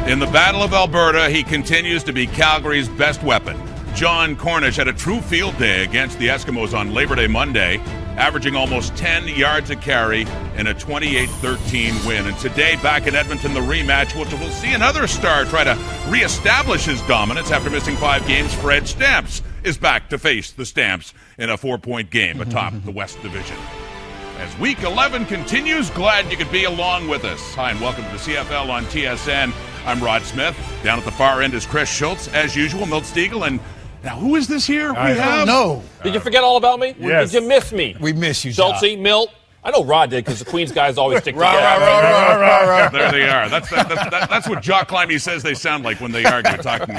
In the Battle of Alberta, he continues to be Calgary's best weapon. John Cornish had a true field day against the Eskimos on Labor Day Monday, averaging almost 10 yards a carry in a 28-13 win. And today, back in Edmonton, the rematch, which we'll see another star try to reestablish his dominance after missing 5 games. Fred Stamps is back to face the Stamps in a 4-point game atop the West Division. As Week 11 continues, glad you could be along with us. Hi, and welcome to the CFL on TSN. I'm Rod Smith. Down at the far end is Chris Schultz, as usual, Milt Stiegel. And now, who is this here? I don't know. Did you forget all about me? Yes. Did you miss me? We miss you, Schultz, Milt. I know Rod did because the Queens guys always stick together. There they are. That's what Jock Climbey says they sound like when they argue. Talking.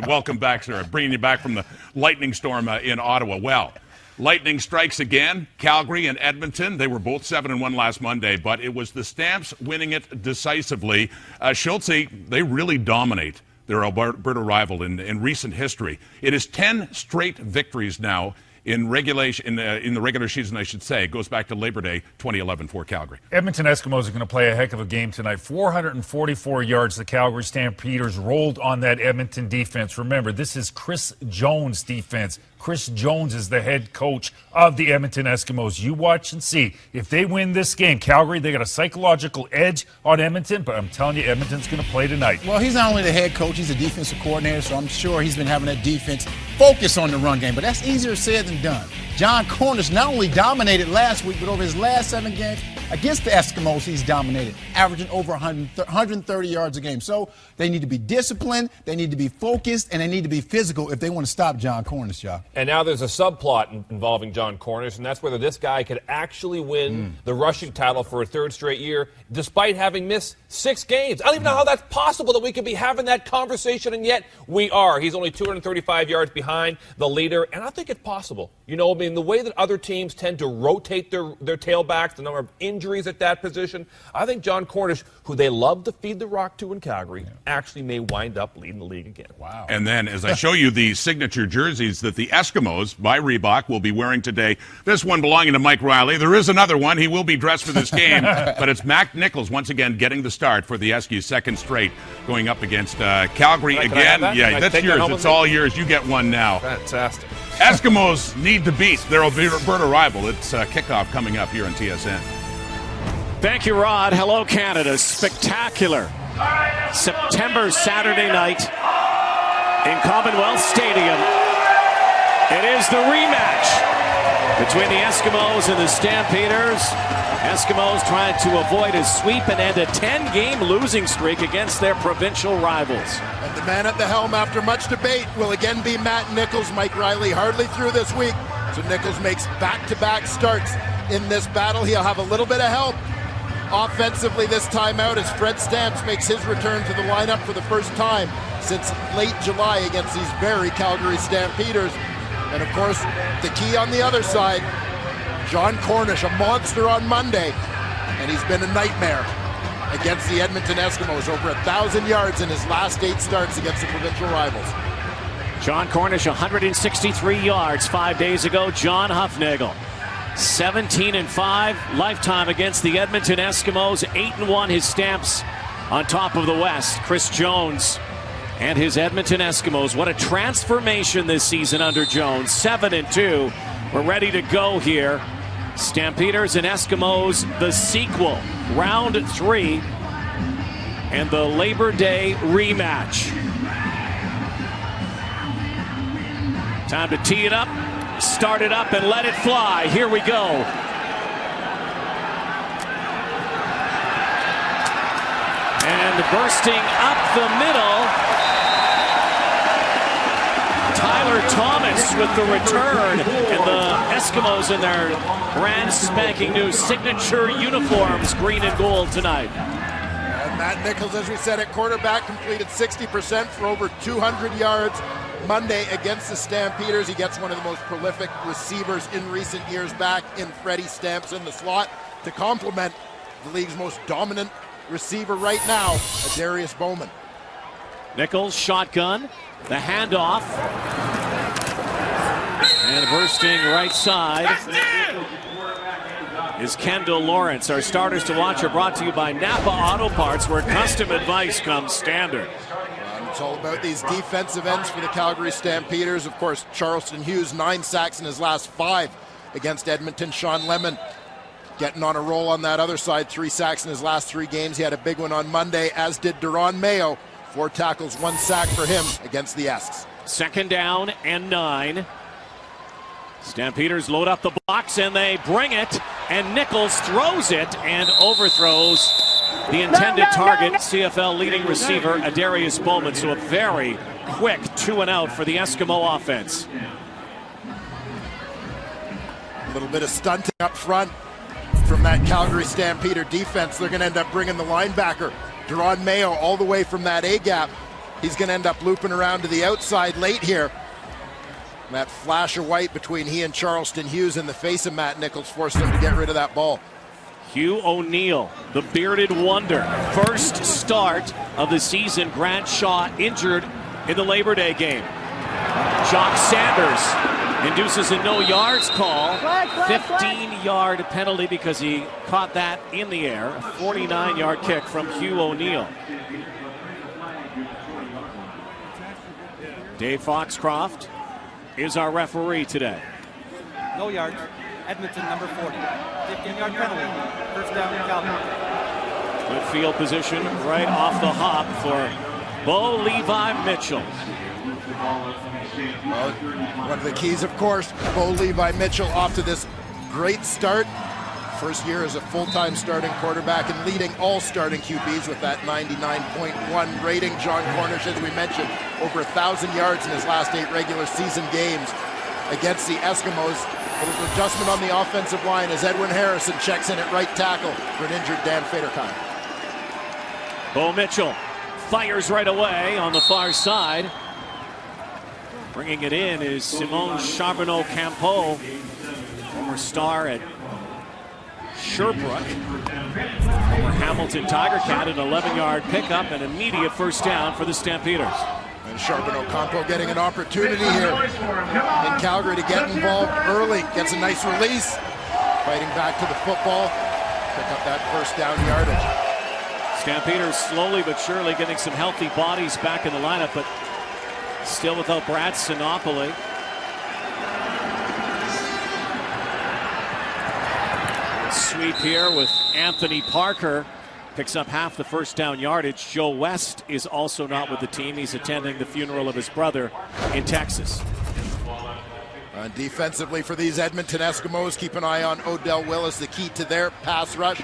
Welcome back, sir. Bringing you back from the lightning storm in Ottawa. Well, lightning strikes again. Calgary and Edmonton. They were both 7-1 last Monday, but it was the Stamps winning it decisively. Schultz, they really dominate their Alberta rival in recent history. It is 10 straight victories now in regulation in the regular season, I should say. It goes back to Labor Day 2011 for Calgary. Edmonton Eskimos are going to play a heck of a game tonight. 444 yards the Calgary Stampeders rolled on that Edmonton defense. Remember, this is Chris Jones' defense. Chris Jones is the head coach of the Edmonton Eskimos. You watch and see. If they win this game, Calgary, they got a psychological edge on Edmonton, but I'm telling you, Edmonton's going to play tonight. Well, he's not only the head coach, he's a defensive coordinator, so I'm sure he's been having that defense focus on the run game, but that's easier said than done. John Cornish not only dominated last week, but over his last 7 games against the Eskimos, he's dominated, averaging over 130 yards a game. So they need to be disciplined, they need to be focused, and they need to be physical if they want to stop John Cornish, y'all. And now there's a subplot involving John Cornish, and that's whether this guy could actually win the rushing title for a 3rd straight year, despite having missed 6 games. I don't even know how that's possible that we could be having that conversation, and yet we are. He's only 235 yards behind the leader, and I think it's possible. You know, I mean, the way that other teams tend to rotate their tailbacks, the number of injuries at that position, I think John Cornish, who they love to feed the rock to in Calgary, actually may wind up leading the league again. Wow. And then, as I show you the signature jerseys that the Eskimos, by Reebok, will be wearing today, this one belonging to Mike Riley. There is another one. He will be dressed for this game, but it's Mac Nichols once again getting the start for the Eskies, 2nd straight, going up against Calgary again. Yeah, that's yours. It's all yours. You get one now. Fantastic. Eskimos need to beat their Alberta rival. It's kickoff coming up here on TSN. Thank you, Rod. Hello, Canada. Spectacular Saturday night in Commonwealth Stadium. It is the rematch between the Eskimos and the Stampeders. Eskimos trying to avoid a sweep and end a 10-game losing streak against their provincial rivals. And the man at the helm, after much debate, will again be Matt Nichols. Mike Riley hardly through this week, so Nichols makes back-to-back starts in this battle. He'll have a little bit of help offensively this time out as Fred Stamps makes his return to the lineup for the first time since late July against these very Calgary Stampeders. And of course, the key on the other side, John Cornish, a monster on Monday, and he's been a nightmare against the Edmonton Eskimos, over 1,000 yards in his last 8 starts against the provincial rivals. John Cornish, 163 yards 5 days ago. John Huffnagel, 17-5 lifetime against the Edmonton Eskimos. 8-1 his Stamps on top of the West. Chris Jones and his Edmonton Eskimos. What a transformation this season under Jones. 7-2. We're ready to go here. Stampeders and Eskimos, the sequel, round 3, and the Labor Day rematch. Time to tee it up, start it up, and let it fly. Here we go. And bursting up the middle, Tyler Thomas with the return, and the Eskimos in their brand spanking new signature uniforms, green and gold tonight. And Matt Nichols, as we said, at quarterback, completed 60% for over 200 yards Monday against the Stampeders. He gets one of the most prolific receivers in recent years back in Freddie Stamps in the slot to complement the league's most dominant receiver right now, Darius Bowman. Nichols, shotgun, the handoff, and bursting right side is Kendall Lawrence. Our starters to watch are brought to you by Napa Auto Parts, where custom advice comes standard. It's all about these defensive ends for the Calgary Stampeders. Of course, Charleston Hughes, 9 sacks in his last 5 against Edmonton. Sean Lemon getting on a roll on that other side, 3 sacks in his last 3 games. He had a big one on Monday, as did Deron Mayo. 4 tackles, 1 sack for him against the Esks. 2nd down and 9. Stampeders load up the box and they bring it, and Nichols throws it and overthrows the intended target, CFL leading receiver Adarius Bowman. So a very quick 2-and-out for the Eskimo offense. A little bit of stunting up front from that Calgary Stampeder defense. They're going to end up bringing the linebacker, Deron Mayo, all the way from that A-gap. He's going to end up looping around to the outside late here. And that flash of white between he and Charleston Hughes in the face of Matt Nichols forced him to get rid of that ball. Hugh O'Neill, the bearded wonder. First start of the season. Grant Shaw injured in the Labor Day game. Jock Sanders induces a no yards call. 15-yard penalty because he caught that in the air. A 49-yard kick from Hugh O'Neill. Dave Foxcroft is our referee today. No yards. Edmonton, number 40. 15-yard penalty. First down, Calgary. Good field position right off the hop for Bo Levi Mitchell. Well, one of the keys, of course, Bo Levi Mitchell off to this great start. First year as a full-time starting quarterback and leading all starting QBs with that 99.1 rating. John Cornish, as we mentioned, over 1,000 yards in his last 8 regular season games against the Eskimos. A little adjustment on the offensive line as Edwin Harrison checks in at right tackle for an injured Dan Faderkind. Bo Mitchell fires right away on the far side. Bringing it in is Simone Charbonneau-Campeau, former star at Sherbrooke. Former Hamilton Tiger Cat, an 11-yard pickup and immediate first down for the Stampeders. And Charbonneau-Campeau getting an opportunity here in Calgary to get involved early. Gets a nice release. Fighting back to the football. Pick up that first down yardage. Stampeders slowly but surely getting some healthy bodies back in the lineup, but still without Brad Sinopoli. Sweep here with Anthony Parker. Picks up half the first down yardage. Joe West is also not with the team. He's attending the funeral of his brother in Texas. Defensively for these Edmonton Eskimos, keep an eye on Odell Willis, the key to their pass rush.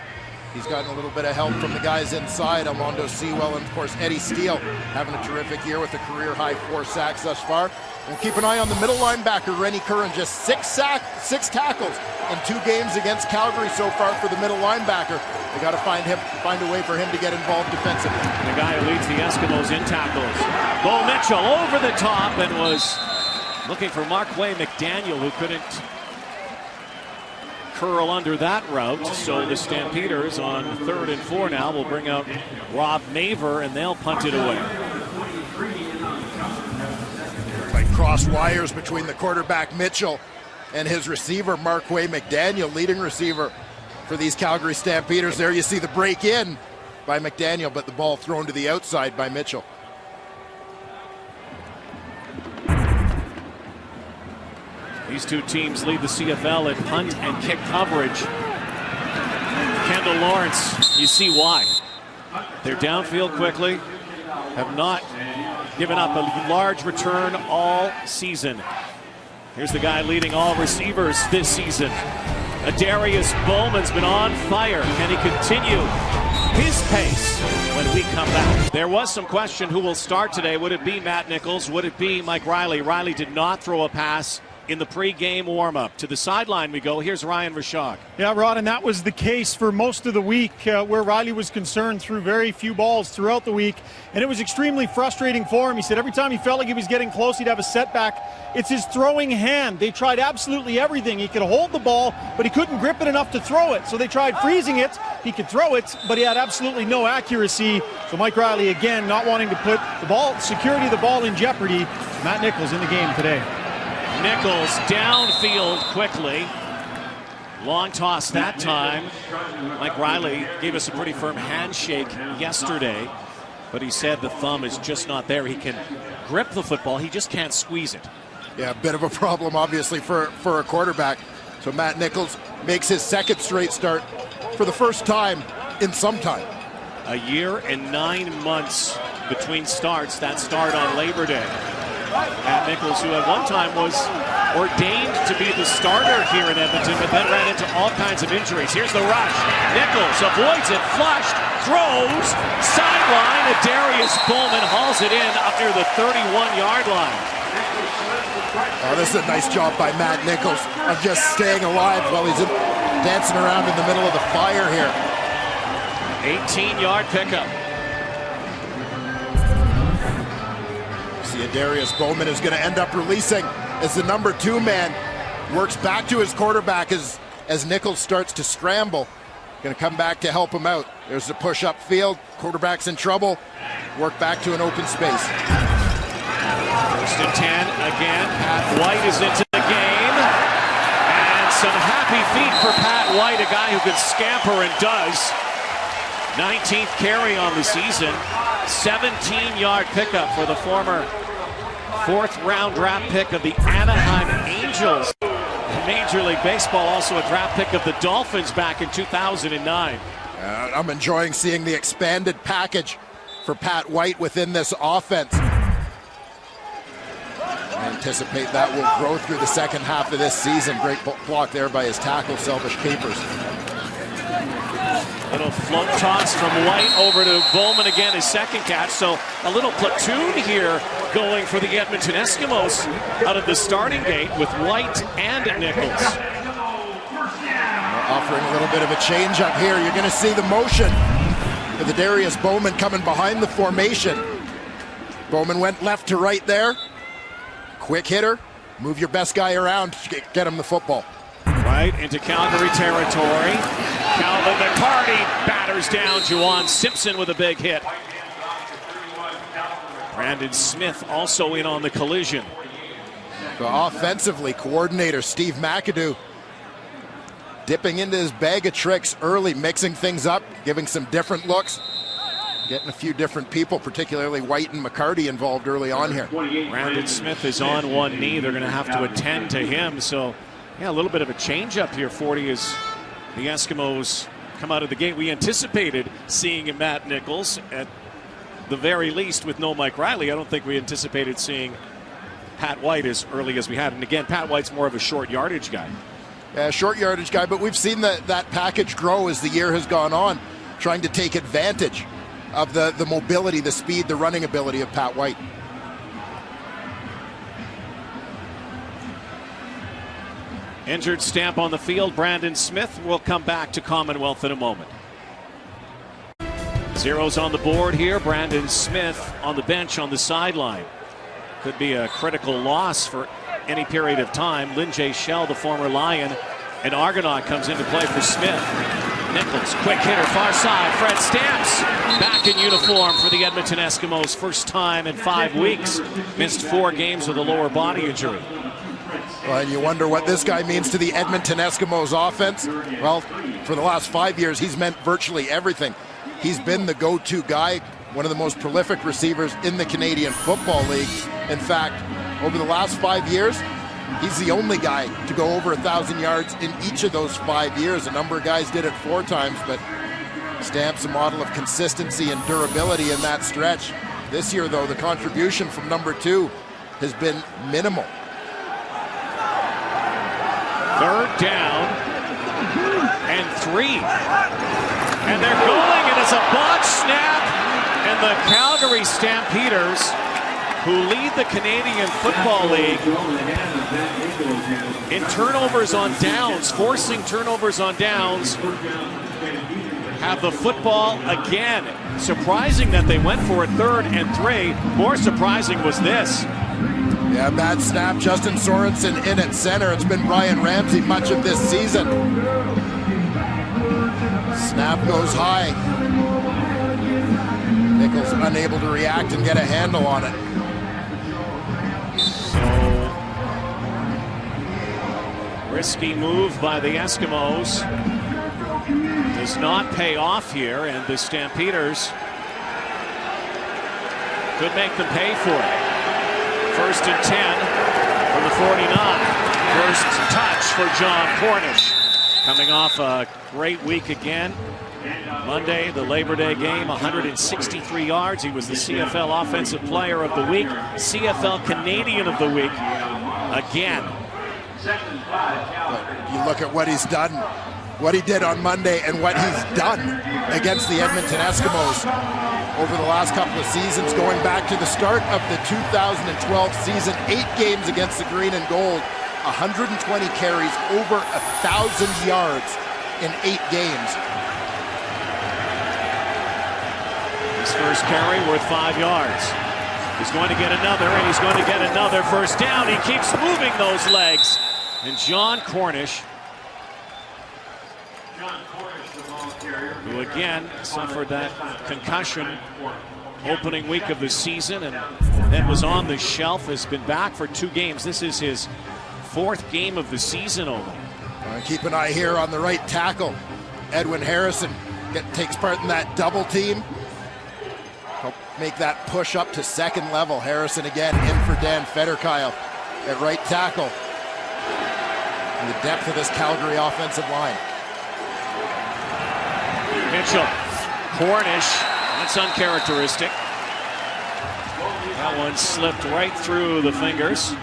He's gotten a little bit of help from the guys inside, Armando Sewell and, of course, Eddie Steele having a terrific year with a career-high 4 sacks thus far. And keep an eye on the middle linebacker, Rennie Curran, just 6 tackles in 2 games against Calgary so far for the middle linebacker. They got to find a way for him to get involved defensively. The guy who leads the Eskimos in tackles. Bo Mitchell over the top and was looking for Markway McDaniel, who couldn't curl under that route. So the Stampeders on 3rd and 4 now will bring out Rob Maver and they'll punt it away. Like cross wires between the quarterback Mitchell and his receiver Markway McDaniel, leading receiver for these Calgary Stampeders. There you see the break in by McDaniel, but the ball thrown to the outside by Mitchell. These two teams lead the CFL in punt and kick coverage. Kendall Lawrence, you see why. They're downfield quickly, have not given up a large return all season. Here's the guy leading all receivers this season. Adarius Bowman's been on fire. Can he continue his pace when we come back? There was some question who will start today. Would it be Matt Nichols? Would it be Mike Riley? Riley did not throw a pass in the pregame warm-up. To the sideline we go. Here's Ryan Rashog. Yeah, Rod, and that was the case for most of the week where Riley was concerned, through very few balls throughout the week, and it was extremely frustrating for him. He said every time he felt like he was getting close, he'd have a setback. It's his throwing hand. They tried absolutely everything. He could hold the ball, but he couldn't grip it enough to throw it. So they tried freezing it. He could throw it, but he had absolutely no accuracy. So Mike Riley, again, not wanting to put the ball, security of the ball in jeopardy. Matt Nichols in the game today. Nichols downfield quickly. Long toss that time. Mike Riley gave us a pretty firm handshake yesterday, but he said the thumb is just not there. He can grip the football, he just can't squeeze it. Yeah, a bit of a problem, obviously, for a quarterback. So Matt Nichols makes his second straight start for the first time in some time. A year and 9 months between starts, that start on Labor Day. Matt Nichols, who at one time was ordained to be the starter here in Edmonton, but then ran into all kinds of injuries. Here's the rush. Nichols avoids it, flushed, throws, sideline. Darius Bowman hauls it in up near the 31-yard line. Oh, this is a nice job by Matt Nichols of just staying alive while he's dancing around in the middle of the fire here. 18-yard pickup. Darius Bowman is going to end up releasing as the number 2 man works back to his quarterback as Nichols starts to scramble. Going to come back to help him out. There's the push up field. Quarterback's in trouble. Work back to an open space. First and 10 again. Pat White is into the game. And some happy feet for Pat White, a guy who can scamper and does. 19th carry on the season. 17-yard pickup for the former 4th-round draft pick of the Anaheim Angels. Major League Baseball, also a draft pick of the Dolphins back in 2009. I'm enjoying seeing the expanded package for Pat White within this offense. I anticipate that will grow through the second half of this season. Great block there by his tackle, Selvish Capers. Little float toss from White over to Bowman again, his second catch. So a little platoon here going for the Edmonton Eskimos out of the starting gate with White and Nichols. Offering a little bit of a change up here. You're going to see the motion with the Darius Bowman coming behind the formation. Bowman went left to right there. Quick hitter. Move your best guy around. Get him the football. Right into Calgary territory. Calvin McCarty batters down Juwan Simpson with a big hit. Brandon Smith also in on the collision. So offensively, coordinator Steve McAdoo dipping into his bag of tricks early, mixing things up, giving some different looks, getting a few different people, particularly White and McCarty, involved early on here. Brandon Smith is on one knee. They're going to have to attend to him. So, yeah, a little bit of a change up here, 40, as the Eskimos come out of the gate. We anticipated seeing Matt Nichols at the very least with no Mike Riley. I don't think we anticipated seeing Pat White as early as we had. And again, Pat White's more of a short yardage guy. Yeah, short yardage guy, but we've seen that package grow as the year has gone on, trying to take advantage of the mobility, the speed, the running ability of Pat White. Injured Stamp on the field. Brandon Smith will come back to Commonwealth in a moment. Zeros on the board here. Brandon Smith on the bench on the sideline. Could be a critical loss for any period of time. Lynn J. Shell, the former Lion, and Argonaut comes into play for Smith. Nichols, quick hitter, far side. Fred Stamps back in uniform for the Edmonton Eskimos. First time in 5 weeks. Missed 4 games with a lower body injury. Well, and you wonder what this guy means to the Edmonton Eskimos offense. Well, for the last 5 years, he's meant virtually everything. He's been the go-to guy, one of the most prolific receivers in the Canadian Football League. In fact, over the last 5 years, he's the only guy to go over 1,000 yards in each of those 5 years. A number of guys did it 4 times, but Stamps a model of consistency and durability in that stretch. This year, though, the contribution from number 2 has been minimal. Third down and 3. And they're going, and it's a botch snap. And the Calgary Stampeders, who lead the Canadian Football League in turnovers on downs, forcing turnovers on downs, have the football again. Surprising that they went for it 3rd and 3. More surprising was this. Yeah, bad snap. Justin Sorensen in at center. It's been Brian Ramsey much of this season. Snap goes high. Nichols unable to react and get a handle on it. So Risky move by the Eskimos. Does not pay off here, and the Stampeders could make them pay for it. 1st and 10 for the 49. First touch for John Cornish. Coming off a great week again. Monday, the Labor Day game, 163 yards. He was the CFL Offensive Player of the Week, CFL Canadian of the Week again. You look at what he's done, what he did on Monday, and what he's done against the Edmonton Eskimos over the last couple of seasons, going back to the start of the 2012 season. 8 games against the Green and Gold, 120 carries, over 1,000 yards in 8 games. His first carry worth 5 yards. He's going to get another, and he's going to get another. First down. He keeps moving those legs. And John Cornish, who again suffered that concussion opening week of the season and then was on the shelf, has been back for 2 games. This is his 4th game of the season only. Keep an eye here on the right tackle. Edwin Harrison takes part in that double team. Help make that push up to 2nd level. Harrison again in for Dan Federkyle at right tackle. And the depth of this Calgary offensive line. Mitchell, Cornish, that's uncharacteristic. That one slipped right through the fingers.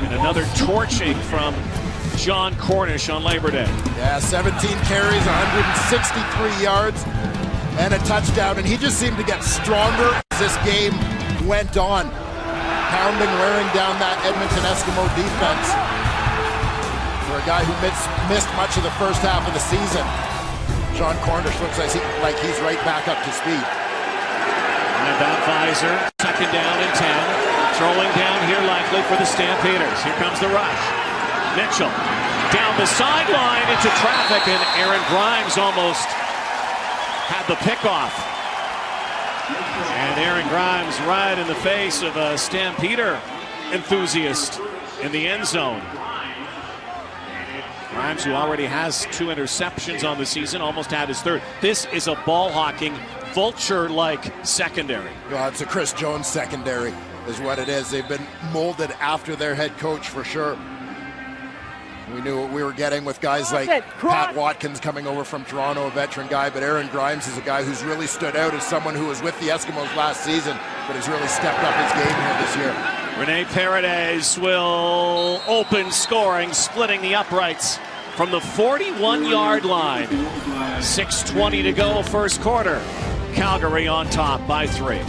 And another torching from John Cornish on Labor Day. Yeah, 17 carries, 163 yards, and a touchdown. And he just seemed to get stronger as this game went on. Pounding, wearing down that Edmonton Eskimo defense. For a guy who missed much of the first half of the season, John Cornish looks like he's right back up to speed. And that visor, 2nd down and 10. Throwing down here likely for the Stampeders. Here comes the rush. Mitchell down the sideline into traffic, and Aaron Grimes almost had the pickoff. And Aaron Grimes right in the face of a Stampeder enthusiast in the end zone. Grimes, who already has 2 interceptions on the season, almost had his 3rd. This is a ball-hawking, vulture-like secondary. Well, it's a Chris Jones secondary is what it is. They've been molded after their head coach for sure. We knew what we were getting with guys like Pat Watkins coming over from Toronto, a veteran guy, but Aaron Grimes is a guy who's really stood out as someone who was with the Eskimos last season, but has really stepped up his game here this year. Rene Paredes will open scoring, splitting the uprights from the 41-yard line. 6:20 to go, first quarter. Calgary on top by 3.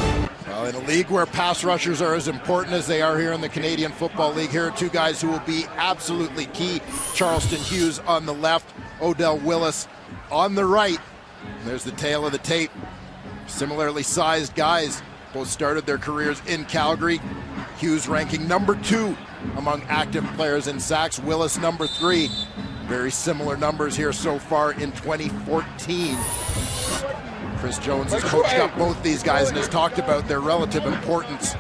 Well, in a league where pass rushers are as important as they are here in the Canadian Football League, here are 2 guys who will be absolutely key. Charleston Hughes on the left, Odell Willis on the right. And there's the tail of the tape. Similarly sized guys, both started their careers in Calgary. Hughes ranking number 2 among active players in sacks. Willis number 3. Very similar numbers here so far in 2014. Chris Jones has coached up both these guys and has talked about their relative importance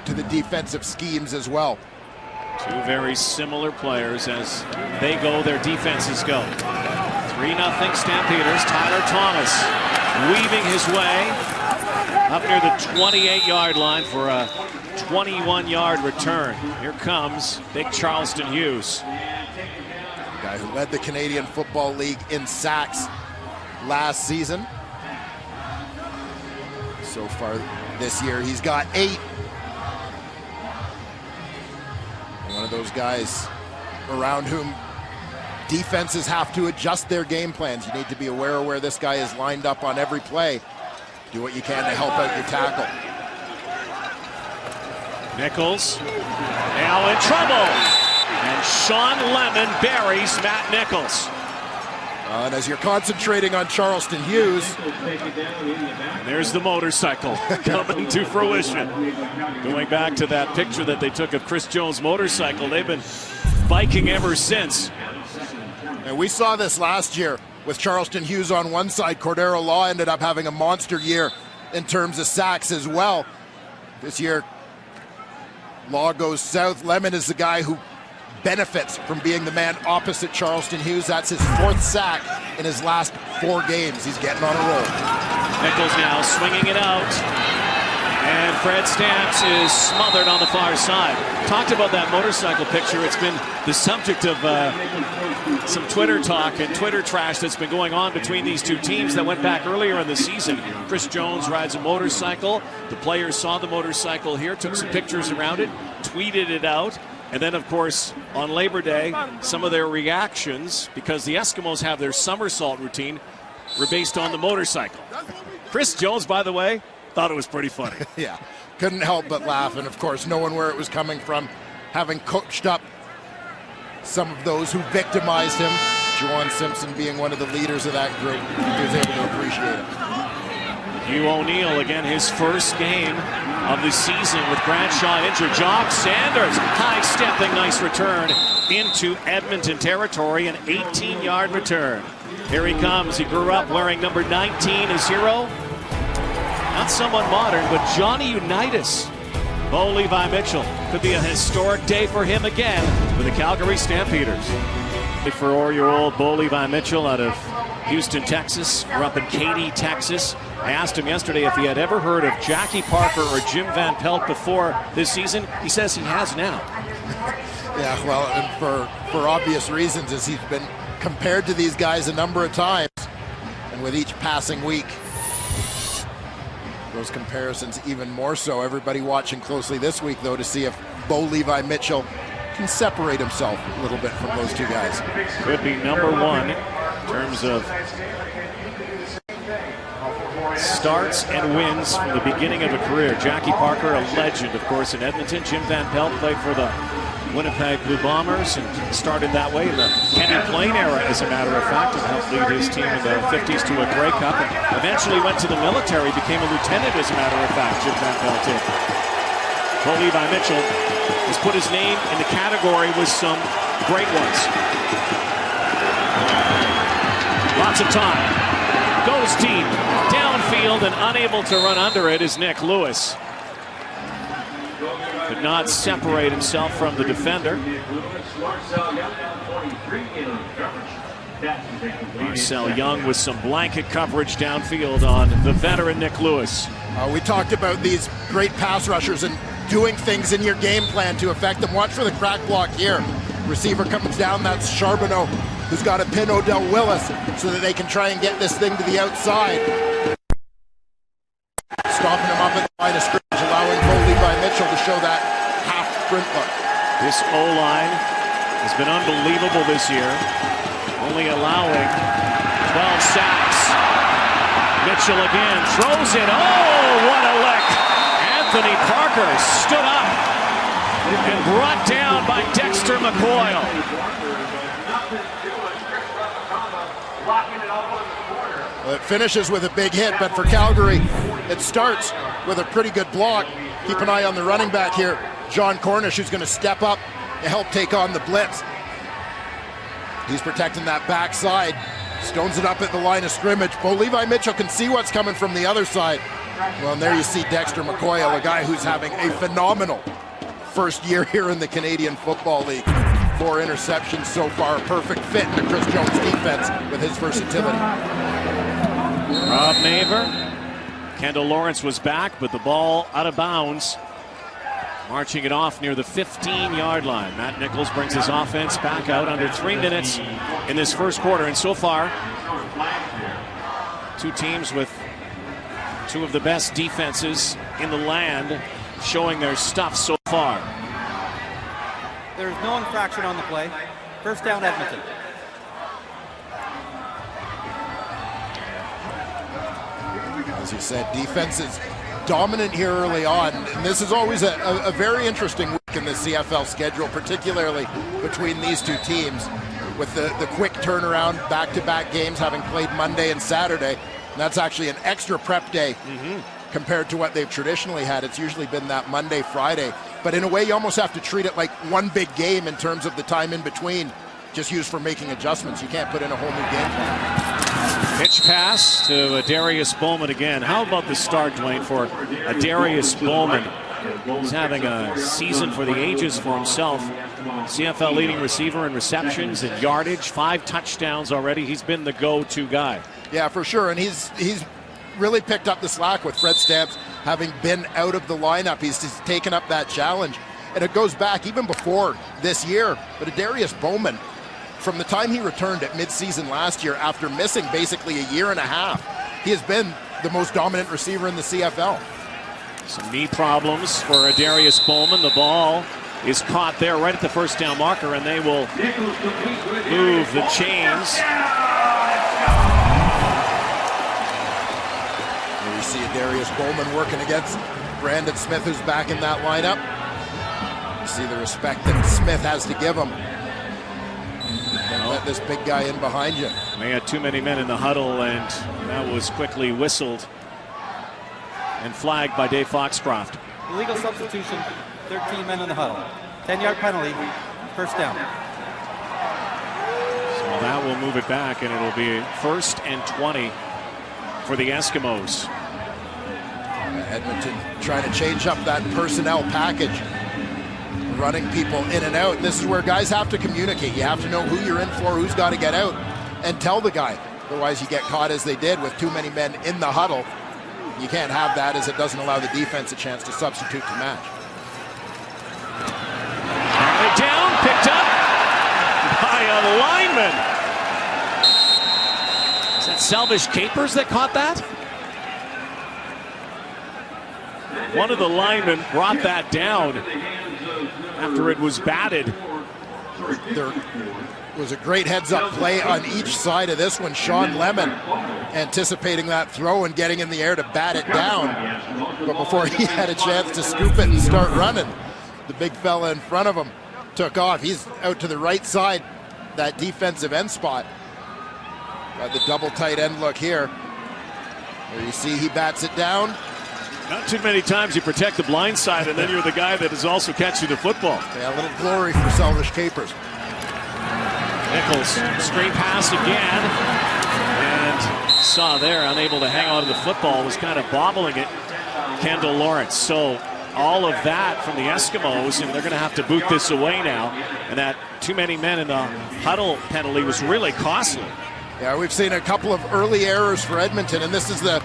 to the defensive schemes as well. 2 very similar players as they go, their defenses go. 3-0 Stampeders. Tyler Thomas weaving his way up near the 28-yard line for a 21-yard return. Here comes big Charleston Hughes. The guy who led the Canadian Football League in sacks last season. So far this year, he's got 8. One of those guys around whom defenses have to adjust their game plans. You need to be aware of where this guy is lined up on every play. Do what you can to help out your tackle. Nichols now in trouble. And Sean Lemon buries Matt Nichols. And as you're concentrating on Charleston Hughes, and there's the motorcycle coming to fruition. Going back to that picture that they took of Chris Jones' motorcycle, they've been biking ever since. And we saw this last year with Charleston Hughes on one side. Cordero Law ended up having a monster year in terms of sacks as well. This year, Law goes south. Lemon is the guy who benefits from being the man opposite Charleston Hughes. That's his 4th sack in his last 4 games. He's getting on a roll. Nichols now swinging it out. And Fred Stamps is smothered on the far side. Talked about that motorcycle picture. It's been the subject of some Twitter talk and Twitter trash that's been going on between these two teams that went back earlier in the season. Chris Jones rides a motorcycle. The players saw the motorcycle here, took some pictures around it, tweeted it out. And then, of course, on Labor Day, some of their reactions, because the Eskimos have their somersault routine, were based on the motorcycle. Chris Jones, by the way, thought it was pretty funny. Yeah, couldn't help but laugh, and of course knowing where it was coming from, having coached up some of those who victimized him, Juwan Simpson being one of the leaders of that group, he was able to appreciate it. Hugh O'Neill, again, his first game of the season with Bradshaw injured. Jock Sanders, high-stepping, nice return into Edmonton territory, an 18-yard return. Here he comes. He grew up wearing number 19 as hero. Not someone modern, but Johnny Unitas. Bo Levi Mitchell. Could be a historic day for him again with the Calgary Stampeders. For 4-year-old Bo Levi Mitchell out of Houston, Texas. Grew up in Katy, Texas. I asked him yesterday if he had ever heard of Jackie Parker or Jim Van Pelt before this season. He says he has now. Yeah, well, and for obvious reasons, as he's been compared to these guys a number of times. And with each passing week, those comparisons even more so. Everybody watching closely this week, though, to see if Bo Levi Mitchell can separate himself a little bit from those two guys. Could be number 1 in terms of starts and wins from the beginning of a career. Jackie Parker, a legend, of course, in Edmonton. Jim Van Pelt played for the Winnipeg Blue Bombers and started that way in the Kenny Plain era, as a matter of fact, and helped lead his team in the 50s to a Grey Cup, and eventually went to the military, became a lieutenant, as a matter of fact, Jim Van Pelt did. Bo Levi Mitchell has put his name in the category with some great ones. Lots of time. Goes deep, downfield, and unable to run under it is Nick Lewis. Could not separate himself from the defender. Marcel Young with some blanket coverage downfield on the veteran Nick Lewis. We talked about these great pass rushers and doing things in your game plan to affect them. Watch for the crack block here. Receiver comes down, that's Charbonneau, who's got to pin Odell Willis so that they can try and get this thing to the outside. Stopping him up at the line of scrimmage, allowing Bo Levi Mitchell to show that half sprint look. This O-line has been unbelievable this year, only allowing 12 sacks. Mitchell again throws it. Oh, what a lick! Anthony Parker stood up and brought down by Dexter McCoyle. Well, it finishes with a big hit, but for Calgary, it starts with a pretty good block. Keep an eye on the running back here, John Cornish, who's going to step up and help take on the blitz. He's protecting that backside, stones it up at the line of scrimmage. Bo Levi Mitchell can see what's coming from the other side. Well, and there you see Dexter McCoyle, a guy who's having a phenomenal first year here in the Canadian Football League. 4 interceptions so far, a perfect fit in the Chris Jones defense with his versatility. Rob Maver. Kendall Lawrence was back, but the ball out of bounds. Marching it off near the 15-yard line. Matt Nichols brings his offense back out under 3 minutes in this first quarter. And so far, two teams with two of the best defenses in the land showing their stuff so far. There's no infraction on the play. First down, Edmonton. As you said, defense is dominant here early on, and this is always a very interesting week in the CFL schedule, particularly between these two teams, with the quick turnaround, back-to-back games having played Monday and Saturday. And that's actually an extra prep day compared to what they've traditionally had. It's usually been that Monday, Friday. But in a way, you almost have to treat it like one big game in terms of the time in between, just used for making adjustments. You can't put in a whole new game plan. Pitch pass to Darius Bowman again. How about the start, Dwayne, for Darius Bowman? He's having a season for the ages for himself. CFL leading receiver in receptions and yardage, 5 touchdowns already. He's been the go-to guy. Yeah, for sure. And he's really picked up the slack with Fred Stamps having been out of the lineup. He's just taken up that challenge. And it goes back even before this year. But Adarius Bowman, from the time he returned at midseason last year after missing basically a year and a half, he has been the most dominant receiver in the CFL. Some knee problems for Adarius Bowman. The ball is caught there right at the first down marker, and they will move the chains. And we see Adarius Bowman working against Brandon Smith, who's back in that lineup. You see the respect that Smith has to give him. Don't let this big guy in behind you. They had too many men in the huddle, and that was quickly whistled and flagged by Dave Foxcroft. Illegal substitution, 13 men in the huddle. 10-yard penalty, first down. So that will move it back, and it'll be 1st and 20 for the Eskimos. Edmonton trying to change up that personnel package, running people in and out. This is where guys have to communicate. You have to know who you're in for, who's got to get out, and tell the guy. Otherwise you get caught as they did with too many men in the huddle. You can't have that, as it doesn't allow the defense a chance to substitute to match. Down, picked up by a lineman. Is that Selvish Capers that caught that? One of the linemen brought that down after it was batted. There was a great heads-up play on each side of this one. Sean Lemon anticipating that throw and getting in the air to bat it down. But before he had a chance to scoop it and start running, the big fella in front of him took off. He's out to the right side, that defensive end spot. Got the double tight end look here. There you see he bats it down. Not too many times you protect the blind side and then you're the guy that is also catching the football. Yeah, a little glory for Selvish Capers. Nichols, screen pass again. And saw there, unable to hang on to the football, was kind of bobbling it. Kendall Lawrence. So all of that from the Eskimos, and they're going to have to boot this away now. And that too many men in the huddle penalty was really costly. Yeah, we've seen a couple of early errors for Edmonton, and this is the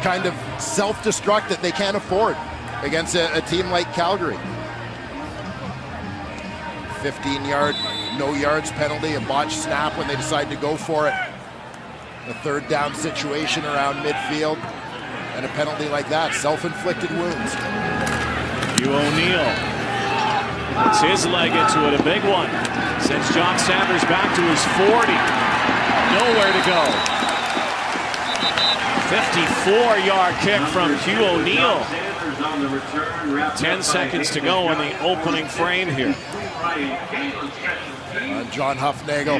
kind of self-destruct that they can't afford against a team like Calgary. 15-yard, no yards penalty, a botched snap when they decide to go for it. A 3rd down situation around midfield, and a penalty like that, self-inflicted wounds. Hugh O'Neill puts his leg into it, a big one. Sends John Sanders back to his 40. Nowhere to go. 54-yard kick from Hugh O'Neill. 10 seconds to go in the opening frame here. John Huffnagel,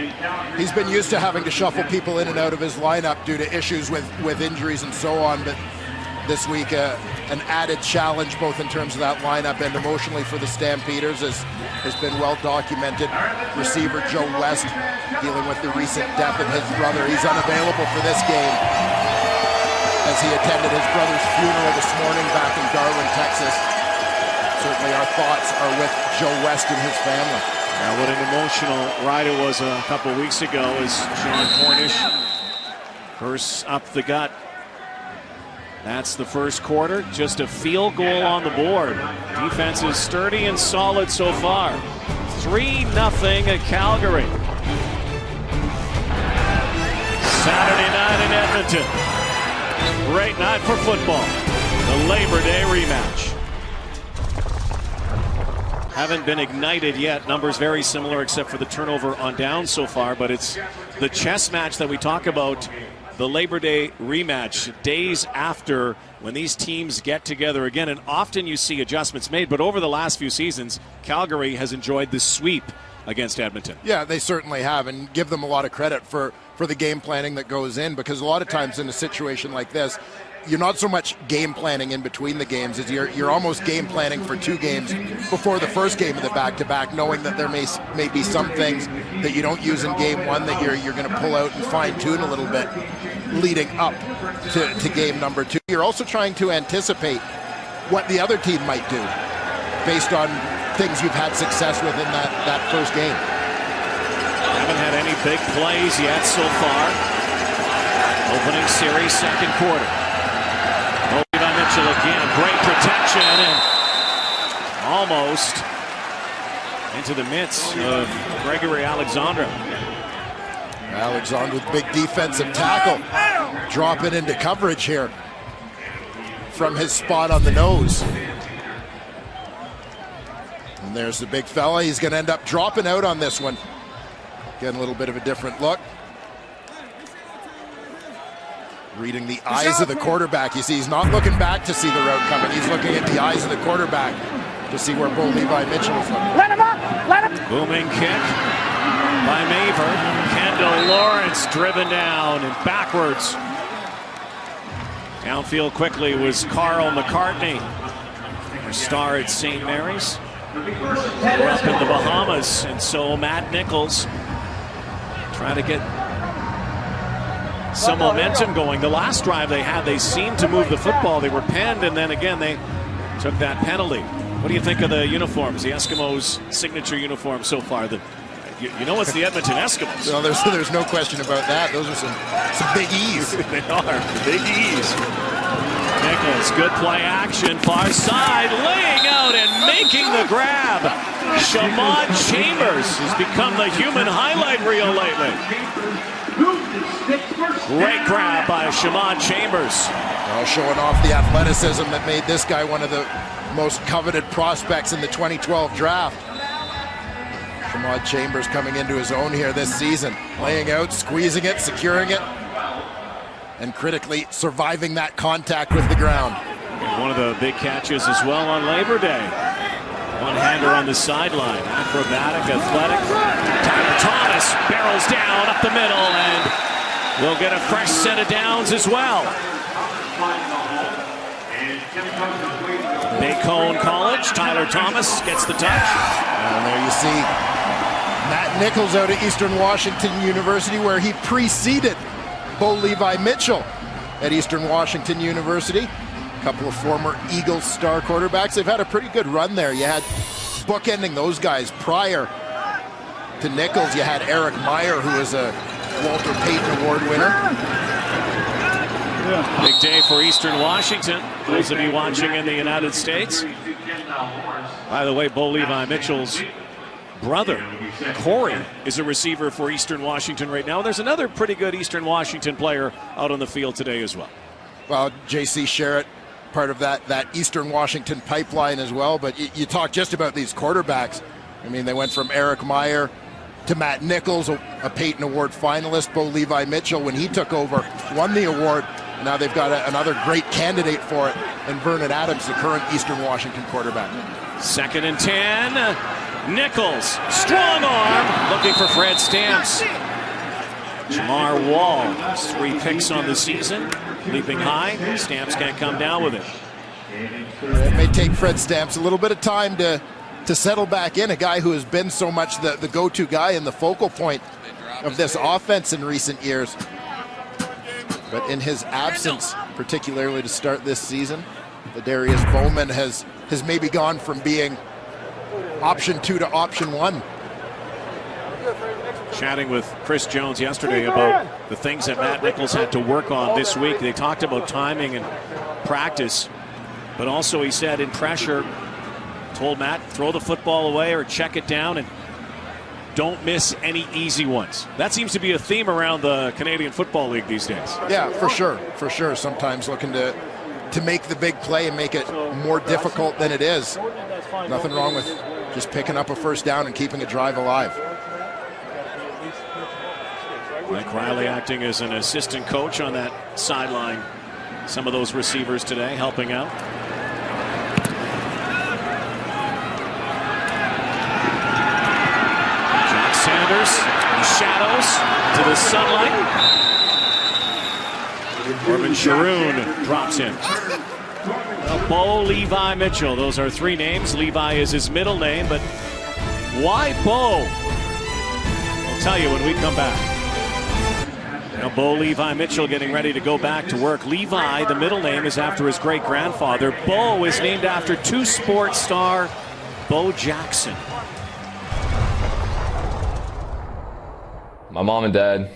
he's been used to having to shuffle people in and out of his lineup due to issues with injuries and so on, but this week an added challenge both in terms of that lineup and emotionally for the Stampeders has been well documented. Receiver Joe West dealing with the recent death of his brother. He's unavailable for this game as he attended his brother's funeral this morning back in Darwin, Texas. Certainly our thoughts are with Joe West and his family. Now, what an emotional ride it was a couple weeks ago as Sean Cornish bursts up the gut. That's the first quarter. Just a field goal on the board. Defense is sturdy and solid so far. 3-0 at Calgary. Saturday night in Edmonton. Great night for football. The Labor Day rematch. Haven't been ignited yet. Numbers very similar except for the turnover on downs so far, but it's the chess match that we talk about, the Labor Day rematch, days after when these teams get together again, and often you see adjustments made, but over the last few seasons, Calgary has enjoyed the sweep against Edmonton. Yeah, they certainly have, and give them a lot of credit for the game planning that goes in, because a lot of times in a situation like this, you're not so much game planning in between the games as you're almost game planning for 2 games before the first game of the back-to-back, knowing that there may be some things that you don't use in game 1 that you're going to pull out and fine-tune a little bit leading up to game number 2. You're also trying to anticipate what the other team might do based on things you've had success with in that first game. Haven't had any big plays yet so far. Opening series, second quarter. Levi Mitchell again, great protection and almost into the midst of Gregory Alexandra. Alexandra with big defensive tackle. Drop it into coverage here from his spot on the nose. And there's the big fella. He's going to end up dropping out on this one. Getting a little bit of a different look. Reading the eyes of the quarterback. You see, he's not looking back to see the route coming. He's looking at the eyes of the quarterback to see where Bo Levi Mitchell is looking. Let him up! Let him! Booming kick by Maver. Kendall Lawrence driven down and backwards. Downfield quickly was Carl McCartney, our star at St. Mary's. We're up in the Bahamas, and so Matt Nichols trying to get some momentum going. The last drive they had, they seemed to move the football. They were penned, and then again they took that penalty. What do you think of the uniforms, the Eskimos' signature uniform so far? You know it's the Edmonton Eskimos. No, there's no question about that. Those are some big E's. They are, big E's. Nichols, good play action, far side, laying out and making the grab. Shamad Chambers has become the human highlight reel lately. Great grab by Shamad Chambers. Showing off the athleticism that made this guy one of the most coveted prospects in the 2012 draft. Shamad Chambers coming into his own here this season. Laying out, squeezing it, securing it, and critically surviving that contact with the ground. And one of the big catches as well on Labor Day. One-hander on the sideline. Acrobatic, athletic. Tyler Thomas barrels down up the middle and will get a fresh set of downs as well. Bacone College, Tyler Thomas gets the touch. And there you see Matt Nichols out at Eastern Washington University, where he preceded Bo Levi Mitchell at Eastern Washington University. A couple of former Eagles star quarterbacks. They've had a pretty good run there. You had bookending those guys prior to Nichols. You had Eric Meyer, who was a Walter Payton Award winner. Big day for Eastern Washington. Those of you watching in the United States. By the way, Bo Levi Mitchell's brother, Corey, is a receiver for Eastern Washington right now. There's another pretty good Eastern Washington player out on the field today as well. Well, J.C. Sherritt, part of that Eastern Washington pipeline as well. But you talk just about these quarterbacks. I mean, they went from Eric Meyer to Matt Nichols, a Payton Award finalist. Bo Levi Mitchell, when he took over, won the award. Now they've got another great candidate for it, and Vernon Adams, the current Eastern Washington quarterback. 2nd and 10. Nichols, strong arm, looking for Fred Stamps. Jamar Wall, 3 picks on the season, leaping high. Stamps can't come down with it. It may take Fred Stamps a little bit of time to settle back in, a guy who has been so much the go-to guy and the focal point of this offense in recent years. But in his absence, particularly to start this season, the Darius Bowman has maybe gone from being option 2 to option 1. Chatting with Chris Jones yesterday about the things that Matt Nichols had to work on this week. They talked about timing and practice, but also he said in pressure, told Matt, throw the football away or check it down and don't miss any easy ones. That seems to be a theme around the Canadian Football League these days. Yeah, for sure. Sometimes looking to make the big play and make it more difficult than it is. Nothing wrong with just picking up a first down and keeping a drive alive. Mike Riley acting as an assistant coach on that sideline. Some of those receivers today helping out. Jack Sanders in the shadows to the sunlight. Corbin Sharoon drops in. Well, Bo Levi Mitchell, those are 3 names. Levi is his middle name, but why Bo? I'll tell you when we come back. Now, Bo Levi Mitchell getting ready to go back to work. Levi, the middle name, is after his great-grandfather. Bo is named after two sports star Bo Jackson. My mom and dad,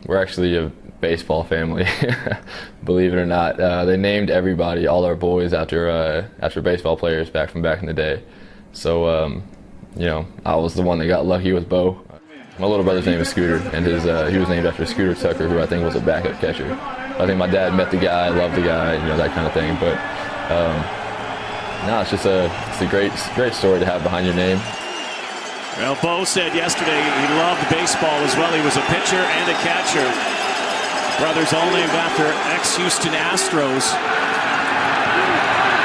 we're actually a baseball family, believe it or not. They named everybody, all our boys, after baseball players back in the day. So, you know, I was the one that got lucky with Bo. My little brother's name is Scooter, and he was named after Scooter Tucker, who I think was a backup catcher. I think my dad met the guy, loved the guy, you know, that kind of thing. But no, it's just a great story to have behind your name. Well, Bo said yesterday he loved baseball as well. He was a pitcher and a catcher. Brothers all named after ex-Houston Astros.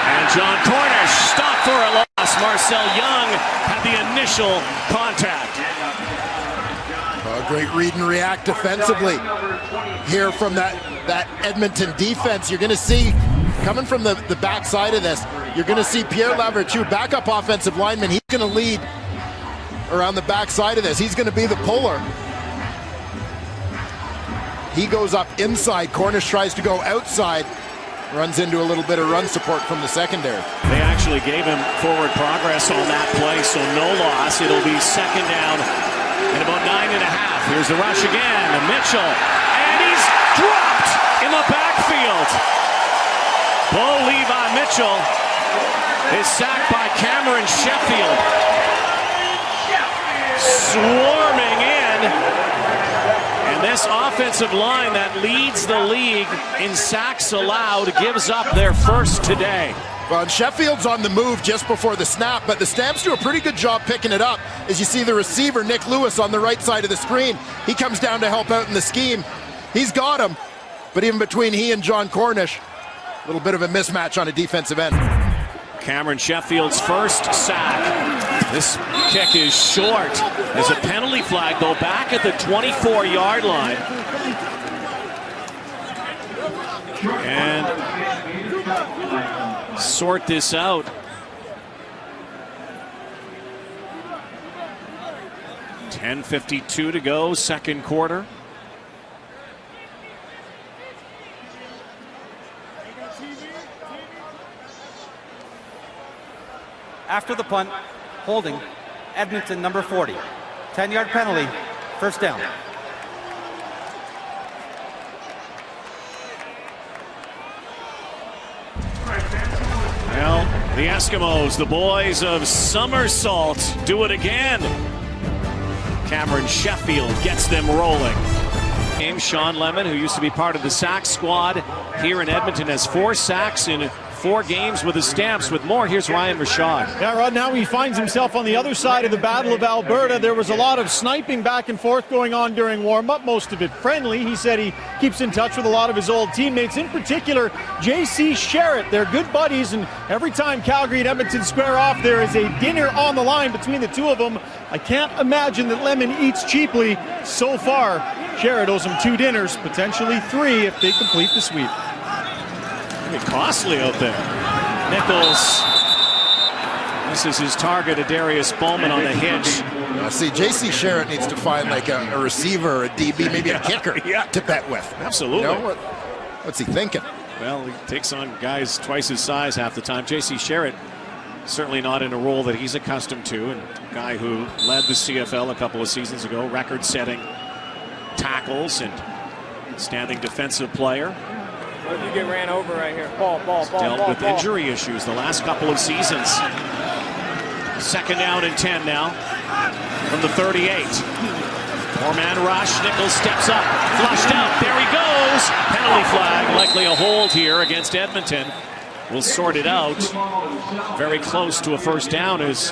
And John Cornish stopped for a loss. Marcel Young had the initial contact. Great read and react defensively here from that Edmonton defense. You're going to see, coming from the backside of this, you're going to see Pierre Lavertu, backup offensive lineman. He's going to lead around the backside of this. He's going to be the puller. He goes up inside. Cornish tries to go outside. Runs into a little bit of run support from the secondary. They actually gave him forward progress on that play, so no loss. It'll be second down and about 9.5. Here's the rush again. Mitchell. And he's dropped in the backfield. Bo Levi Mitchell is sacked by Cameron Sheffield. Swarming in. And this offensive line that leads the league in sacks allowed gives up their first today. Well, and Sheffield's on the move just before the snap, but the Stamps do a pretty good job picking it up. As you see the receiver, Nick Lewis, on the right side of the screen. He comes down to help out in the scheme. He's got him, but even between he and John Cornish, a little bit of a mismatch on a defensive end. Cameron Sheffield's first sack. This kick is short. There's a penalty flag, though, back at the 24-yard line. And sort this out. $10:52 to go, second quarter. After the punt, holding, Edmonton, number 40. 10-yard penalty, first down. Well, the Eskimos, the boys of Somersault, do it again. Cameron Sheffield gets them rolling. Sean Lemon, who used to be part of the sack squad here in Edmonton, has 4 sacks in 4 games with the Stamps. With more, here's Ryan Rashad. Yeah, Rod, now he finds himself on the other side of the Battle of Alberta. There was a lot of sniping back and forth going on during warm-up, most of it friendly. He said he keeps in touch with a lot of his old teammates, in particular J.C. Sherritt. They're good buddies, and every time Calgary and Edmonton square off, there is a dinner on the line between the two of them. I can't imagine that Lemon eats cheaply. So far, Sherritt owes him 2 dinners, potentially 3 if they complete the sweep. Costly out there. Nichols. This is his target, Darius Bowman on the hitch. See, J.C. Sherritt needs to find like a receiver, a DB, maybe a kicker to bet with. Absolutely. You know, what's he thinking? Well, he takes on guys twice his size half the time. J.C. Sherritt certainly not in a role that he's accustomed to, and a guy who led the CFL a couple of seasons ago, record-setting tackles and standing defensive player. You get ran over right here. Ball. Dealt with injury issues the last couple of seasons. Second down and 10 now from the 38. Four-man rush. Nichols steps up. Flushed out. There he goes. Penalty flag. Likely a hold here against Edmonton. We'll sort it out. Very close to a first down as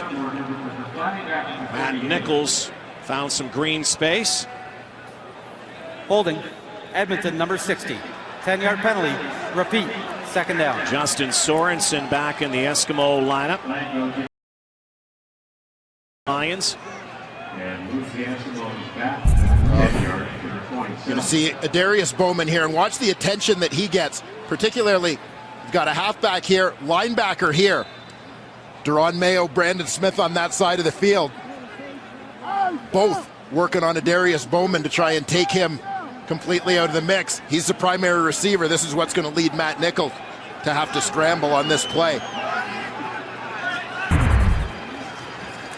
Matt Nichols found some green space. Holding, Edmonton, number 60. 10-yard penalty, repeat, second down. Justin Sorensen back in the Eskimo lineup. Lions. Going to see Darius Bowman here, and watch the attention that he gets, particularly, you've got a halfback here, linebacker here. Deron Mayo, Brandon Smith on that side of the field. Both working on Darius Bowman to try and take him completely out of the mix. He's the primary receiver. This is what's going to lead Matt Nichols to have to scramble on this play.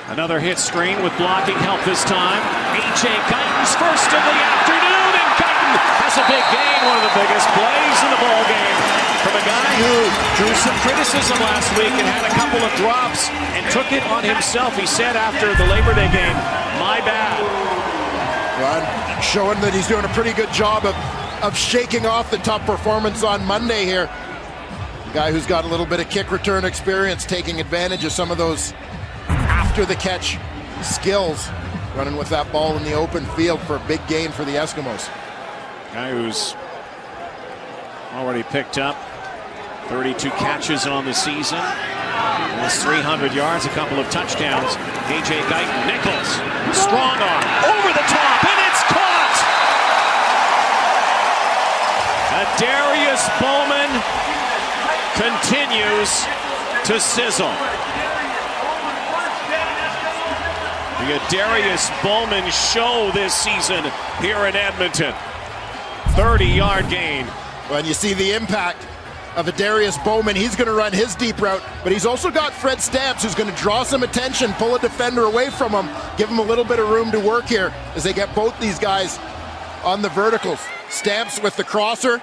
Another hit screen with blocking help this time. A.J. Guyton's first of the afternoon, and Guyton has a big gain, one of the biggest plays in the ball game from a guy who drew some criticism last week and had a couple of drops and took it on himself. He said after the Labor Day game, "My bad." Well, showing that he's doing a pretty good job of shaking off the tough performance on Monday here. A guy who's got a little bit of kick return experience, taking advantage of some of those after the catch skills, running with that ball in the open field for a big gain for the Eskimos. Guy who's already picked up 32 catches on the season, almost 300 yards, a couple of touchdowns. A.J. Guyton, Nichols, strong arm, over the top, and it's caught! Darius Bowman continues to sizzle. The Darius Bowman show this season here in Edmonton. 30-yard gain. When you see the impact of a Darius Bowman, he's going to run his deep route, but he's also got Fred Stamps, who's going to draw some attention, pull a defender away from him, give him a little bit of room to work here as they get both these guys on the verticals. Stamps with the crosser,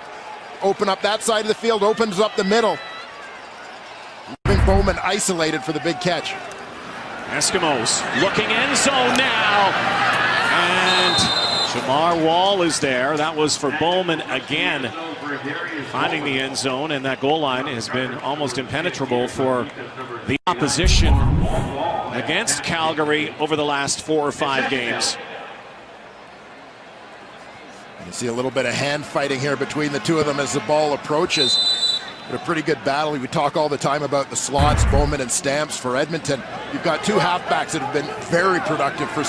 open up that side of the field, opens up the middle. Leaving Bowman isolated for the big catch. Eskimos looking end zone now, and Jamar Wall is there. That was for Bowman again, finding the end zone, and that goal line has been almost impenetrable for the opposition against Calgary over the last 4 or 5 games. You see a little bit of hand fighting here between the two of them as the ball approaches. But a pretty good battle. We talk all the time about the slots, Bowman and Stamps for Edmonton. You've got two halfbacks that have been very productive for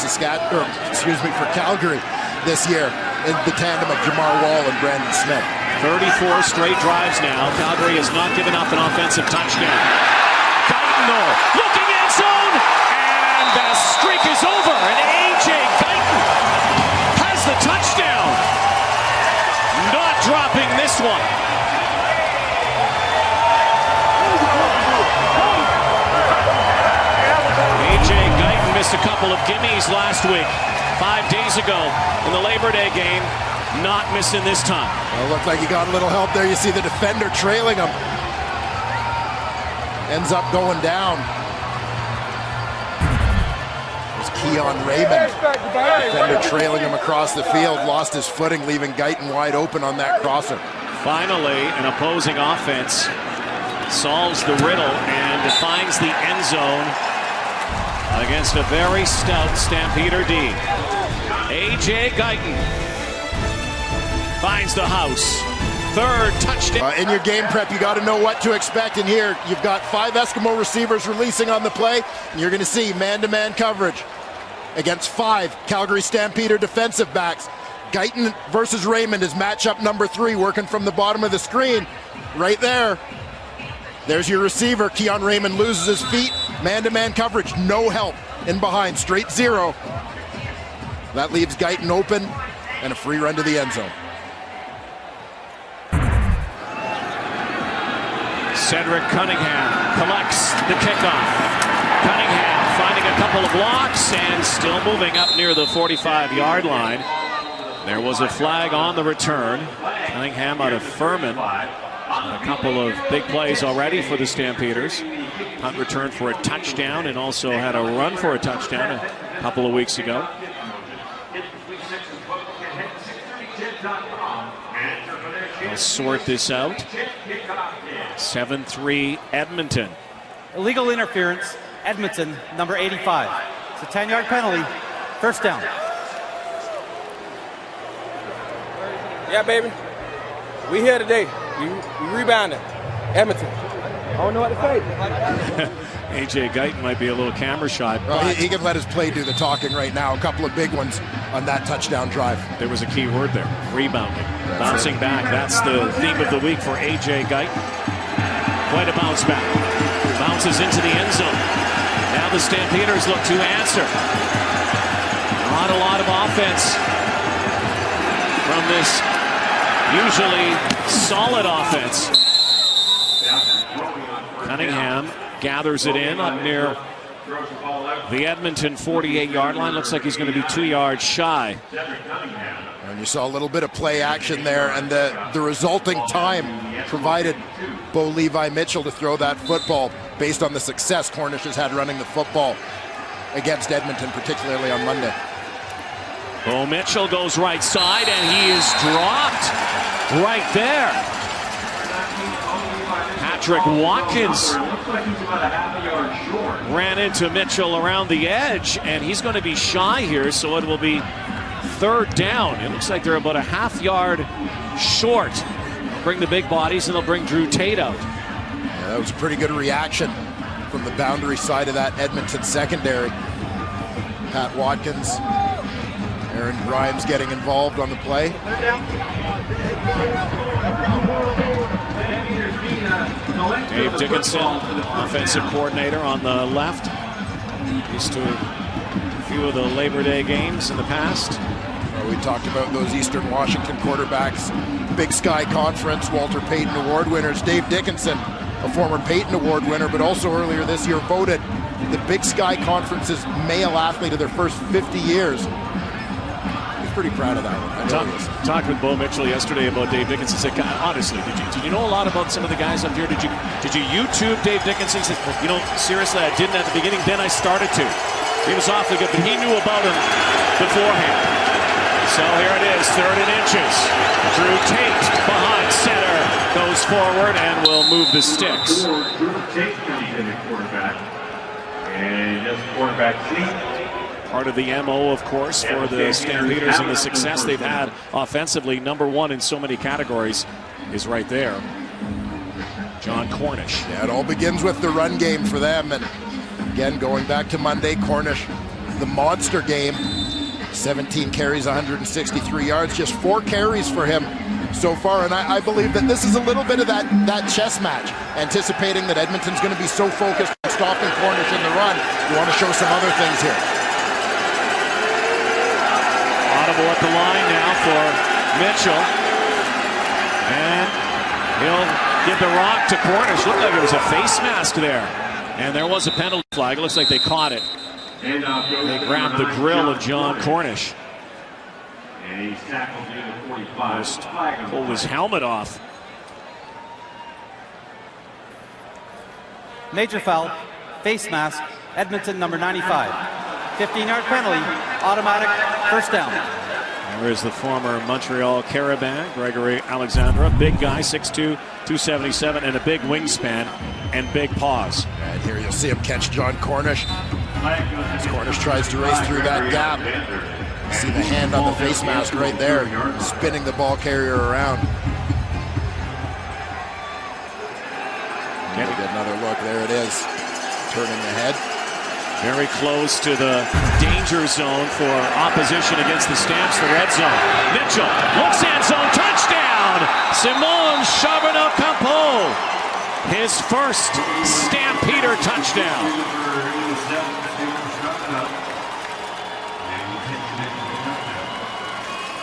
Calgary this year in the tandem of Jamar Wall and Brandon Smith. 34 straight drives now. Calgary has not given up an offensive touchdown. Guyton though, looking end zone, and the streak is over. And A.J. Guyton has the touchdown. Not dropping this one. A.J. Guyton missed a couple of gimmies last week, 5 days ago in the Labor Day game. Not missing this time. Well, it looked like he got a little help there. You see the defender trailing him. Ends up going down. There's Keon Raymond. Defender trailing him across the field. Lost his footing, leaving Guyton wide open on that crosser. Finally, an opposing offense solves the riddle and finds the end zone against a very stout Stampeder D. A.J. Guyton finds the house. 3rd touchdown. In your game prep, you got to know what to expect. And here, you've got 5 Eskimo receivers releasing on the play, and you're going to see man-to-man coverage against 5 Calgary Stampeder defensive backs. Guyton versus Raymond is matchup number 3, working from the bottom of the screen. Right there. There's your receiver. Keon Raymond loses his feet. Man-to-man coverage, no help in behind, straight 0. That leaves Guyton open and a free run to the end zone. Cedric Cunningham collects the kickoff. Cunningham finding a couple of blocks and still moving up near the 45-yard line. There was a flag on the return. Cunningham out of Furman. A couple of big plays already for the Stampeders. Punt return for a touchdown and also had a run for a touchdown a couple of weeks ago. We'll sort this out. 7-3 Edmonton. Illegal interference, Edmonton, number 85. It's a 10-yard penalty, first down. Yeah, baby. We here today. We rebounded. Edmonton. I don't know what to say. A.J. Guyton might be a little camera shy. Well, he can let his play do the talking right now. A couple of big ones on that touchdown drive. There was a key word there, rebounding. Bouncing back, that's the theme of the week for A.J. Guyton. Quite a bounce back. Bounces into the end zone. Now the Stampeders look to answer. Not a lot of offense from this usually solid offense. Cunningham gathers it in up near the Edmonton 48-yard line. Looks like he's going to be 2 yards shy. And you saw a little bit of play action there, and the resulting time provided Bo Levi Mitchell to throw that football based on the success Cornish has had running the football against Edmonton, particularly on Monday. Bo Mitchell goes right side, and he is dropped right there. Patrick Watkins ran into Mitchell around the edge, and he's going to be shy here, so it will be third down. It looks like they're about a half-yard short. Bring the big bodies, and they'll bring Drew Tate out. Yeah, that was a pretty good reaction from the boundary side of that Edmonton secondary. Pat Watkins, Aaron Grimes getting involved on the play. Dave Dickinson, offensive coordinator on the left. Used to a few of the Labor Day games in the past. Well, we talked about those Eastern Washington quarterbacks. Big Sky Conference, Walter Payton Award winners. Dave Dickinson, a former Payton Award winner, but also earlier this year voted the Big Sky Conference's male athlete of their first 50 years. He's pretty proud of that one. Talked with Bo Mitchell yesterday about Dave Dickinson. Said, honestly, did you know a lot about some of the guys up here? Did you YouTube Dave Dickinson? He said, seriously, I didn't at the beginning. Then I started to. He was awfully good, but he knew about him beforehand. So here it is, 3rd and inches. Drew Tate behind center goes forward and will move the sticks. Part of the MO, of course, for the Stampeders and the success they've had offensively. Number 1 in so many categories is right there. John Cornish. Yeah, it all begins with the run game for them. And again, going back to Monday, Cornish, the monster game. 17 carries, 163 yards, just 4 carries for him so far. And I believe that this is a little bit of that chess match, anticipating that Edmonton's going to be so focused on stopping Cornish in the run. You want to show some other things here. Audible at the line now for Mitchell. And he'll give the rock to Cornish. Looked like it was a face mask there. And there was a penalty flag. It looks like they caught it. They grabbed the grill of John Cornish. Almost pulled his helmet off. Major foul, face mask, Edmonton number 95. 15-yard penalty, automatic first down. There is the former Montreal Carabin, Gregory Alexandra. Big guy, 6'2", 277, and a big wingspan and big paws. And here you'll see him catch John Cornish. As Cornish tries to race through that gap. You see the hand on the face mask right there, spinning the ball carrier around. Get another look. There it is. Turning the head. Very close to the danger zone for opposition against the Stamps, the red zone. Mitchell looks end zone, touchdown! Simon Charbonneau-Campeau, his first Stampeder touchdown.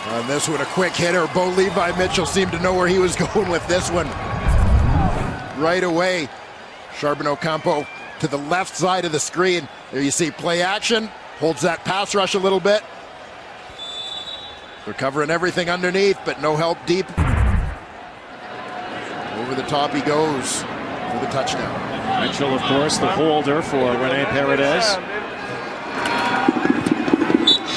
On this one, a quick hitter. Bo Levi Mitchell seemed to know where he was going with this one. Right away, Charbonneau-Campeau to the left side of the screen. There you see play action. Holds that pass rush a little bit. They're covering everything underneath, but no help deep. Over the top he goes for the touchdown. Mitchell, of course, the holder for Rene Paredes.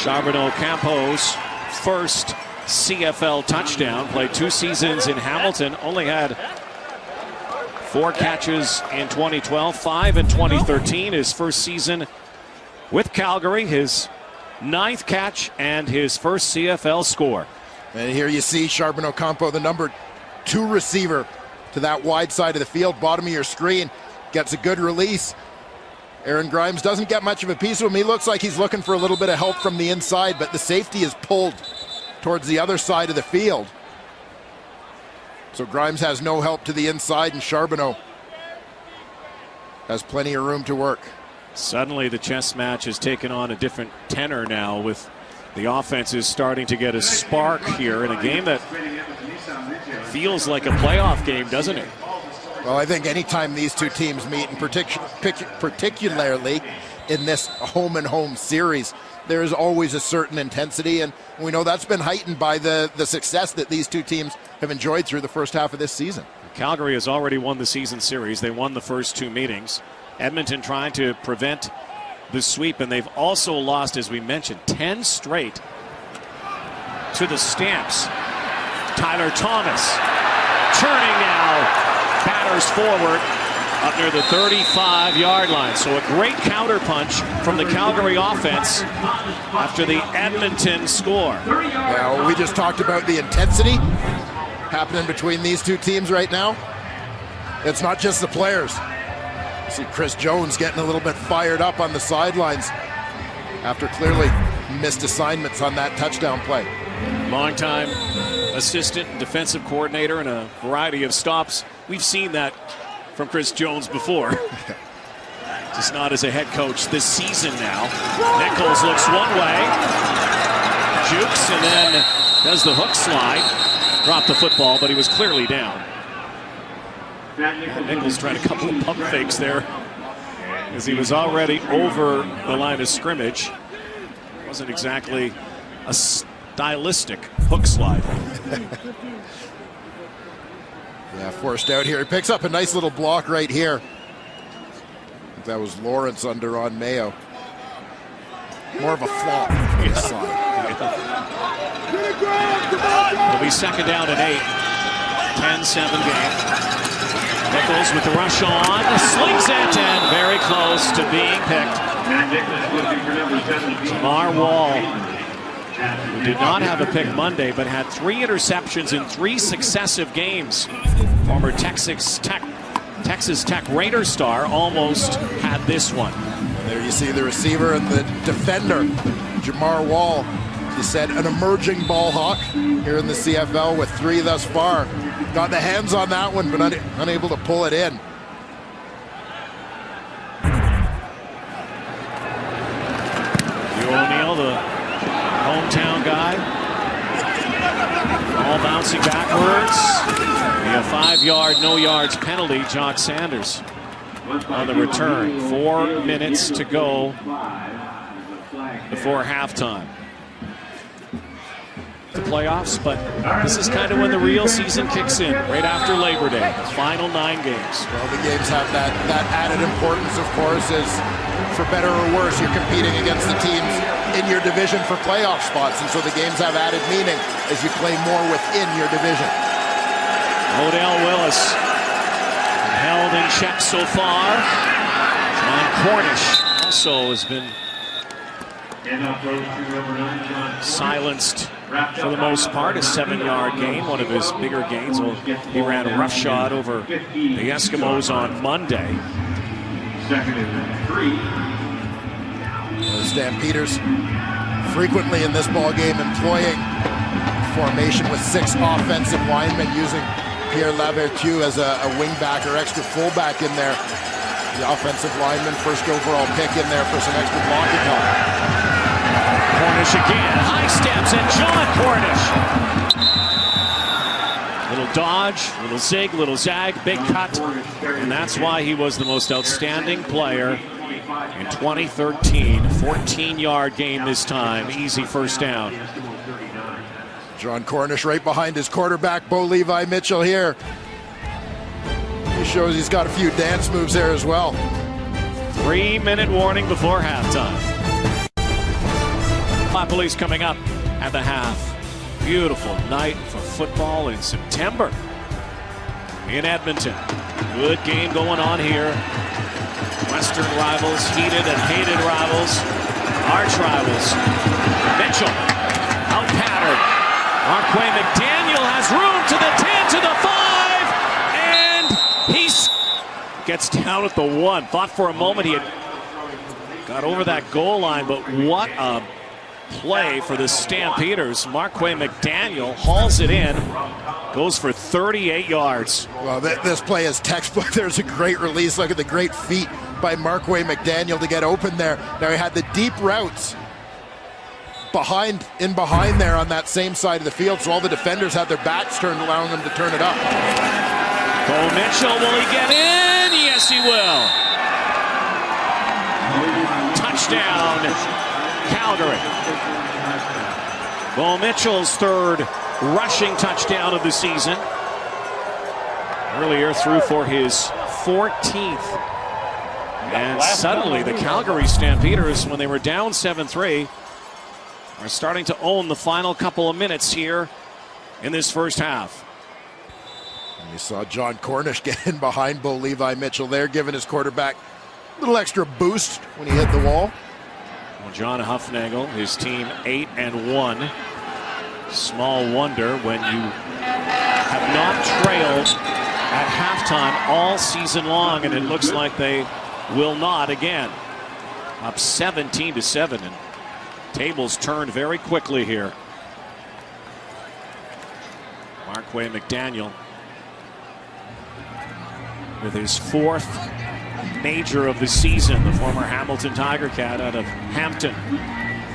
Charbonneau-Campeau's first CFL touchdown. Played 2 seasons in Hamilton. Only had 4 catches in 2012, 5 in 2013. His first season with Calgary, his 9th catch and his first CFL score. And here you see Charbonneau-Campeau, the number 2 receiver, to that wide side of the field, bottom of your screen. Gets a good release. Aaron Grimes doesn't get much of a piece of him. He looks like he's looking for a little bit of help from the inside, but the safety is pulled towards the other side of the field. So Grimes has no help to the inside, and Charbonneau has plenty of room to work. Suddenly the chess match has taken on a different tenor now with The offense is starting to get a spark here in a game that feels like a playoff game, doesn't it? Well, I think anytime these two teams meet, and particularly in this home-and-home series, there is always a certain intensity, and we know that's been heightened by the success that these two teams have enjoyed through the first half of this season. Calgary has already won the season series. They won the first two meetings. Edmonton trying to prevent the sweep, and they've also lost, as we mentioned, 10 straight to the Stamps. Tyler Thomas turning now, batters forward up near the 35-yard line. So a great counterpunch from the Calgary offense after the Edmonton score. Yeah, well, we just talked about the intensity happening between these two teams right now. It's not just the players. See Chris Jones getting a little bit fired up on the sidelines after clearly missed assignments on that touchdown play. Longtime assistant and defensive coordinator in a variety of stops. We've seen that from Chris Jones before. Just not as a head coach this season now. Nichols looks one way, jukes, and then does the hook slide. Dropped the football, but he was clearly down. Nichols tried a couple of pump fakes there as he was already over the line of scrimmage. Wasn't exactly a stylistic hook slide. Yeah, forced out here. He picks up a nice little block right here. I think that was Lawrence under on Mayo. More of a flop on this side. It'll be second down and 8. 10-7 game. Nichols with the rush on, slings it, and very close to being picked. Jamar Wall, who did not have a pick Monday, but had 3 interceptions in 3 successive games. Former Texas Tech Raider star almost had this one. There you see the receiver and the defender, Jamar Wall. You said an emerging ball hawk here in the CFL with 3 thus far. Got the hands on that one, but unable to pull it in. Hugh O'Neill, the hometown guy, all bouncing backwards. A 5-yard, no yards penalty. Jock Sanders on the return. 4 minutes to go before halftime. The playoffs, but this is kind of when the real season kicks in, right after Labor Day. The final 9 games. Well, the games have that added importance, of course, as for better or worse, you're competing against the teams in your division for playoff spots, and so the games have added meaning as you play more within your division. Odell Willis held in check so far. John Cornish also has been silenced for the most part. A 7-yard gain, one of his bigger gains. Well, he ran a roughshod over the Eskimos on Monday. The Stampeders frequently in this ball game employing formation with 6 offensive linemen, using Pierre Lavertu as a wingback or extra fullback in there. The offensive lineman, first overall pick in there for some extra blocking help. Cornish again, high steps, and John Cornish. Little dodge, little zig, little zag, big cut, and that's why he was the most outstanding player in 2013. 14-yard game this time, easy first down. John Cornish right behind his quarterback, Bo Levi Mitchell here. He shows he's got a few dance moves there as well. 3-minute warning before halftime. Police coming up at the half. Beautiful night for football in September in Edmonton. Good game going on here. Western rivals, heated and hated rivals, arch rivals. Mitchell, out pattern. Marquay McDaniel has room to the 10, to the 5, and he gets down at the 1. Thought for a moment he had got over that goal line, but what a play for the Stampeders. Marquay McDaniel hauls it in, goes for 38 yards. Well, this play is textbook. There's a great release. Look at the great feet by Marquay McDaniel to get open there. Now he had the deep routes in behind there on that same side of the field, so all the defenders had their backs turned, allowing them to turn it up. Cole Mitchell, will he get in? Yes, he will. Touchdown, Calgary. Cole Mitchell's third rushing touchdown of the season. Earlier threw for his 14th. And suddenly the Calgary Stampeders, when they were down 7-3, are starting to own the final couple of minutes here in this first half. And you saw John Cornish get in behind Bo Levi Mitchell there, giving his quarterback a little extra boost when he hit the wall. Well, John Huffnagel, his team 8-1. Small wonder when you have not trailed at halftime all season long, and it looks like they will not again. Up 17-7, and tables turned very quickly here. Marquay McDaniel with his 4th major of the season, the former Hamilton Tiger Cat out of Hampton.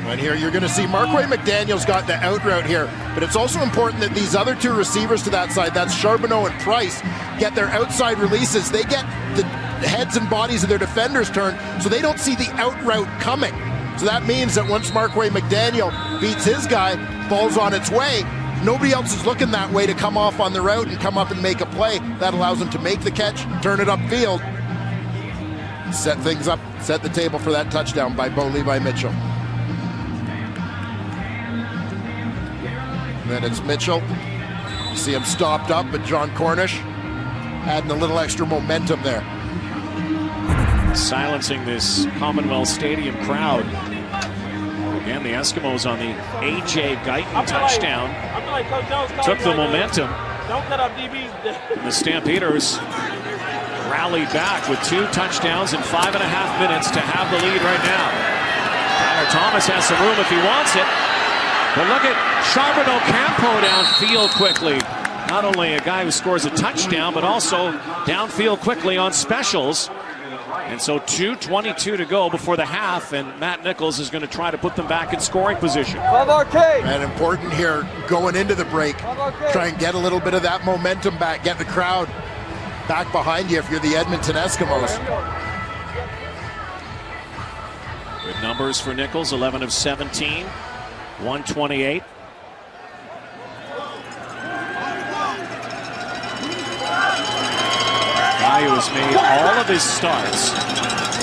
Right here, you're going to see Marquay McDaniel's got the out route here, but it's also important that these other two receivers to that side, that's Charbonneau and Price, get their outside releases. They get the heads and bodies of their defenders turned, so they don't see the out route coming. So that means that once Marquay McDaniel beats his guy, ball's on its way, nobody else is looking that way to come off on the route and come up and make a play. That allows them to make the catch, turn it upfield, set things up, set the table for that touchdown by Bo Levi Mitchell. And then it's Mitchell. You see him stopped up, but John Cornish adding a little extra momentum there. Silencing this Commonwealth Stadium crowd. Again, the Eskimos on the A.J. Guyton touchdown took the momentum. And the Stampeders rallied back with 2 touchdowns in 5.5 minutes to have the lead right now. Tyler Thomas has some room if he wants it. But look at Charbonneau Campo downfield quickly. Not only a guy who scores a touchdown, but also downfield quickly on specials. And so 2:22 to go before the half, and Matt Nichols is going to try to put them back in scoring position. And important here going into the break, try and get a little bit of that momentum back, get the crowd back behind you if you're the Edmonton Eskimos. Good numbers for Nichols, 11 of 17, 128. Guy who has made all of his starts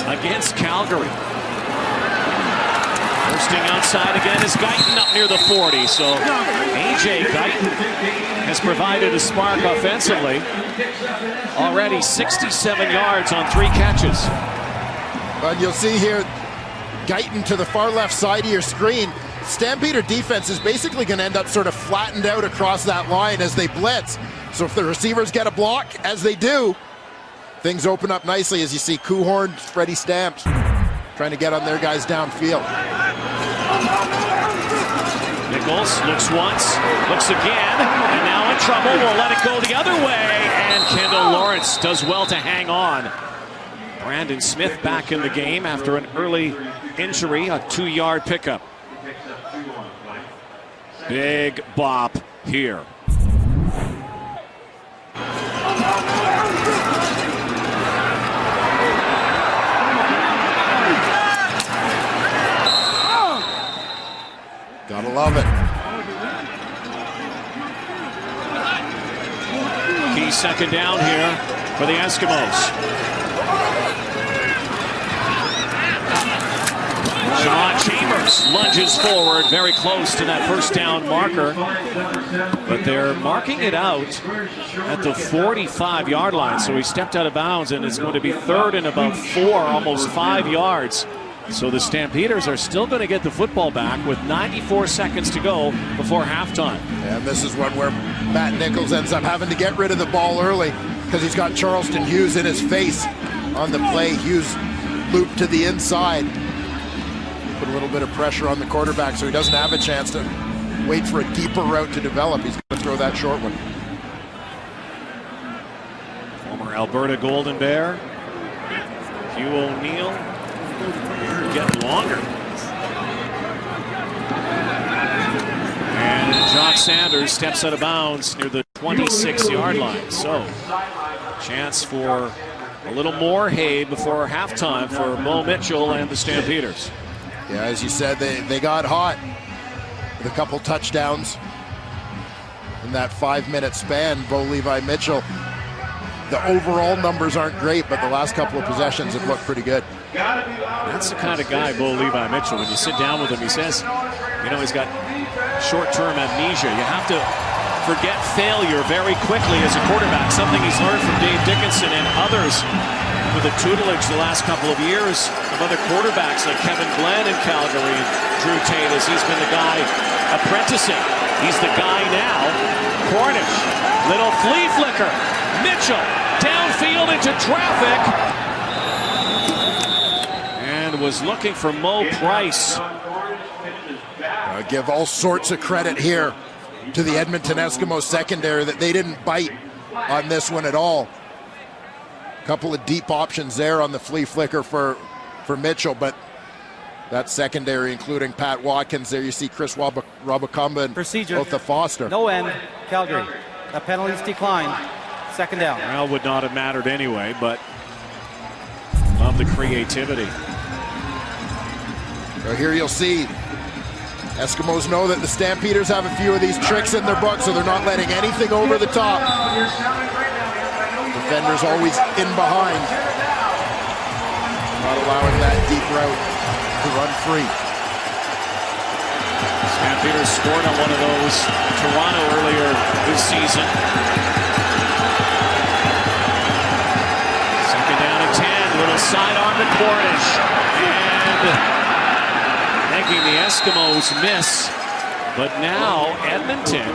against Calgary. Bursting outside again is Guyton up near the 40. So A.J. Guyton has provided a spark offensively. Already 67 yards on 3 catches. But you'll see here, Guyton to the far left side of your screen. Stampeder defense is basically going to end up sort of flattened out across that line as they blitz. So if the receivers get a block, as they do, things open up nicely as you see Kuhorn, Freddie Stamps trying to get on their guys downfield. Nichols looks once, looks again, and now in trouble. Will let it go the other way, and Kendall Lawrence does well to hang on. Brandon Smith back in the game after an early injury, a 2-yard pickup. Big bop here. Gotta love it. Key second down here for the Eskimos. John Chambers lunges forward, very close to that first down marker. But they're marking it out at the 45-yard line. So he stepped out of bounds, and it's going to be 3rd and about 4, almost 5 yards. So the Stampeders are still going to get the football back with 94 seconds to go before halftime. And this is one where Matt Nichols ends up having to get rid of the ball early because he's got Charleston Hughes in his face on the play. Hughes looped to the inside. Put a little bit of pressure on the quarterback so he doesn't have a chance to wait for a deeper route to develop. He's going to throw that short one. Former Alberta Golden Bear, Hugh O'Neill, getting longer. And Jock Sanders steps out of bounds near the 26-yard line. So, chance for a little more hay before halftime for Bo Mitchell and the Stampeders. Yeah, as you said, they got hot with a couple touchdowns in that 5-minute span. Bo Levi Mitchell, the overall numbers aren't great, but the last couple of possessions have looked pretty good. That's the kind of guy, Bo Levi Mitchell. When you sit down with him, he says, he's got short-term amnesia. You have to forget failure very quickly as a quarterback, something he's learned from Dave Dickinson and others with the tutelage the last couple of years of other quarterbacks like Kevin Glenn in Calgary and Drew Tate, as he's been the guy apprenticing. He's the guy now. Cornish, little flea flicker. Mitchell, downfield into traffic. And was looking for Mo Price. I give all sorts of credit here to the Edmonton Eskimos secondary that they didn't bite on this one at all. A couple of deep options there on the flea flicker for Mitchell, but that secondary, including Pat Watkins, there you see Chris Wabakamba and procedure. both the Foster. No end, Calgary. The penalties declined. Second down. Well, would not have mattered anyway, but love the creativity. So here you'll see Eskimos know that the Stampeders have a few of these tricks in their book, so they're not letting anything over the top. Defenders always in behind, not allowing that deep route to run free. Stampeders scored on one of those in Toronto earlier this season. Second down and 10, little sidearm to Cornish, and making the Eskimos miss. But now Edmonton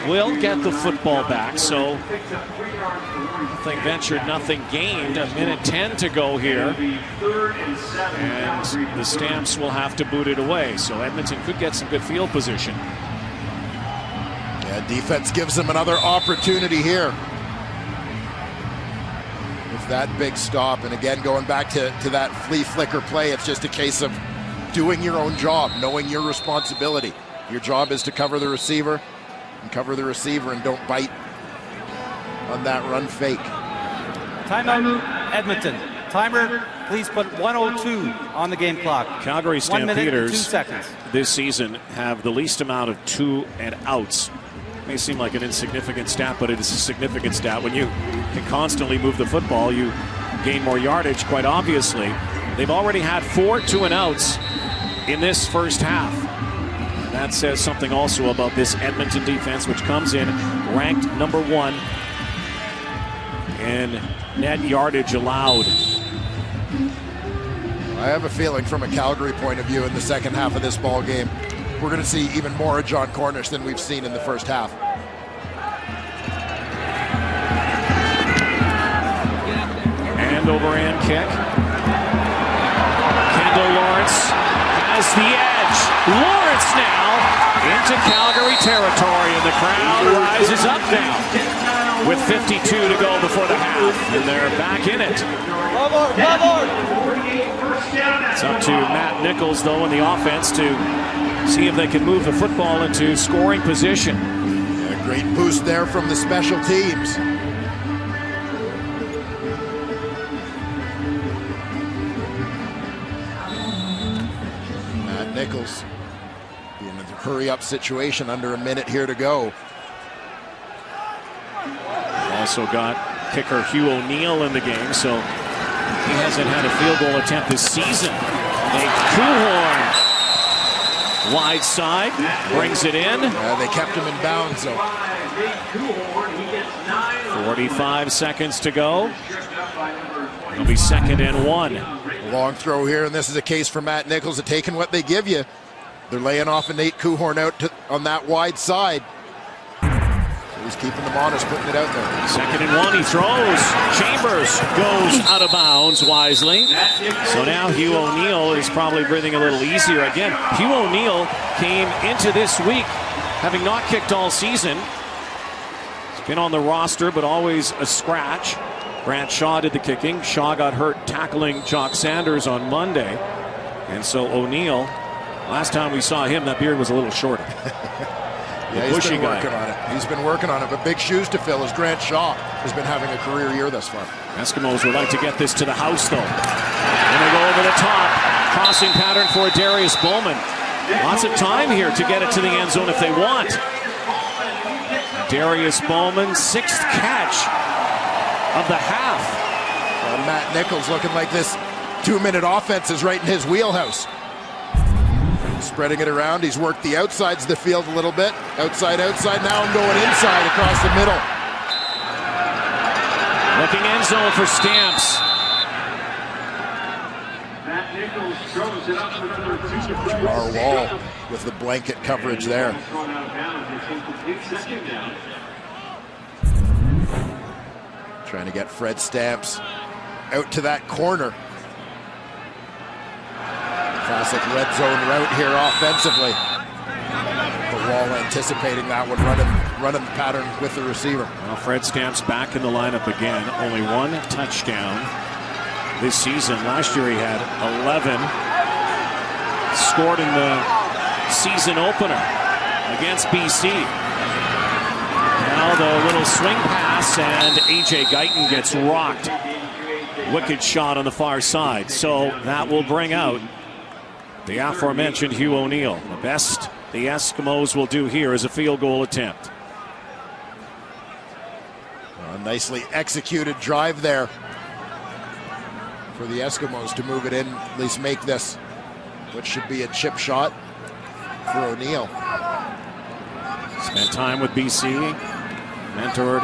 will get the football back. So nothing ventured, nothing gained. A minute 10 to go here. And the Stamps will have to boot it away. So Edmonton could get some good field position. Yeah, defense gives them another opportunity here with that big stop. And again, going back to that flea flicker play, it's just a case of doing your own job, knowing your responsibility. Your job is to cover the receiver, and don't bite on that run fake. Timeout, Edmonton. Timer, please put 1:02 on the game clock. Calgary 1 minute, 2 Stampeders seconds. this season have the least amount of 2 and outs. May seem like an insignificant stat, but it is a significant stat. When you can constantly move the football, you gain more yardage, quite obviously. They've already had 4 2 and outs in this first half. That says something also about this Edmonton defense, which comes in ranked number 1 in net yardage allowed. I have a feeling from a Calgary point of view in the second half of this ball game, we're going to see even more of John Cornish than we've seen in the first half. And overhand kick. Kendall Lawrence has the edge. Lawrence now into Calgary territory, and the crowd rises up now with 52 to go before the half, and they're back in it. It's up to Matt Nichols, though, in the offense to see if they can move the football into scoring position. Yeah, great boost there from the special teams. Matt Nichols in a hurry-up situation, under a minute here to go. Also got kicker Hugh O'Neill in the game, so he hasn't had a field goal attempt this season. Nate Kuhorn, wide side, brings it in. They kept him in bounds, so 45 seconds to go. It'll be 2nd and 1. Long throw here, and this is a case for Matt Nichols of taking what they give you. They're laying off a Nate Kuhorn out on that wide side. He's keeping them honest, putting it out there. 2nd and 1, he throws. Chambers goes out of bounds wisely. So now Hugh O'Neill is probably breathing a little easier again. Hugh O'Neill came into this week having not kicked all season. He's been on the roster, but always a scratch. Grant Shaw did the kicking. Shaw got hurt tackling Jock Sanders on Monday. And so O'Neill, last time we saw him, that beard was a little shorter. Yeah, he's been working on it. He's been working on it, but big shoes to fill as Grant Shaw has been having a career year thus far. Eskimos would like to get this to the house, though. And they go over the top. Crossing pattern for Darius Bowman. Lots of time here to get it to the end zone if they want. Darius Bowman, 6th catch of the half. Well, Matt Nichols looking like this 2-minute offense is right in his wheelhouse. Spreading it around. He's worked the outsides of the field a little bit. Outside. Now I'm going inside across the middle. Looking end zone for Stamps. Our wall with the blanket coverage there. Trying to get Fred Stamps out to that corner. Classic red zone route here offensively. The wall anticipating that one, running the pattern with the receiver. Well, Fred Stamps back in the lineup again. Only 1 touchdown this season. Last year he had 11. Scored in the season opener against BC. Now the little swing pass, and A.J. Guyton gets rocked. Wicked shot on the far side. So that will bring out the aforementioned Hugh O'Neill. The best the Eskimos will do here is a field goal attempt. A nicely executed drive there for the Eskimos to move it in, at least make this what should be a chip shot for O'Neill. Spent time with BC, mentored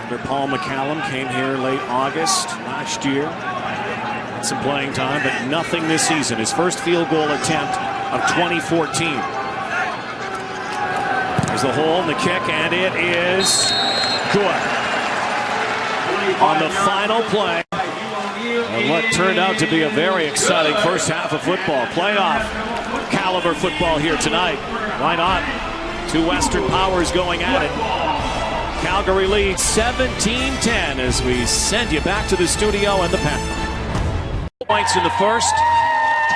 under Paul McCallum, came here late August last year. Had some playing time, but nothing this season. His first field goal attempt of 2014. There's the hole in the kick, and it is good. On the final play, and what turned out to be a very exciting first half of football. Playoff caliber football here tonight. Why not? 2 Western powers going at it. Calgary leads 17-10 as we send you back to the studio and the pen. Points in the first,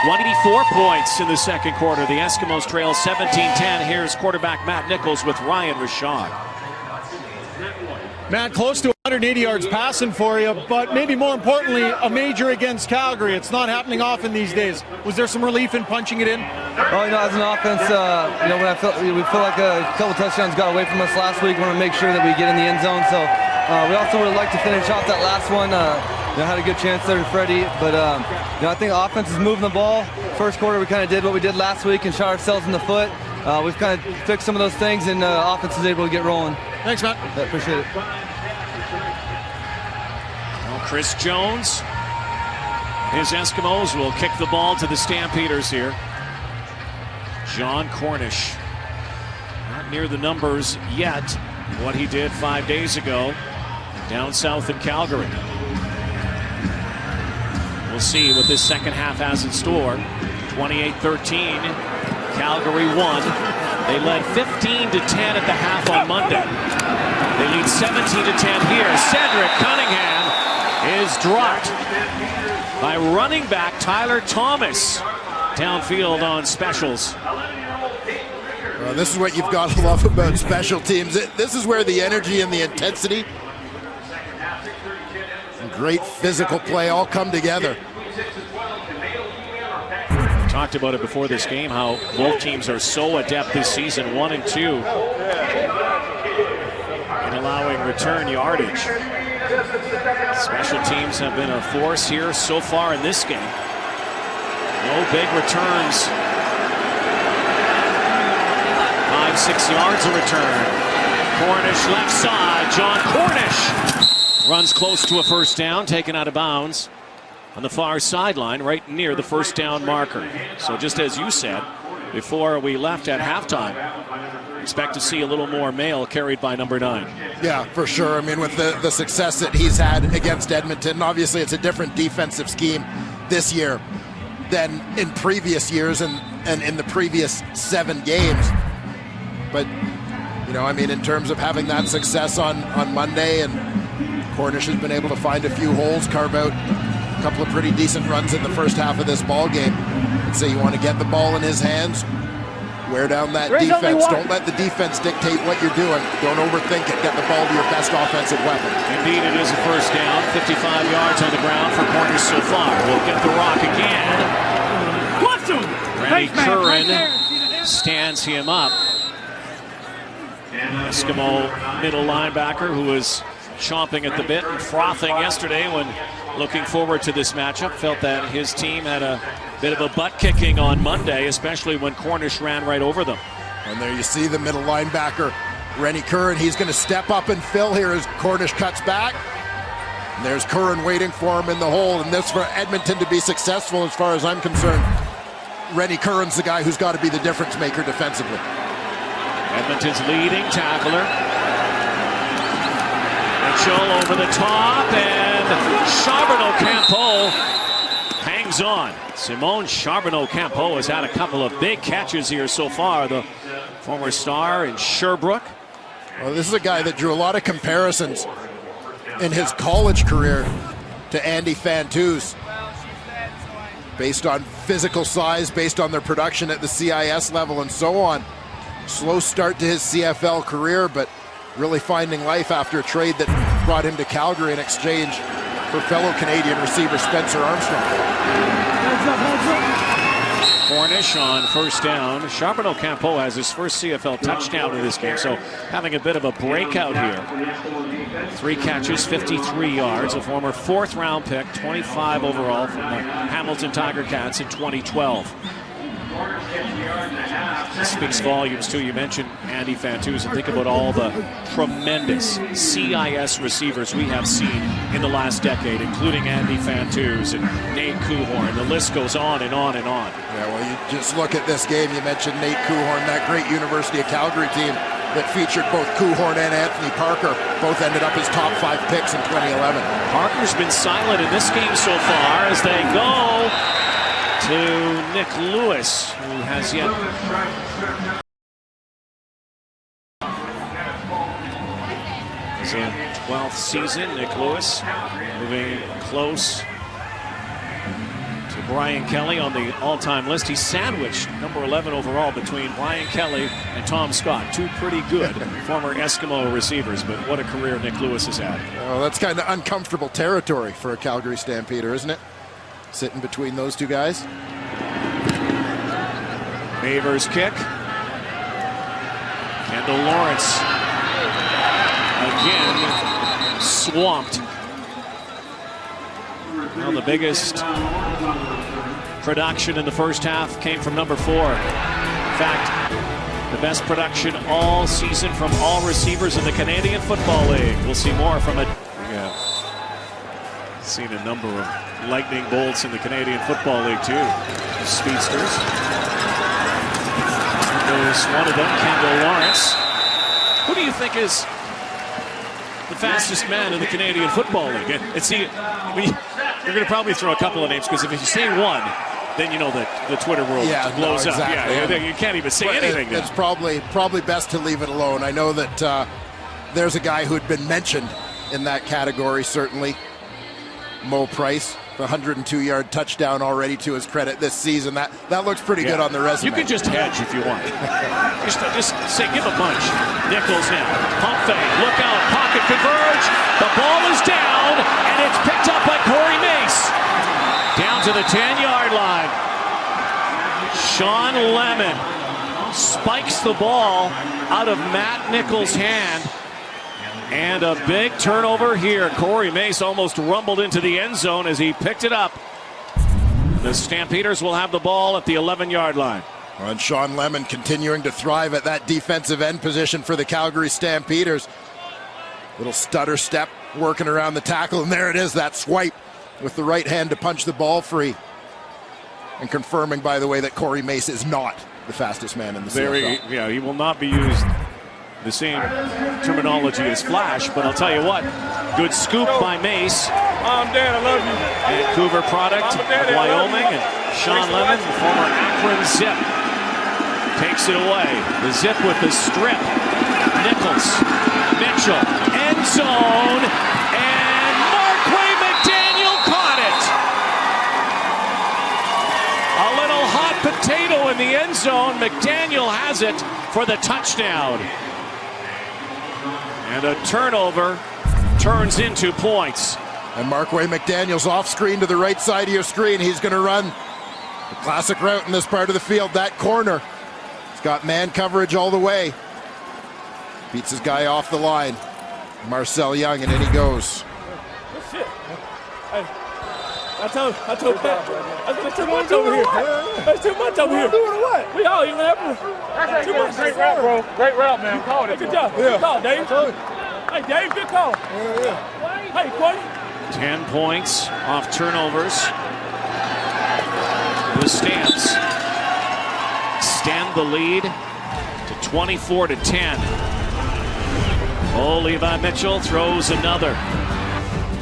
24 points in the second quarter. The Eskimos trail 17-10. Here's quarterback Matt Nichols with Ryan Rashad. Matt, close to 180 yards passing for you, but maybe more importantly, a major against Calgary. It's not happening often these days. Was there some relief in punching it in? Oh, as an offense, when we feel like a couple touchdowns got away from us last week, we want to make sure that we get in the end zone. So we also would like to finish off that last one. Had a good chance there to Freddie, but I think the offense is moving the ball. First quarter, we kind of did what we did last week and shot ourselves in the foot. We've kind of fixed some of those things, and offense is able to get rolling. Thanks, Matt. Yeah, appreciate it. Well, Chris Jones, his Eskimos will kick the ball to the Stampeders here. John Cornish, not near the numbers yet, what he did 5 days ago down south in Calgary. We'll see what this second half has in store. 28-13, Calgary won. They led 15-10 at the half on Monday. They lead 17-10 here. Cedric Cunningham is dropped by running back Tyler Thomas downfield on specials. Well, this is what you've got to love about special teams. This is where the energy and the intensity and great physical play all come together. Talked about it before this game, how both teams are so adept this season, 1 and 2, in allowing return yardage. Special teams have been a force here so far in this game. No big returns. 5-6 yards a return. Cornish left side. John Cornish runs close to a first down, taken out of bounds on the far sideline, right near the first down marker. So just as you said before we left at halftime, expect to see a little more mail carried by number 9. Yeah, for sure. I mean, with the success that he's had against Edmonton, obviously it's a different defensive scheme this year than in previous years and in the previous 7 games. But, I mean, in terms of having that success on Monday, and Cornish has been able to find a few holes, carve out a couple of pretty decent runs in the first half of this ball game. I'd say you want to get the ball in his hands, Wear down that defense. Don't let the defense dictate what you're doing. Don't overthink it. Get the ball to your best offensive weapon. Indeed, it is a first down. 55 yards on the ground for Cornish so far. We'll get the rock again. Randy Curran stands him up. Eskimo middle linebacker who was chomping at the bit and frothing yesterday when looking forward to this matchup. Felt that his team had a bit of a butt kicking on Monday, especially when Cornish ran right over them. And there you see the middle linebacker, Rennie Curran. He's going to step up and fill here as Cornish cuts back. And there's Curran waiting for him in the hole. And this for Edmonton to be successful as far as I'm concerned. Rennie Curran's the guy who's got to be the difference maker defensively. Edmonton's leading tackler. Mitchell over the top, and Charbonneau-Campeau hangs on. Simone Charbonneau-Campeau has had a couple of big catches here so far. The former star in Sherbrooke. Well, this is a guy that drew a lot of comparisons in his college career to Andy Fantuz, based on physical size, based on their production at the CIS level and so on. Slow start to his CFL career, but really finding life after a trade that brought him to Calgary in exchange for fellow Canadian receiver Spencer Armstrong. Cornish on first down. Charbonneau-Campeau has his first CFL touchdown in this game, so having a bit of a breakout here. 3 catches, 53 yards, a former 4th-round pick, 25 overall from the Hamilton Tiger Cats in 2012. This speaks volumes too. You mentioned Andy Fantuz, and think about all the tremendous CIS receivers we have seen in the last decade, including Andy Fantuz and Nate Kuhorn. The list goes on and on and on. Yeah, well, you just look at this game. You mentioned Nate Kuhorn, that great University of Calgary team that featured both Kuhorn and Anthony Parker. Both ended up as top 5 picks in 2011. Parker's been silent in this game so far as they go to Nick Lewis, who has yet. It's a 12th season. Nick Lewis moving close to Brian Kelly on the all-time list. He's sandwiched number 11 overall between Brian Kelly and Tom Scott, 2 pretty good former Eskimo receivers, but what a career Nick Lewis has had. Well, that's kind of uncomfortable territory for a Calgary Stampeder, isn't it? Sitting between those 2 guys. Mavers kick. Kendall Lawrence again swamped. Well, the biggest production in the first half came from number 4. In fact, the best production all season from all receivers in the Canadian Football League. We'll see more from it. Yeah. Seen a number of lightning bolts in the Canadian Football League too. The speedsters. There's one of them, Kendall Lawrence. Who do you think is the fastest man in the Canadian Football League? You're going to probably throw a couple of names, because if you say one, then you know that the Twitter world blows up. Yeah, you can't even say anything. It's probably best to leave it alone. I know that there's a guy who had been mentioned in that category, certainly. Mo Price, the 102-yard touchdown already to his credit this season. That looks pretty good on the resume. You can just hedge if you want. just say, give a punch. Nichols now. Pump fake. Look out. Pocket converge. The ball is down, and it's picked up by Corey Mace. Down to the 10-yard line. Sean Lemon spikes the ball out of Matt Nichols' hand. And a big turnover here. Corey Mace almost rumbled into the end zone as he picked it up. The Stampeders will have the ball at the 11-yard line. And Sean Lemon continuing to thrive at that defensive end position for the Calgary Stampeders. Little stutter step working around the tackle, and there it is, that swipe with the right hand to punch the ball free. And confirming, by the way, that Corey Mace is not the fastest man in the CFL. Yeah, he will not be used the same terminology as Flash, but I'll tell you what, good scoop by Mace. Mom, Dad, I love you. Vancouver product of Wyoming, and Sean Lemon, the former Akron Zip, takes it away. The Zip with the strip. Nichols, Mitchell, end zone, and Marquay McDaniel caught it. A little hot potato in the end zone. McDaniel has it for the touchdown. And a turnover turns into points. And Markway McDaniel's off screen to the right side of your screen. He's going to run the classic route in this part of the field, that corner. He's got man coverage all the way. Beats his guy off the line. Marcel Young, and in he goes. Good shit. Hey, I told Pat, that's too much over here. That's too much over here. Doing what? We all even have too much. Great route, bro. Great route, man. Called it. Good job. Yeah. Good call, Dave. Hey, Dave, good call. Yeah. Hey, Quay. 10 points off turnovers. The Stamps extend the lead to 24-10. Oh, Levi Mitchell throws another.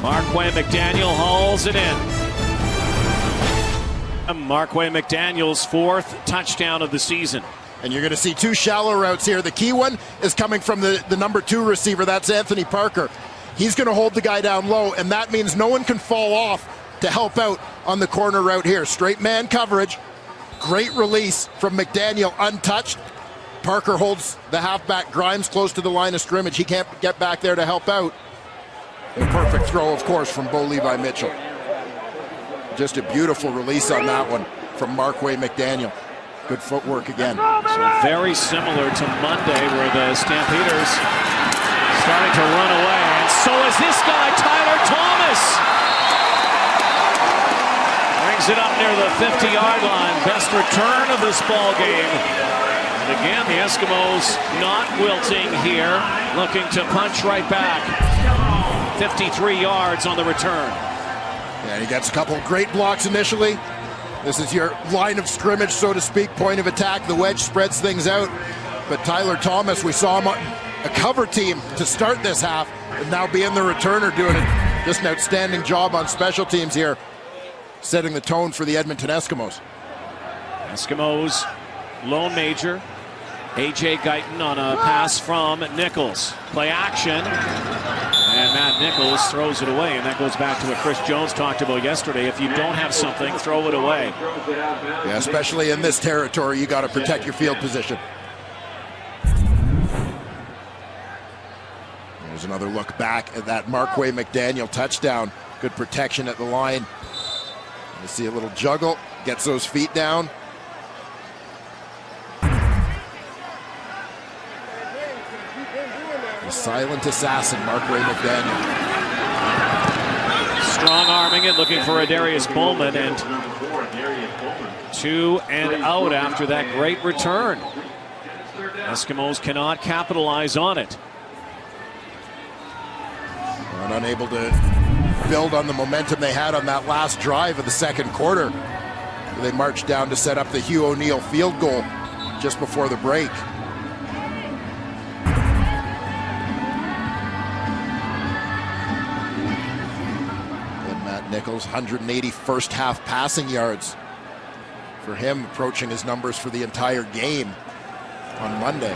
Markway McDaniel hauls it in. Markway McDaniel's 4th touchdown of the season. And you're going to see 2 shallow routes here. The key one is coming from the number 2 receiver. That's Anthony Parker. He's going to hold the guy down low, and that means no one can fall off to help out on the corner route here. Straight man coverage. Great release from McDaniel, untouched. Parker holds the halfback Grimes close to the line of scrimmage. He can't get back there to help out. A perfect throw, of course, from Bo Levi Mitchell. Just a beautiful release on that one from Markway McDaniel. Good footwork again. So very similar to Monday, where the Stampeders starting to run away. And so is this guy, Tyler Thomas. Brings it up near the 50-yard line. Best return of this ball game. And again, the Eskimos not wilting here, looking to punch right back. 53 yards on the return. Yeah, he gets a couple of great blocks initially. This is your line of scrimmage, so to speak, point of attack. The wedge spreads things out. But Tyler Thomas, we saw him on a cover team to start this half, and now being the returner, doing just an outstanding job on special teams here, setting the tone for the Edmonton Eskimos. Eskimos, lone major. A.J. Guyton on a pass from Nichols. Play action. And Matt Nichols throws it away. And that goes back to what Chris Jones talked about yesterday. If you don't have something, throw it away. Yeah, especially in this territory, you got to protect your field position. There's another look back at that Markway McDaniel touchdown. Good protection at the line. You see a little juggle. Gets those feet down. The silent assassin, Markway McDaniel. Strong arming it, looking for a Darius Bowman, and 2 and out after that great return. Eskimos cannot capitalize on it. And unable to build on the momentum they had on that last drive of the second quarter. They marched down to set up the Hugh O'Neill field goal just before the break. Nichols, 180 first half passing yards for him, approaching his numbers for the entire game on Monday.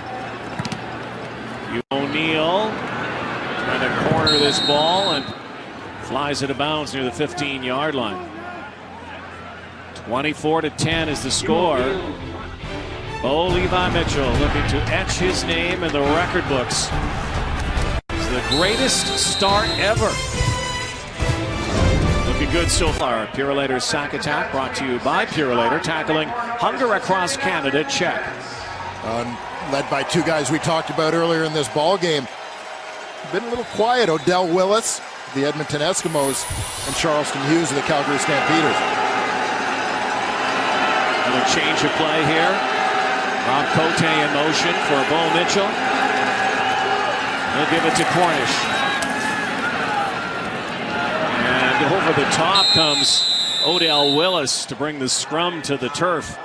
O'Neill trying to corner this ball and flies it out of bounds near the 15-yard line. 24-10 is the score. Bo Levi Mitchell looking to etch his name in the record books. It's the greatest start ever. Looking good so far. Purolator's sack attack brought to you by Purolator, tackling hunger across Canada. Check. Led by 2 guys we talked about earlier in this ball game. Been a little quiet. Odell Willis, the Edmonton Eskimos, and Charleston Hughes of the Calgary Stampeders. Another change of play here. Rob Cote in motion for Bo Mitchell. He'll give it to Cornish. And over the top comes Odell Willis to bring the scrum to the turf.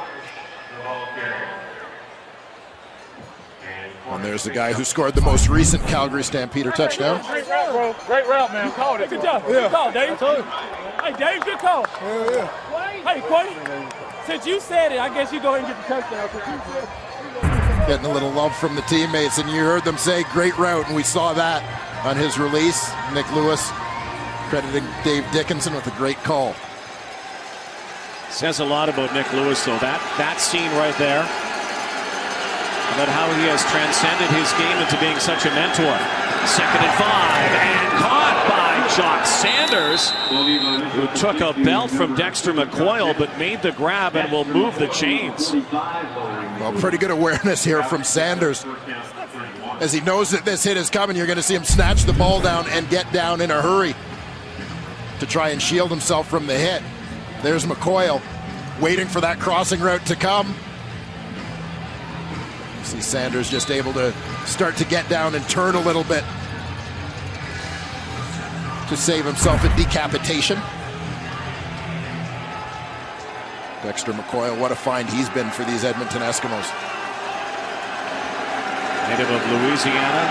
And there's the guy who scored the most recent Calgary Stampeder touchdown. Great route, bro. Great route, man. Called it. Good job. Good call, Dave. Hey, Dave, good call. Hey, Quay, since you said it, I guess you go ahead and get the touchdown. Getting a little love from the teammates, and you heard them say great route, and we saw that on his release. Nick Lewis crediting Dave Dickinson with a great call. Says a lot about Nick Lewis, though. That scene right there, about how he has transcended his game into being such a mentor. 2nd and 5, and caught by Jock Sanders, who took a belt from Dexter McCoyle, but made the grab and will move the chains. Well, pretty good awareness here from Sanders. As he knows that this hit is coming, you're going to see him snatch the ball down and get down in a hurry to try and shield himself from the hit. There's McCoyle waiting for that crossing route to come. See Sanders just able to start to get down and turn a little bit to save himself a decapitation. Dexter McCoyle, what a find he's been for these Edmonton Eskimos. Native of Louisiana,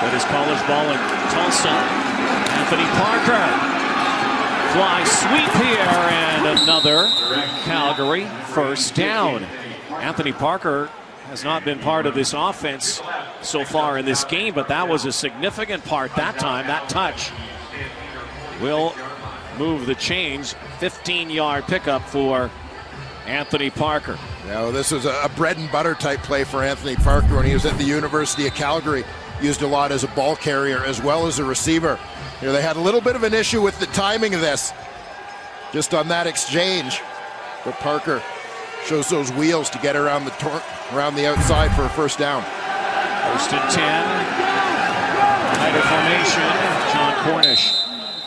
that is college ball in Tulsa. Anthony Parker. Fly sweep here, and another Calgary first down. Anthony Parker has not been part of this offense so far in this game, but that was a significant part that time. That touch will move the chains. 15-yard pickup for Anthony Parker. Now, this was a bread and butter type play for Anthony Parker when he was at the University of Calgary. Used a lot as a ball carrier as well as a receiver. You know, they had a little bit of an issue with the timing of this, just on that exchange. But Parker shows those wheels to get around the outside for a first down. 1st and 10. Tighter formation. John Cornish.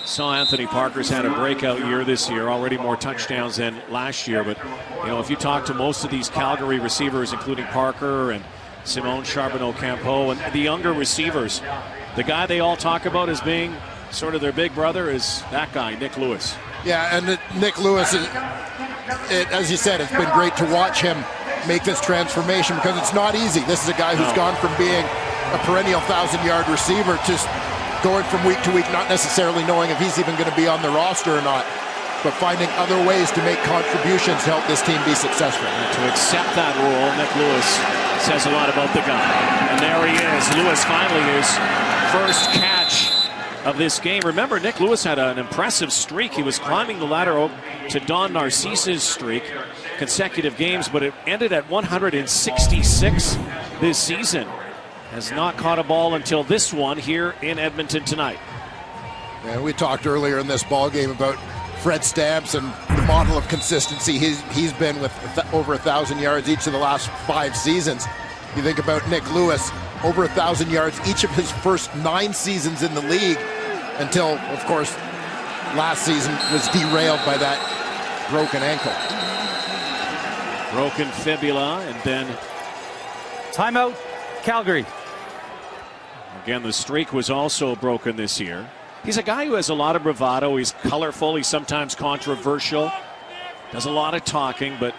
Saw Anthony Parker's had a breakout year this year, already more touchdowns than last year. But, you know, if you talk to most of these Calgary receivers, including Parker and Simone Charbonneau-Campeau and the younger receivers, the guy they all talk about as being sort of their big brother is that guy, Nick Lewis. Yeah, and Nick Lewis, as you said, it's been great to watch him make this transformation because it's not easy. This is a guy who's gone from being a perennial 1,000-yard receiver to going from week to week, not necessarily knowing if he's even going to be on the roster or not, but finding other ways to make contributions to help this team be successful. And to accept that role, Nick Lewis says a lot about the guy. And there he is. Lewis finally his first catch of this game. Remember, Nick Lewis had an impressive streak. He was climbing the ladder to Don Narcise's streak, consecutive games, but it ended at 166 this season. Has not caught a ball until this one here in Edmonton tonight. And we talked earlier in this ball game about Fred Stamps and the model of consistency he's been with over 1,000 yards each of the last 5 seasons. You think about Nick Lewis, over 1,000 yards each of his first 9 seasons in the league, until, of course, last season was derailed by that broken ankle. Broken fibula, and then timeout, Calgary. Again, the streak was also broken this year. He's a guy who has a lot of bravado. He's colorful. He's sometimes controversial. Does a lot of talking, but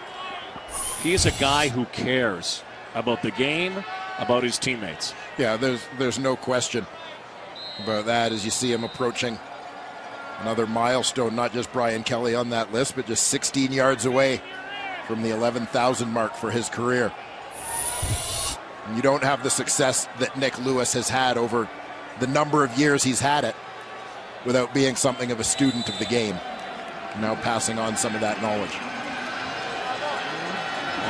he is a guy who cares about the game, about his teammates. Yeah, there's no question about that as you see him approaching another milestone. Not just Brian Kelly on that list, but just 16 yards away from the 11,000 mark for his career. And you don't have the success that Nick Lewis has had over the number of years he's had it without being something of a student of the game. Now passing on some of that knowledge.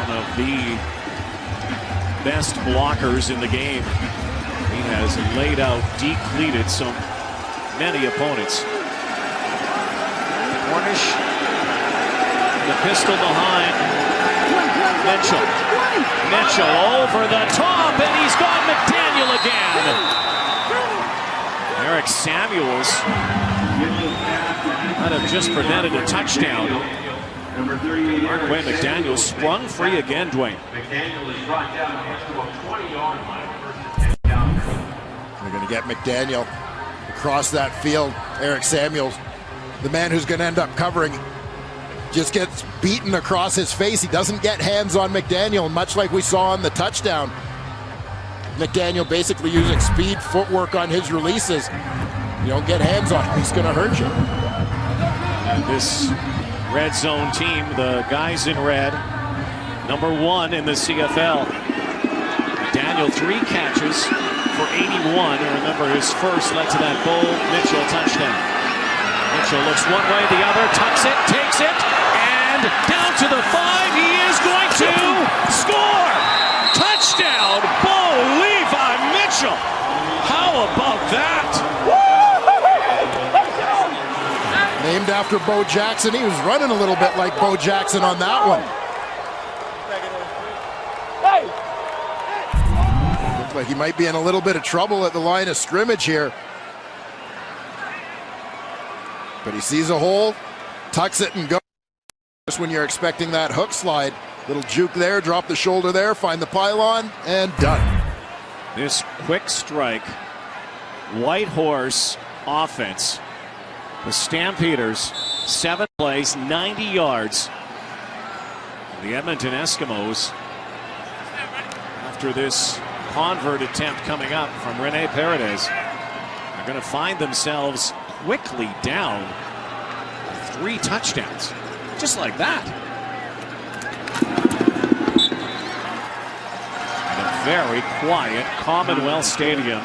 One of the best blockers in the game. He has laid out, depleted so many opponents. Cornish, the pistol behind. Mitchell over the top, and he's got McDaniel again. Eric Samuels might have just prevented a touchdown. Marquay McDaniel sprung free again, Dwayne. They're going to get McDaniel across that field. Eric Samuels, the man who's going to end up covering, just gets beaten across his face. He doesn't get hands on McDaniel, much like we saw on the touchdown. McDaniel basically using speed, footwork on his releases. You don't get hands on him, he's going to hurt you. And this red zone team, the guys in red, #1 in the CFL. McDaniel 3 catches for 81. And remember, his first led to that Bo Mitchell touchdown. Mitchell looks one way, the other, tucks it, takes it, and down after Bo Jackson. He was running a little bit like Bo Jackson on that one. Looks like he might be in a little bit of trouble at the line of scrimmage here. But he sees a hole, tucks it and goes. Just when you're expecting that hook slide. Little juke there, drop the shoulder there, find the pylon, and done. This quick strike, White Horse offense. The Stampeders, 7 plays, 90 yards. The Edmonton Eskimos, after this convert attempt coming up from Rene Paredes, are going to find themselves quickly down 3 touchdowns. Just like that. In a very quiet Commonwealth Stadium.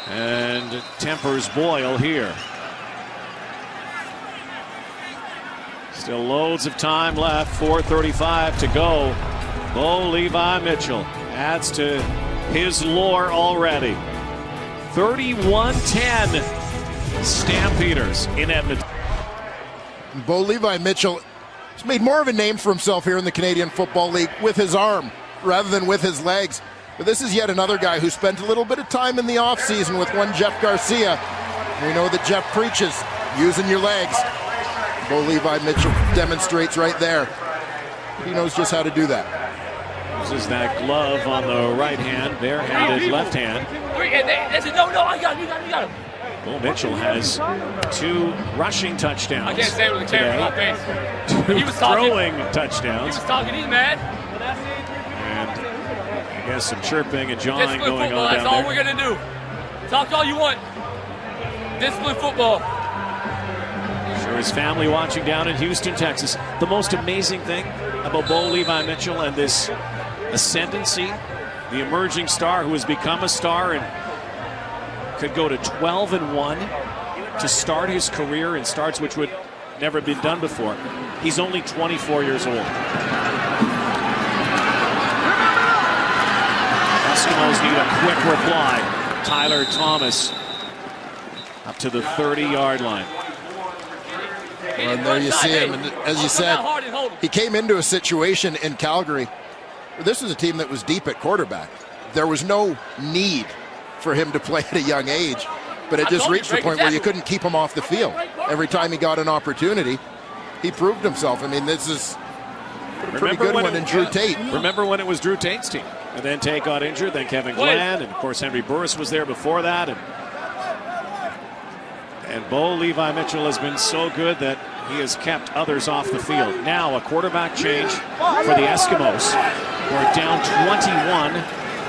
And tempers boil here. Still loads of time left, 4:35 to go. Bo Levi Mitchell adds to his lore already. 31-10 Stampeders in Edmonton. Bo Levi Mitchell has made more of a name for himself here in the Canadian Football League with his arm rather than with his legs. But this is yet another guy who spent a little bit of time in the offseason with one Jeff Garcia. We know that Jeff preaches using your legs. Bo Levi Mitchell demonstrates right there. He knows just how to do that. Uses that glove on the right hand, barehanded left hand. No, I got him, you got him. Bo Mitchell has 2 rushing touchdowns. I can't say it with the camera in my face. 2 He was talking. throwing touchdowns. He was talking, he's mad. And I guess some chirping and jawing Discipline going football, on that's down all there. we're going to do. Talk all you want. Discipline football. Sure, his family watching down in Houston, Texas. The most amazing thing about Bo Levi Mitchell and this ascendancy, the emerging star who has become a star and could go to 12-1 to start his career in starts which would never have been done before. He's only 24 years old. Eskimos need a quick reply. Tyler Thomas up to the 30-yard line. And there you see him. And as you said, he came into a situation in Calgary. This was a team that was deep at quarterback. There was no need for him to play at a young age, but it just reached the point where you couldn't keep him off the field. Every time he got an opportunity, he proved himself. I mean, this is a pretty good one in Drew Tate. Remember when it was Drew Tate's team? And then Tate got injured, then Kevin Glenn, and of course Henry Burris was there before that. And Bo Levi Mitchell has been so good that he has kept others off the field. Now a quarterback change for the Eskimos. We're down 21.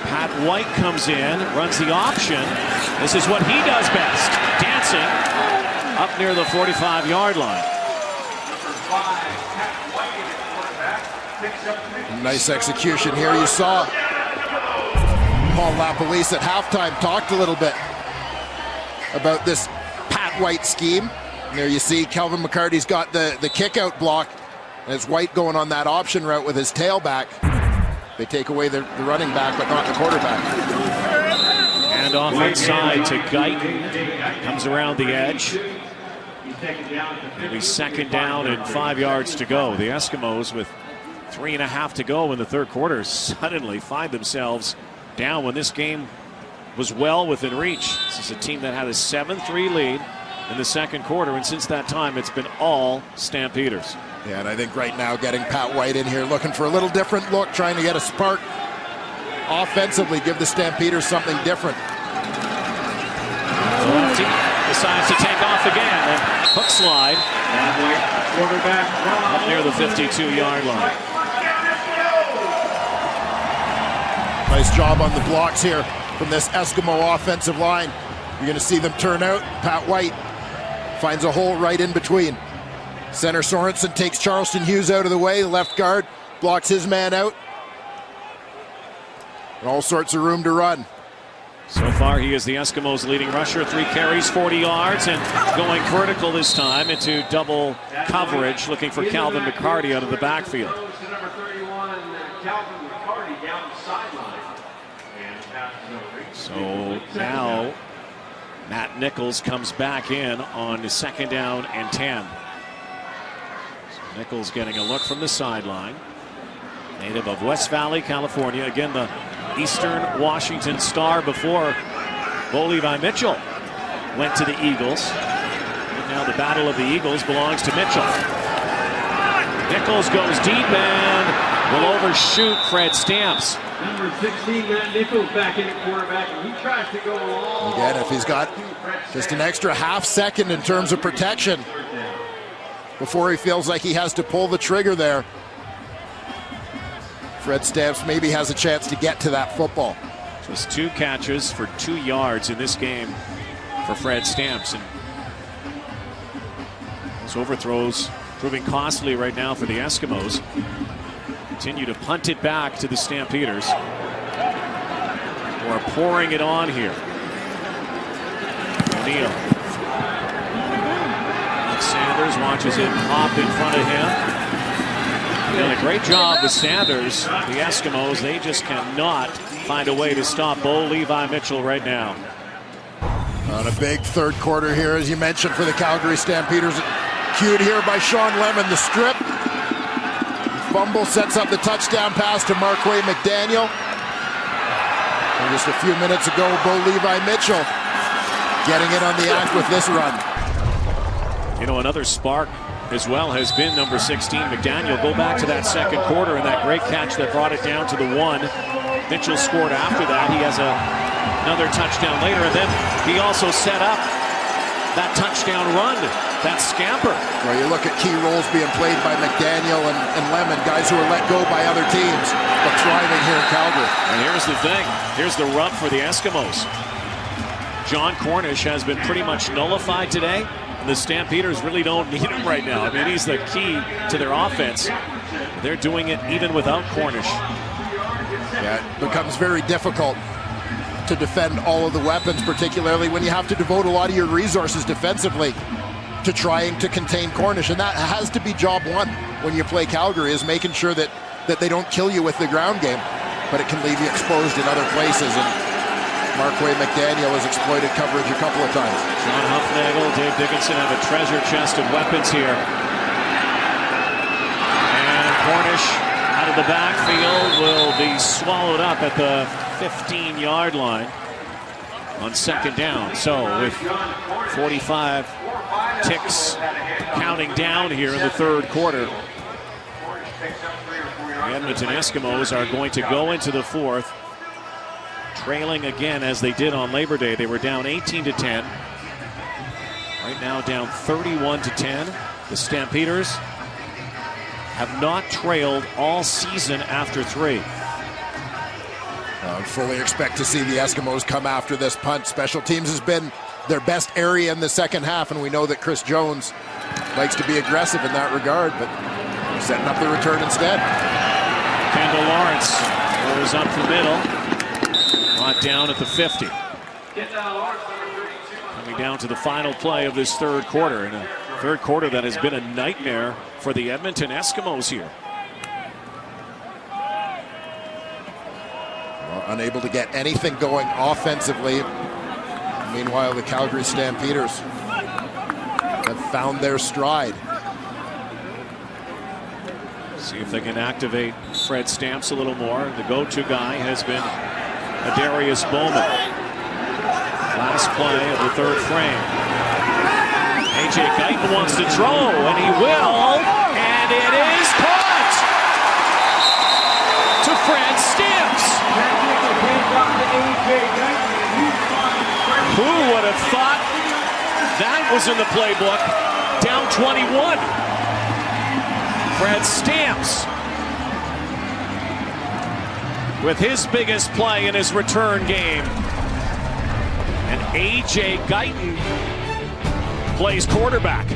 Pat White comes in, runs the option. This is what he does best, dancing up near the 45-yard line. Nice execution here. You saw Paul LaPolice at halftime talked a little bit about this Pat White scheme. And there you see Calvin McCarty's got the kick-out block. As White going on that option route with his tailback. They take away the running back, but not the quarterback. And off inside to Guyton. Comes around the edge. It'll be 2nd down and 5 yards to go. The Eskimos, with 3.5 to go in the third quarter, suddenly find themselves down when this game was well within reach. This is a team that had a 7-3 lead in the second quarter, and since that time, it's been all Stampeders. Yeah, and I think right now getting Pat White in here, looking for a little different look, trying to get a spark offensively, give the Stampeders something different. Lefty decides to take off again, and hook slide quarterback up near the 52-yard line. Nice job on the blocks here from this Eskimo offensive line. You're going to see them turn out. Pat White finds a hole right in between. Center Sorensen takes Charleston Hughes out of the way. Left guard blocks his man out. And all sorts of room to run. So far, he is the Eskimos' leading rusher. 3 carries, 40 yards, and going vertical this time into double coverage, looking for Calvin McCarty out of the backfield. So now Matt Nichols comes back in on 2nd down and 10. Nichols getting a look from the sideline. Native of West Valley, California. Again, the Eastern Washington star before Bo Levi Mitchell went to the Eagles. And now the battle of the Eagles belongs to Mitchell. Nichols goes deep and will overshoot Fred Stamps. Number 16, Matt Nichols back in the quarterback, and he tries to go long. Again, if he's got just an extra half second in terms of protection before he feels like he has to pull the trigger there, Fred Stamps maybe has a chance to get to that football. Just 2 catches for 2 yards in this game for Fred Stamps. And those overthrows proving costly right now for the Eskimos. Continue to punt it back to the Stampeders, who are pouring it on here. O'Neal. Sanders watches it pop in front of him. Doing a great job with Sanders. The Eskimos, they just cannot find a way to stop Bo Levi Mitchell right now. On a big third quarter here, as you mentioned, for the Calgary Stampeders. Cued here by Sean Lemon, the strip. Fumble sets up the touchdown pass to Marquay McDaniel. And just a few minutes ago, Bo Levi Mitchell getting in on the act with this run. You know, another spark as well has been number 16, McDaniel. Go back to that second quarter and that great catch that brought it down to the 1. Mitchell scored after that. He has another touchdown later, and then he also set up that touchdown run, that scamper. Well, you look at key roles being played by McDaniel and Lemon, guys who are let go by other teams, but thriving here in Calgary. And here's the thing. Here's the rub for the Eskimos. John Cornish has been pretty much nullified today. The Stampeders really don't need him right now. I mean, he's the key to their offense. They're doing it even without Cornish. Yeah, it becomes very difficult to defend all of the weapons, particularly when you have to devote a lot of your resources defensively to trying to contain Cornish. And that has to be job one when you play Calgary, is making sure that they don't kill you with the ground game, but it can leave you exposed in other places. And Marquay McDaniel has exploited coverage a couple of times. John Huffnagel, Dave Dickinson have a treasure chest of weapons here. And Cornish out of the backfield will be swallowed up at the 15-yard line on second down. So with 45 ticks counting down here in the third quarter, the Edmonton Eskimos are going to go into the fourth trailing again as they did on Labor Day. They were down 18-10. Right now down 31-10. The Stampeders have not trailed all season after 3. I fully expect to see the Eskimos come after this punt. Special teams has been their best area in the second half, and we know that Chris Jones likes to be aggressive in that regard, but setting up the return instead. Kendall Lawrence goes up the middle. Brought down at the 50. Coming down to the final play of this third quarter, in a third quarter that has been a nightmare for the Edmonton Eskimos here. Well, unable to get anything going offensively. Meanwhile, the Calgary Stampeders have found their stride. See if they can activate Fred Stamps a little more. The go-to guy has been Darius Bowman. Last play of the third frame. A.J. Guyton wants to throw, and he will, and it is caught to Fred Stamps. Who would have thought that was in the playbook? Down 21. Fred Stamps with his biggest play in his return game. And A.J. Guyton plays quarterback.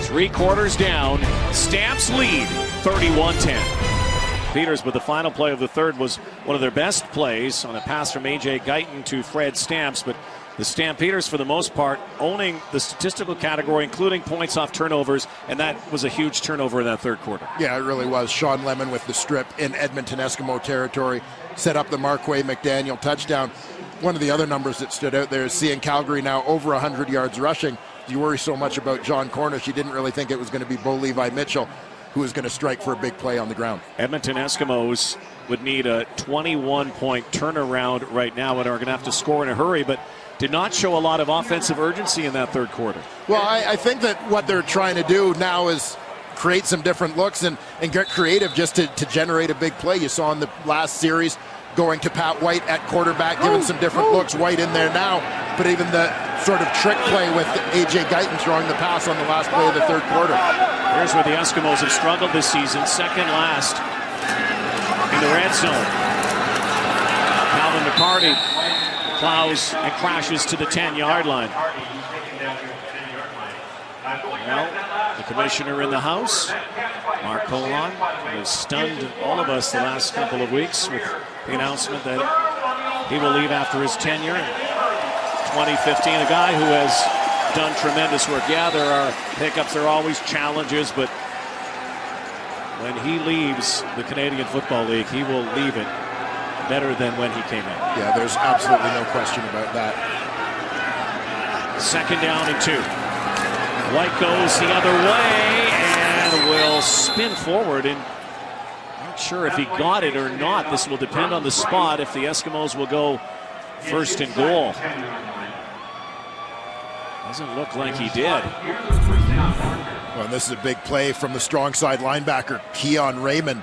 3 quarters down. Stamps lead 31-10. Peters, with the final play of the third, was one of their best plays on a pass from A.J. Guyton to Fred Stamps. But the Stampeders, for the most part, owning the statistical category, including points off turnovers, and that was a huge turnover in that third quarter. Yeah, it really was. Sean Lemon with the strip in Edmonton Eskimo territory set up the Marquay McDaniel touchdown. One of the other numbers that stood out there is seeing Calgary now over 100 yards rushing you worry so much about John Cornish, you didn't really think it was going to be Bo Levi Mitchell who was going to strike for a big play on the ground. Edmonton Eskimos would need a 21-point turnaround right now and are going to have to score in a hurry, but did not show a lot of offensive urgency in that third quarter. Well, I think that what they're trying to do now is create some different looks and get creative just to generate a big play. You saw in the last series going to Pat White at quarterback, giving some different looks. White in there now, but even the sort of trick play with A.J. Guyton throwing the pass on the last play of the third quarter. Here's where the Eskimos have struggled this season, second last in the red zone. Calvin McCarty plows and crashes to the 10-yard line. Well, the commissioner in the house, Mark Colon, has stunned all of us the last couple of weeks with the announcement that he will leave after his tenure in 2015. A guy who has done tremendous work. Yeah, there are hiccups, there are always challenges, but when he leaves the Canadian Football League, he will leave it better than when he came in. Yeah, there's absolutely no question about that. Second down and 2. White goes the other way and will spin forward, and not sure if he got it or not. This will depend on the spot if the Eskimos will go first and goal. Doesn't look like he did. Well, this is a big play from the strong side linebacker, Keon Raymond.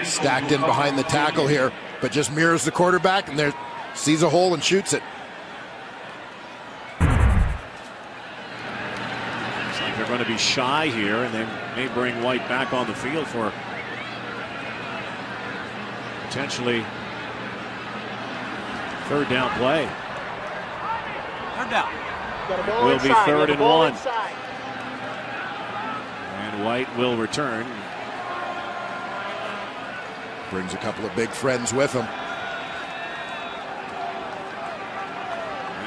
Stacked in behind the tackle here, but just mirrors the quarterback and there sees a hole and shoots it. Looks like they're going to be shy here, and they may bring White back on the field for potentially third down play. Third down. Will be third and 1. And White will return. Brings a couple of big friends with him.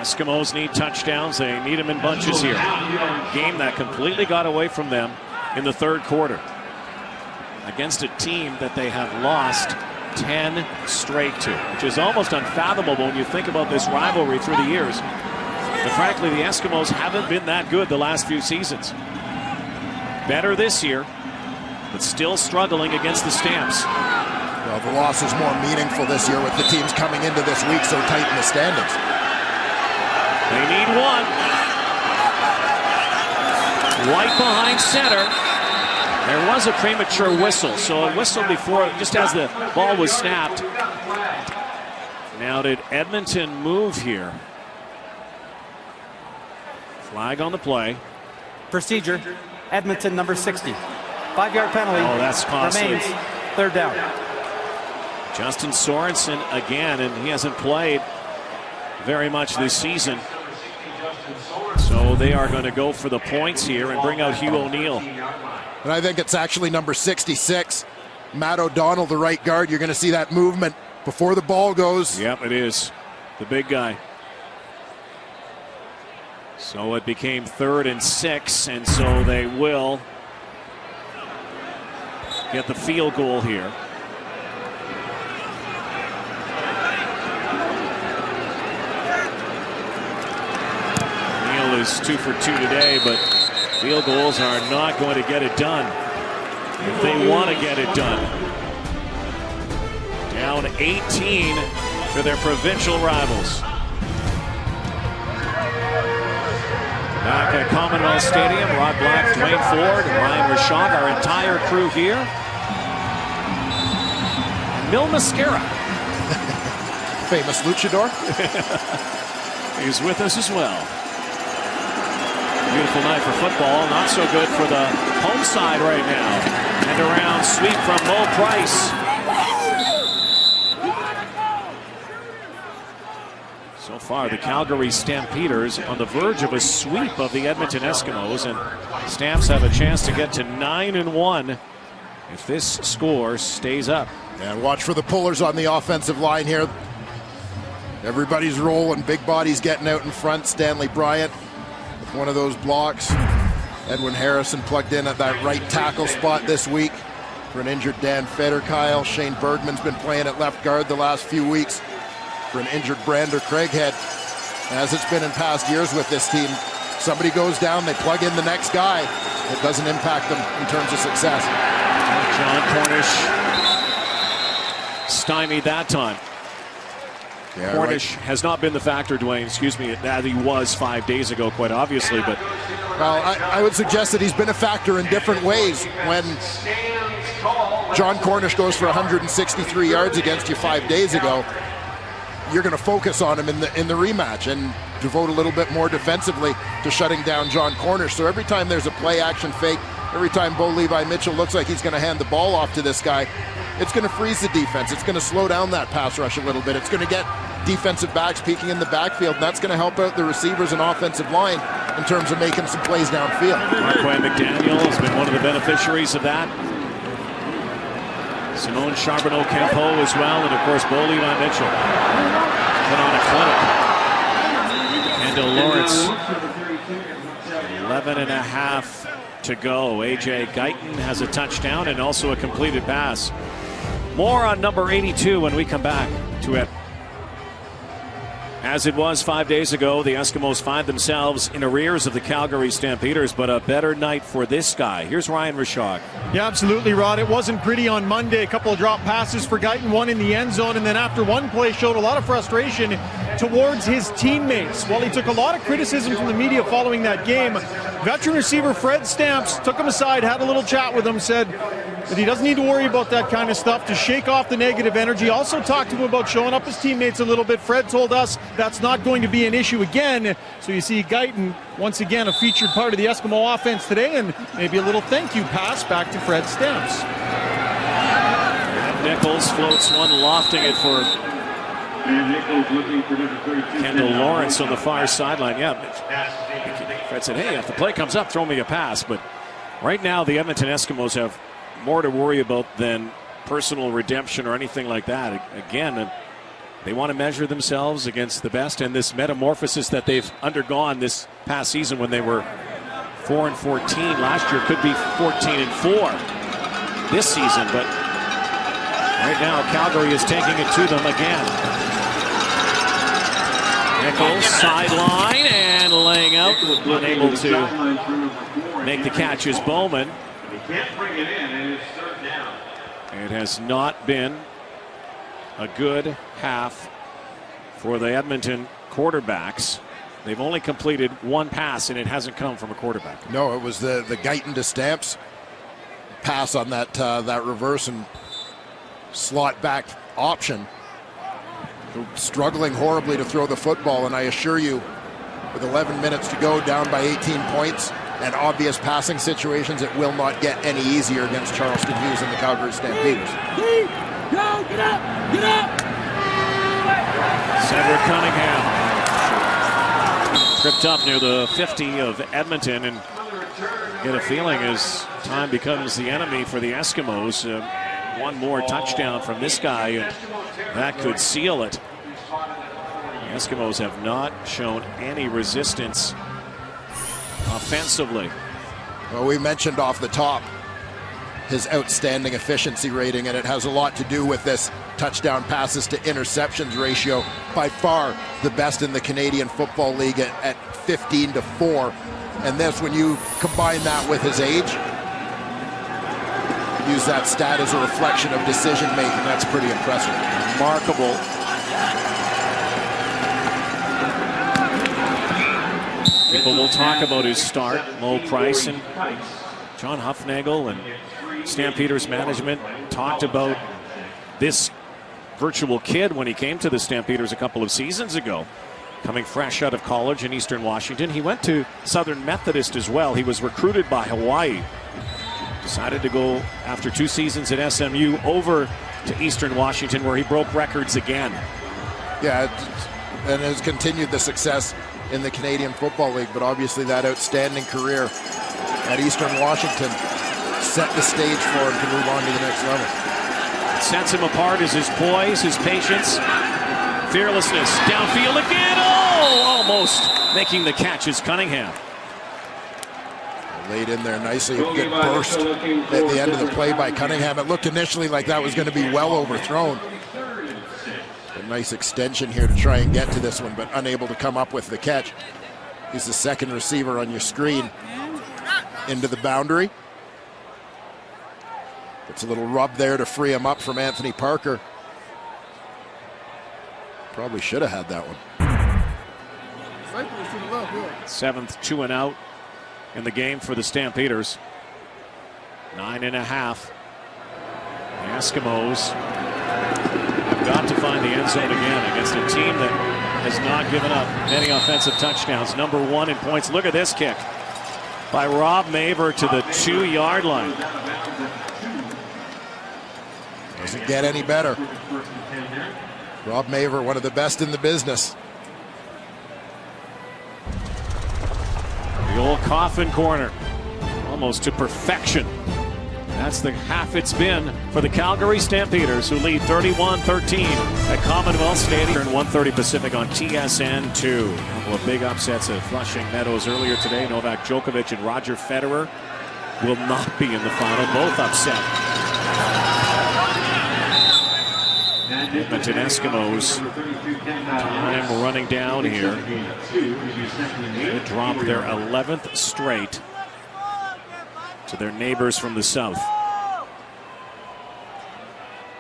Eskimos need touchdowns. They need them in bunches here. Game that completely got away from them in the third quarter against a team that they have lost 10 straight to, which is almost unfathomable when you think about this rivalry through the years. But frankly, the Eskimos haven't been that good the last few seasons. Better this year, but still struggling against the Stamps. Well, the loss is more meaningful this year with the teams coming into this week so tight in the standings. They need one. White behind center. There was a premature whistle, so a whistle before, just as the ball was snapped. Now did Edmonton move here? Flag on the play. Procedure, Edmonton number 60. 5-yard penalty. Oh, that's costly. Remains third down. Justin Sorensen again, and he hasn't played very much this season. So they are going to go for the points here and bring out Hugh O'Neill. And I think it's actually number 66, Matt O'Donnell, the right guard. You're going to see that movement before the ball goes. Yep, it is. The big guy. So it became 3rd and 6, and so they will get the field goal here. Neal is 2 for 2 today, but field goals are not going to get it done if they want to get it done. Down 18 for their provincial rivals. Back at Commonwealth Stadium, Rod Black, Dwayne Ford, and Ryan Rashog, our entire crew here. Mil Mascara. Famous luchador. He's with us as well. Beautiful night for football. Not so good for the home side right now. And around sweep from Mo Price. So far, the Calgary Stampeders on the verge of a sweep of the Edmonton Eskimos, and Stamps have a chance to get to 9-1 if this score stays up. And watch for the pullers on the offensive line here. Everybody's rolling, big bodies getting out in front. Stanley Bryant with one of those blocks. Edwin Harrison plugged in at that right tackle spot this week for an injured Dan Federkyle. Shane Bergman's been playing at left guard the last few weeks for an injured Brander Craighead. As it's been in past years with this team, somebody goes down, they plug in the next guy. It doesn't impact them in terms of success. John Cornish stymied that time. Yeah, Cornish has not been the factor, Dwayne, that he was 5 days ago, quite obviously. But well, I would suggest that he's been a factor in different ways. When John Cornish goes for 163 yards against you 5 days ago, you're going to focus on him in the rematch and devote a little bit more defensively to shutting down John Cornish. So every time there's a play action fake, every time Bo Levi Mitchell looks like he's going to hand the ball off to this guy, it's going to freeze the defense. It's going to slow down that pass rush a little bit. It's going to get defensive backs peeking in the backfield, and that's going to help out the receivers and offensive line in terms of making some plays downfield. Marquay McDaniel has been one of the beneficiaries of that. Simone Charbonneau-Campeau as well, and of course Bo Levi Mitchell put on a clinic. Kendall Lawrence, 11 and a half to go. A.J. Guyton has a touchdown and also a completed pass. More on number 82 when we come back to it. As it was 5 days ago, the Eskimos find themselves in arrears of the Calgary Stampeders, but a better night for this guy. Here's Ryan Rishaug. Yeah, absolutely, Rod. It wasn't pretty on Monday. A couple of drop passes for Guyton, one in the end zone, and then after one play showed a lot of frustration towards his teammates. While he took a lot of criticism from the media following that game, veteran receiver Fred Stamps took him aside, had a little chat with him, said that he doesn't need to worry about that kind of stuff, to shake off the negative energy. Also talked to him about showing up his teammates a little bit. Fred told us that's not going to be an issue again. So you see Guyton, once again, a featured part of the Eskimo offense today, and maybe a little thank you pass back to Fred Stamps. Nichols floats one, lofting it for Kendall Lawrence on the far sideline. Yeah, Fred said, hey, if the play comes up, throw me a pass. But right now, the Edmonton Eskimos have more to worry about than personal redemption or anything like that. Again, they want to measure themselves against the best, and this metamorphosis that they've undergone this past season when they were 4-14 last year could be 14-4 this season. But right now, Calgary is taking it to them again. Nichols sideline and laying out, unable to make the catch is Bowman. It has not been a good half for the Edmonton quarterbacks. They've only completed one pass, and it hasn't come from a quarterback. No, it was the Guyton to Stamps pass on that reverse and slot back option. Struggling horribly to throw the football, and I assure you, with 11 minutes to go, down by 18 points, and obvious passing situations, it will not get any easier against Charleston Hughes and the Calgary Stampeders. Go, get up, get up! Cedric Cunningham tripped up near the 50 of Edmonton, and get a feeling as time becomes the enemy for the Eskimos. One more touchdown from this guy, and that could seal it. The Eskimos have not shown any resistance offensively. Well, we mentioned off the top his outstanding efficiency rating, and it has a lot to do with this touchdown passes to interceptions ratio, by far the best in the Canadian Football League at 15-4. And this, when you combine that with his age, use that stat as a reflection of decision making, that's pretty impressive. Remarkable. People will talk about his start. Mo Price and John Huffnagel and Stampeders management talked about this virtual kid when he came to the Stampeders a couple of seasons ago, coming fresh out of college in Eastern Washington. He went to Southern Methodist as well. He was recruited by Hawaii. Decided to go, after 2 seasons at SMU, over to Eastern Washington, where he broke records again. Yeah, and has continued the success in the Canadian Football League, but obviously that outstanding career at Eastern Washington set the stage for him to move on to the next level. What sets him apart is his poise, his patience, fearlessness. Downfield again. Oh, almost making the catch is Cunningham. Laid in there nicely, a good burst at the end of the play by Cunningham. It looked initially like that was going to be well overthrown. A nice extension here to try and get to this one, but unable to come up with the catch. He's the second receiver on your screen into the boundary. It's a little rub there to free him up from Anthony Parker. Probably should have had that one. 7th 2 and out in the game for the Stampeders. 9.5. The Eskimos have got to find the end zone again against a team that has not given up many offensive touchdowns. Number 1 in points. Look at this kick by Rob Maver to the 2-yard line. Doesn't get any better. Rob Maver, one of the best in the business. The old coffin corner, almost to perfection. That's the half it's been for the Calgary Stampeders, who lead 31-13 at Commonwealth Stadium. 1:30 Pacific on TSN 2. A couple of big upsets at Flushing Meadows earlier today. Novak Djokovic and Roger Federer will not be in the final. Both upset. Edmonton Eskimos, time running down here. They dropped their 11th straight to their neighbors from the south.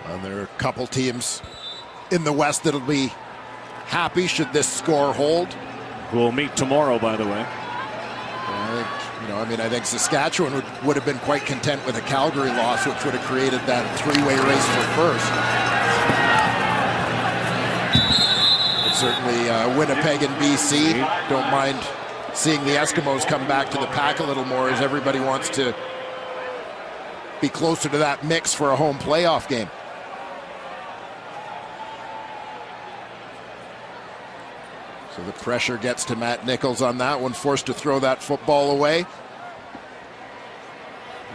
And there are a couple teams in the West that'll be happy should this score hold. We'll meet tomorrow, by the way. I think Saskatchewan would have been quite content with a Calgary loss, which would have created that three-way race for first. But certainly Winnipeg and BC don't mind seeing the Eskimos come back to the pack a little more, as everybody wants to be closer to that mix for a home playoff game. So the pressure gets to Matt Nichols on that one, forced to throw that football away.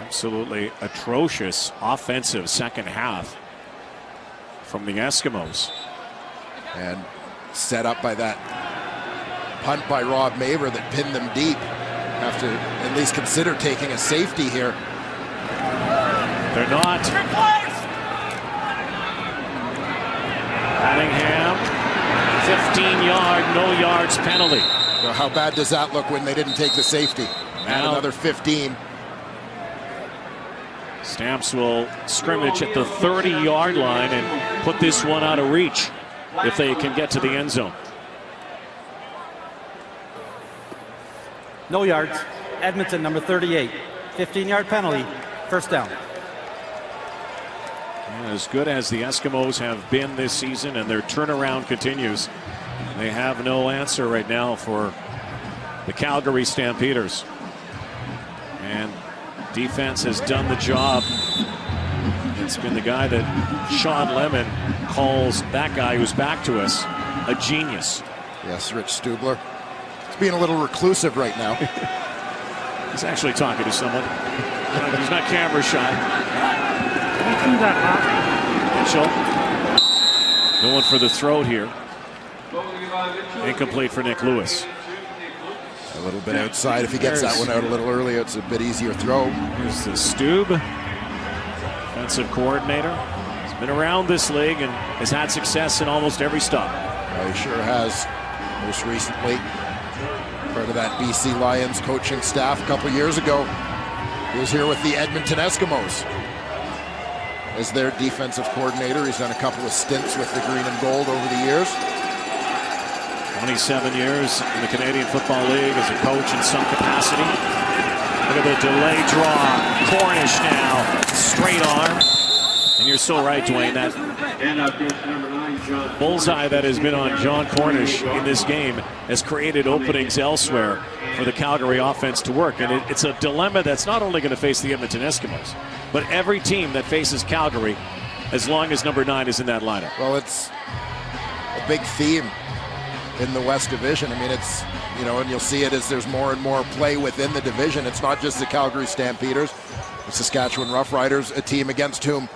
Absolutely atrocious offensive second half from the Eskimos. And set up by that punt by Rob Maver that pinned them deep. Have to at least consider taking a safety here. They're not. Cunningham, 15-yard, no yards penalty. Well, how bad does that look when they didn't take the safety? Add another 15. Stamps will scrimmage at the 30-yard line and put this one out of reach if they can get to the end zone. No yards. Edmonton, number 38. 15-yard penalty. First down. As good as the Eskimos have been this season, and their turnaround continues, they have no answer right now for the Calgary Stampeders. And defense has done the job. It's been the guy that Sean Lemon calls, that guy who's back to us, a genius. Yes, Rich Stubler. He's being a little reclusive right now. He's actually talking to someone. He's not camera shy. Mitchell going for the throat here. Incomplete for Nick Lewis. A little bit outside. If he gets that one out a little earlier, it's a bit easier throw. Here's the Stube, defensive coordinator. He's been around this league and has had success in almost every stop. He sure has. Most recently, part of that BC Lions coaching staff a couple years ago. He was here with the Edmonton Eskimos as their defensive coordinator. He's done a couple of stints with the green and gold over the years. 27 years in the Canadian Football League as a coach in some capacity. Look at the delay draw. Cornish now, straight arm. And you're so right, Dwayne, that bullseye that has been on John Cornish in this game has created openings elsewhere for the Calgary offense to work. And it's a dilemma that's not only going to face the Edmonton Eskimos, but every team that faces Calgary as long as number 9 is in that lineup. Well, it's a big theme in the West Division. I mean, it's, and you'll see it as there's more and more play within the division. It's not just the Calgary Stampeders, the Saskatchewan Roughriders, a team against whom,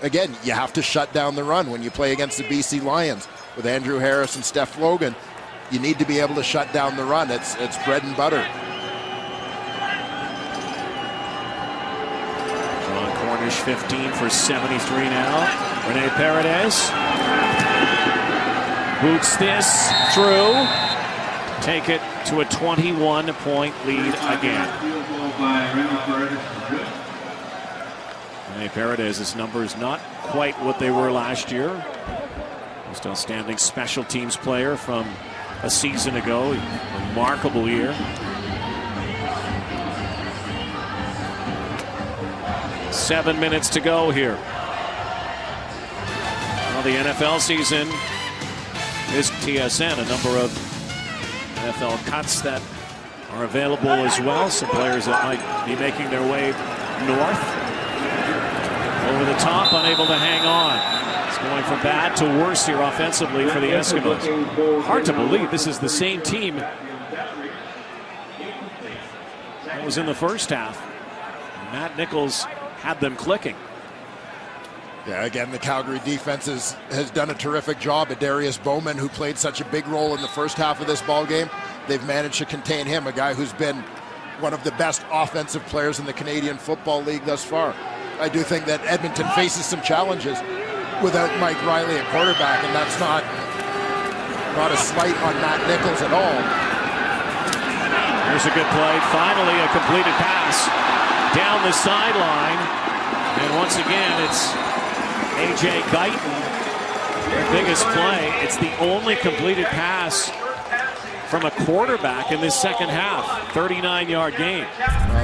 again, you have to shut down the run when you play against the BC Lions. With Andrew Harris and Steph Logan, you need to be able to shut down the run. It's bread and butter. John Cornish, 15 for 73 now. Rene Paredes boots this through. take it to a 21-point lead again. Hey, Paradis' numbers not quite what they were last year. Most outstanding special teams player from a season ago. Remarkable year. Seven minutes to go here. Well, the NFL season is TSN. A number of NFL cuts that are available as well. Some players that might be making their way north. Over the top, unable to hang on. It's going from bad to worse here offensively for the Eskimos. Hard to believe this is the same team that was in the first half. Matt Nichols had them clicking. Yeah, again, the Calgary defense has done a terrific job. Darius Bowman, who played such a big role in the first half of this ball game, they've managed to contain him, a guy who's been one of the best offensive players in the Canadian Football League thus far. I do think that Edmonton faces some challenges without Mike Riley at quarterback, and that's not a slight on Matt Nichols at all. Here's a good play. Finally, a completed pass down the sideline. And once again, it's A.J. Guyton. Their biggest play. It's the only completed pass from a quarterback in this second half. 39-yard game.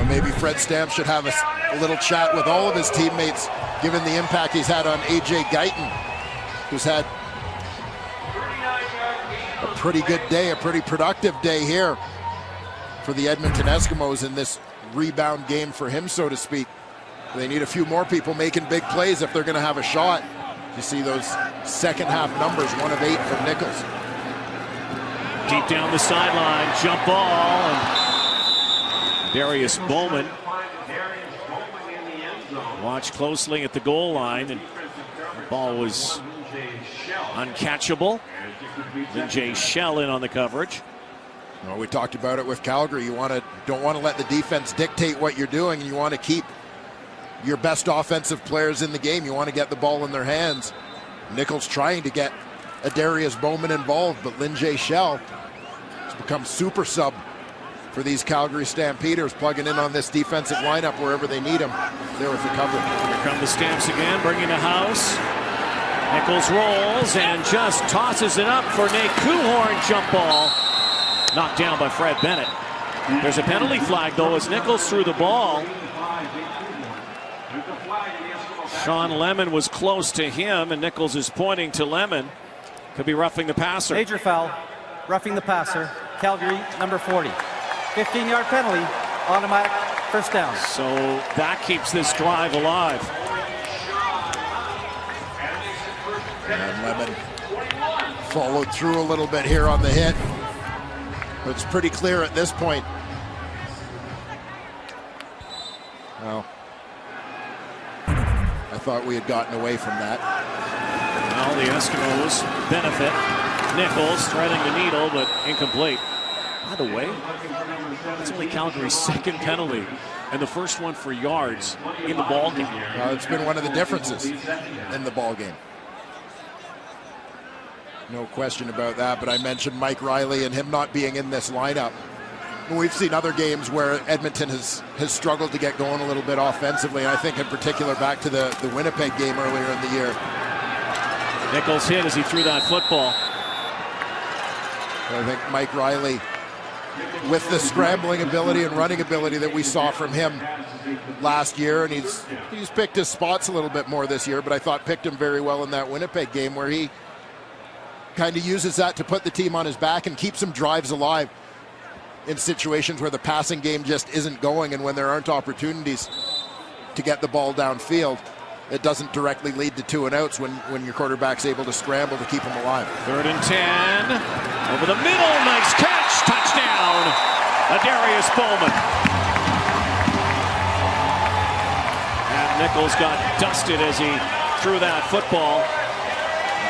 Maybe Fred Stamp should have a little chat with all of his teammates, given the impact he's had on A.J. Guyton, who's had a pretty good day, a pretty productive day here for the Edmonton Eskimos in this rebound game for him, so to speak. They need a few more people making big plays if they're going to have a shot. You see those second half numbers, 1 of 8 from Nichols. Deep down the sideline, jump ball, and Darius Bowman watched closely at the goal line, and the ball was uncatchable. Then Jay Shell in on the coverage. Well, we talked about it with Calgary. You don't want to let the defense dictate what you're doing, and you want to keep your best offensive players in the game. You want to get the ball in their hands. Nichols trying to get Darius Bowman involved, but Lynn J. Shell has become super sub for these Calgary Stampeders, plugging in on this defensive lineup wherever they need him. There with the cover. Here come the Stamps again, bringing the house. Nichols rolls and just tosses it up for Nate Kuhorn. Jump ball. Knocked down by Fred Bennett. There's a penalty flag, though, as Nichols threw the ball. Sean Lemon was close to him, and Nichols is pointing to Lemon. Could be roughing the passer. Major foul, roughing the passer. Calgary, number 40. 15-yard penalty, automatic first down. So that keeps this drive alive. And Lemon followed through a little bit here on the hit. But it's pretty clear at this point. Well, I thought we had gotten away from that. Well, the Eskimos benefit. Nichols threading the needle, but incomplete. By the way, it's only Calgary's second penalty and the first one for yards in the ball game. It's been one of the differences in the ball game. No question about that, but I mentioned Mike Riley and him not being in this lineup. We've seen other games where Edmonton has struggled to get going a little bit offensively. I think in particular back to the Winnipeg game earlier in the year. Nichols hit as he threw that football. I think Mike Riley, with the scrambling ability and running ability that we saw from him last year, and he's picked his spots a little bit more this year, but I thought picked him very well in that Winnipeg game where he kind of uses that to put the team on his back and keep some drives alive in situations where the passing game just isn't going, and when there aren't opportunities to get the ball downfield, it doesn't directly lead to 2 and outs when your quarterback's able to scramble to keep him alive. 3rd and 10. Over the middle. Nice catch. Touchdown. Darius Bowman. And Nichols got dusted as he threw that football.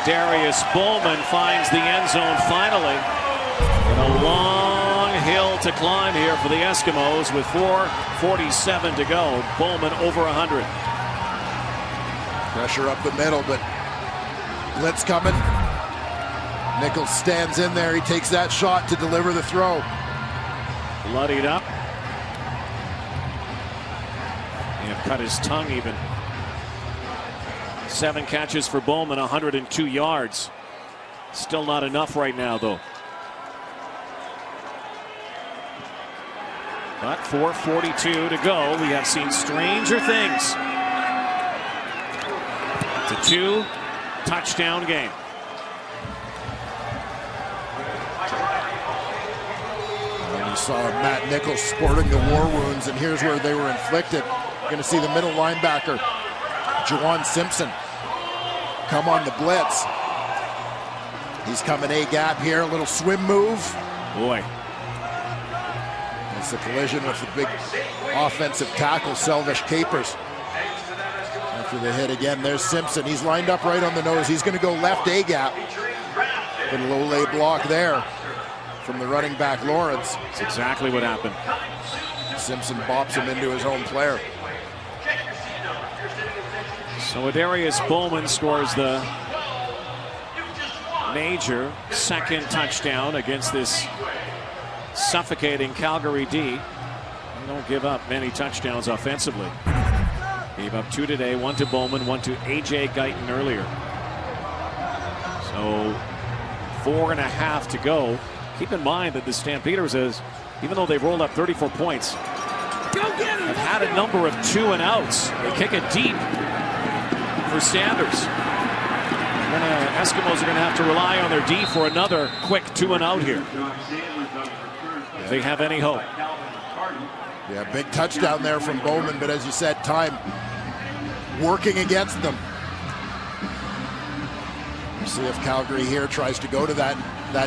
Darius Bowman finds the end zone finally. And a long hill to climb here for the Eskimos with 4:47 to go. Bowman over 100. Pressure up the middle, but blitz coming. Nichols stands in there. He takes that shot to deliver the throw. Bloodied up. May have cut his tongue even. 7 catches for Bowman, 102 yards. Still not enough right now, though. But 4:42 to go. We have seen stranger things. It's a 2-touchdown game. And you saw Matt Nichols sporting the war wounds, and here's where they were inflicted. You're going to see the middle linebacker, Juwan Simpson, come on the blitz. He's coming A-gap here, a little swim move. Boy. It's a collision with the big offensive tackle, Selvish Capers. After the hit again, there's Simpson. He's lined up right on the nose. He's going to go left A-gap. But a low lay block there from the running back, Lawrence. That's exactly what happened. Simpson bops him into his own player. So Adarius Bowman scores the major second touchdown against this suffocating Calgary D. They don't give up many touchdowns offensively. Gave up 2 today, 1 to Bowman, 1 to A.J. Guyton earlier. So 4.5 to go. Keep in mind that the Stampeders, even though they've rolled up 34 points, have had a number of 2-and-outs. They kick it deep for Sanders. Eskimos are going to have to rely on their D for another quick 2-and-out here. If they have any hope. Yeah, big touchdown there from Bowman, but as you said, time working against them. We'll see if Calgary here tries to go to that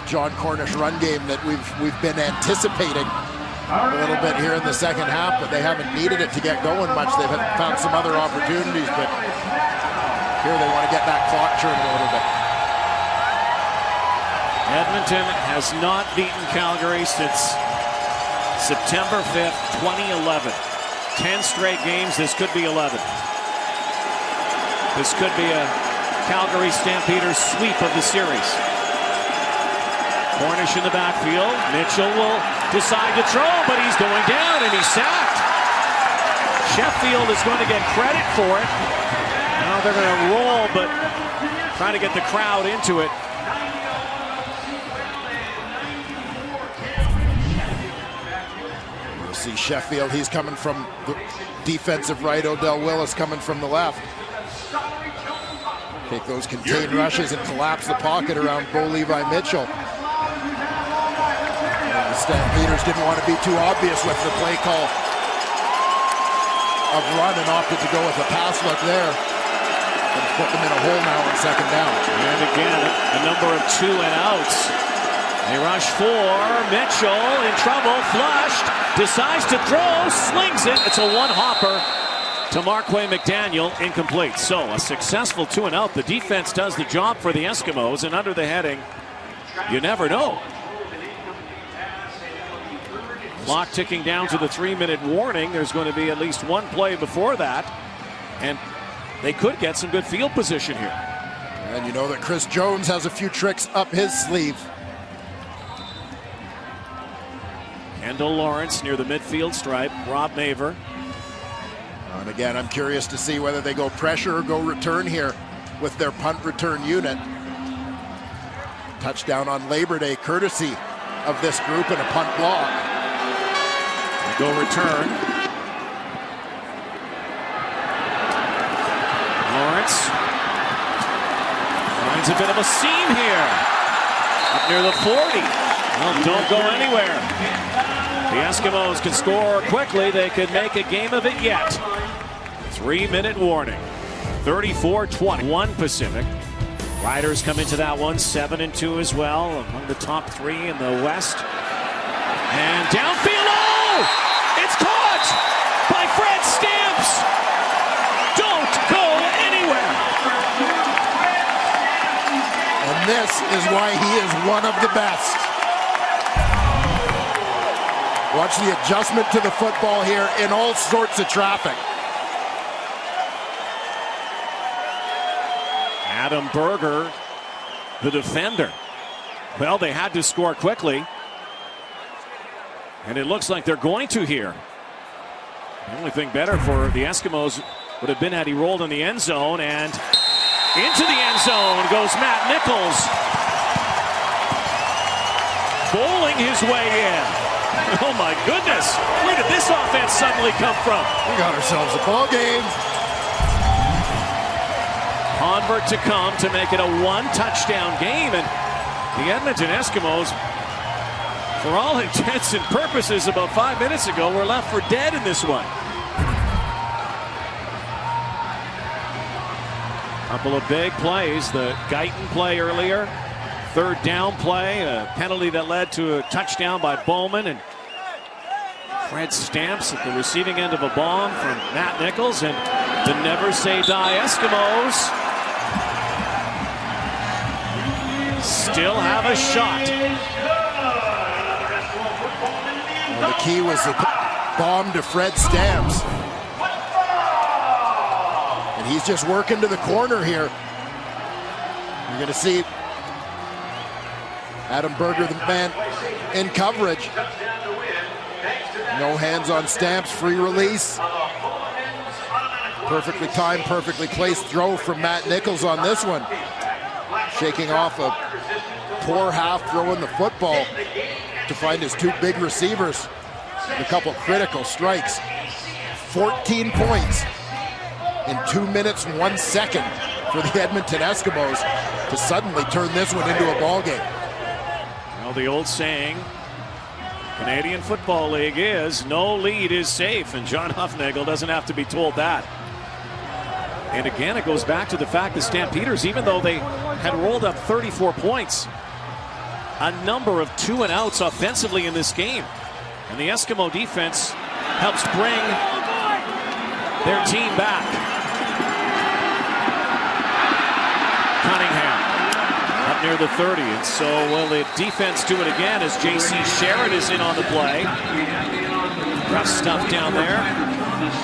John Cornish run game that we've been anticipating a little bit here in the second half, but they haven't needed it to get going much. They've found some other opportunities, but here they want to get that clock churning a little bit. Edmonton has not beaten Calgary since September 5th, 2011. 10 straight games. This could be 11. This could be a Calgary Stampeders sweep of the series. Cornish in the backfield. Mitchell will decide to throw, but he's going down and he's sacked. Sheffield is going to get credit for it. Now they're going to roll, but trying to get the crowd into it. We'll see Sheffield. He's coming from the defensive right. Odell Willis coming from the left. Take those contained rushes and collapse the pocket around Bo Levi Mitchell. And the Stampeders didn't want to be too obvious with the play call of run and opted to go with a pass look there. And put them in a hole now on second down. And again, a number of 2-and-outs. They rush for Mitchell in trouble, flushed, decides to throw, slings it. It's a one-hopper to Marquay McDaniel, incomplete. So a successful 2-and-out. The defense does the job for the Eskimos, and under the heading, you never know. Clock ticking down to the 3-minute warning. There's going to be at least one play before that, and they could get some good field position here. And you know that Chris Jones has a few tricks up his sleeve. Kendall Lawrence near the midfield stripe. Rob Maver. And again, I'm curious to see whether they go pressure or go return here with their punt return unit. Touchdown on Labor Day, courtesy of this group, and a punt block. They go return. Lawrence finds a bit of a seam here. Up near the 40. Well, don't go anywhere. The Eskimos can score quickly. They could make a game of it yet. 3-minute warning. 34-20. 1 Pacific. Riders come into that one 7-2 as well, among the top 3 in the West. And downfield. Oh! It's caught by Fred Stamps. Don't go anywhere. And this is why he is one of the best. Watch the adjustment to the football here in all sorts of traffic. Adam Berger, the defender. Well, they had to score quickly. And it looks like they're going to here. The only thing better for the Eskimos would have been had he rolled in the end zone, and into the end zone goes Matt Nichols. Bowling his way in. Oh my goodness. Where did this offense suddenly come from? We got ourselves a ball game. Convert to come to make it a one-touchdown game, and the Edmonton Eskimos, for all intents and purposes, about 5 minutes ago, were left for dead in this one. Couple of big plays. The Guyton play earlier, third down play, a penalty that led to a touchdown by Bowman, and Fred Stamps at the receiving end of a bomb from Matt Nichols, and the Never Say Die Eskimos still have a shot. Well, the key was the bomb to Fred Stamps. And he's just working to the corner here. You're going to see Adam Berger, the man in coverage. No hands on Stamps, free release. Perfectly timed, perfectly placed throw from Matt Nichols on this one. Shaking off a poor half throwing the football to find his two big receivers. A couple critical strikes. 14 points in 2 minutes and 1 second for the Edmonton Eskimos to suddenly turn this one into a ball game. Well, the old saying, Canadian Football League is, no lead is safe, and John Hufnagel doesn't have to be told that. And again, it goes back to the fact that Stampeders, even though they had rolled up 34 points, a number of 2-and-outs offensively in this game. And the Eskimo defense helps bring their team back. Cunningham up near the 30. And so will the defense do it again as J.C. Sherritt is in on the play. Rough stuff down there.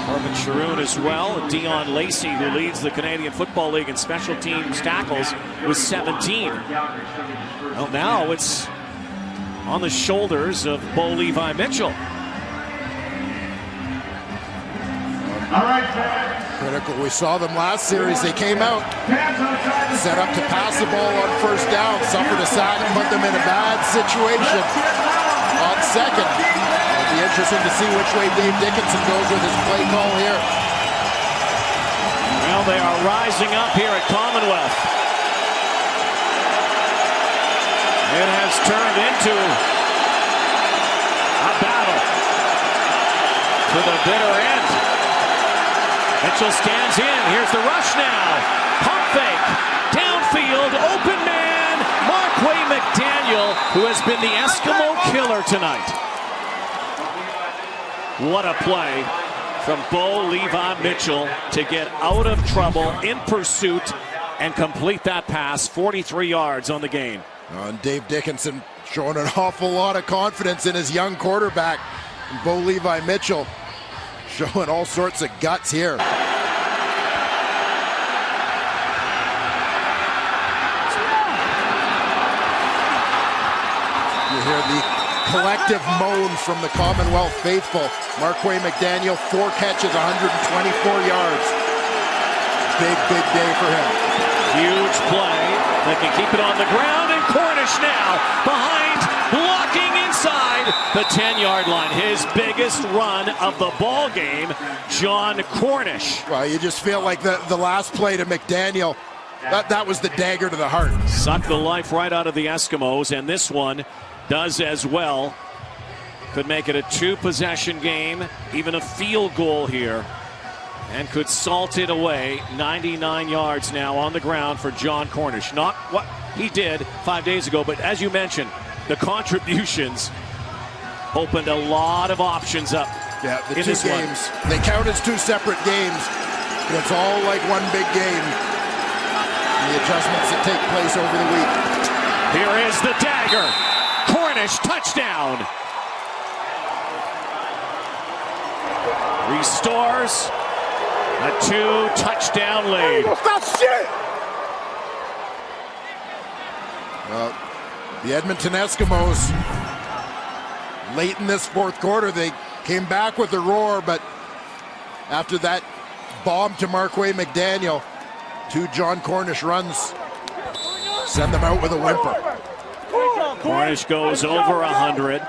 Marvin Sharoon as well. Dion Lacey, who leads the Canadian Football League in special teams tackles, with 17. Well, now it's on the shoulders of Bo Levi Mitchell. Critical. We saw them last series. They came out, set up to pass the ball on first down, suffered a sack and put them in a bad situation on second. It'll be interesting to see which way Dave Dickinson goes with his play call here. Well, they are rising up here at Commonwealth. It has turned into a battle to the bitter end. Mitchell stands in. Here's the rush now. Pump fake. Downfield. Open man. Marquay McDaniel, who has been the Eskimo killer tonight. What a play from Bo Levi Mitchell to get out of trouble in pursuit and complete that pass. 43 yards on the game. And Dave Dickinson showing an awful lot of confidence in his young quarterback. And Bo Levi Mitchell showing all sorts of guts here. You hear the collective moan from the Commonwealth faithful. Marquay McDaniel, 4 catches, 124 yards. Big, big day for him. Huge play. They can keep it on the ground, and Cornish now behind, blocking inside the 10-yard line. His biggest run of the ball game, John Cornish. Well, you just feel like the last play to McDaniel, that was the dagger to the heart. Sucked the life right out of the Eskimos, and this one does as well. Could make it a 2-possession game, even a field goal here, and could salt it away. 99 yards now on the ground for John Cornish. Not what he did 5 days ago, but as you mentioned, the contributions opened a lot of options up. Yeah, the in two this games, one. they count as 2 separate games, but it's all like one big game. And the adjustments that take place over the week. Here is the dagger. Cornish, touchdown. Restores a 2-touchdown lead. Well, The Edmonton Eskimos, late in this fourth quarter, they came back with a roar, but after that bomb to Marquay McDaniel, 2 John Cornish runs send them out with a whimper. Cornish goes over 100.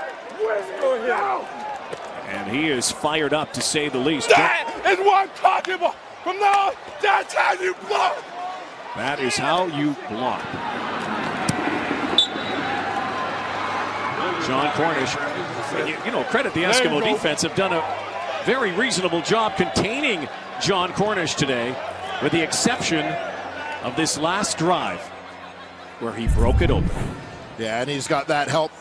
And he is fired up, to say the least. That is what I'm talking about. From now on, that's how you block. That is how you block. John Cornish, you know, credit the Eskimo defense, have done a very reasonable job containing John Cornish today, with the exception of this last drive where he broke it open. Yeah, and he's got that help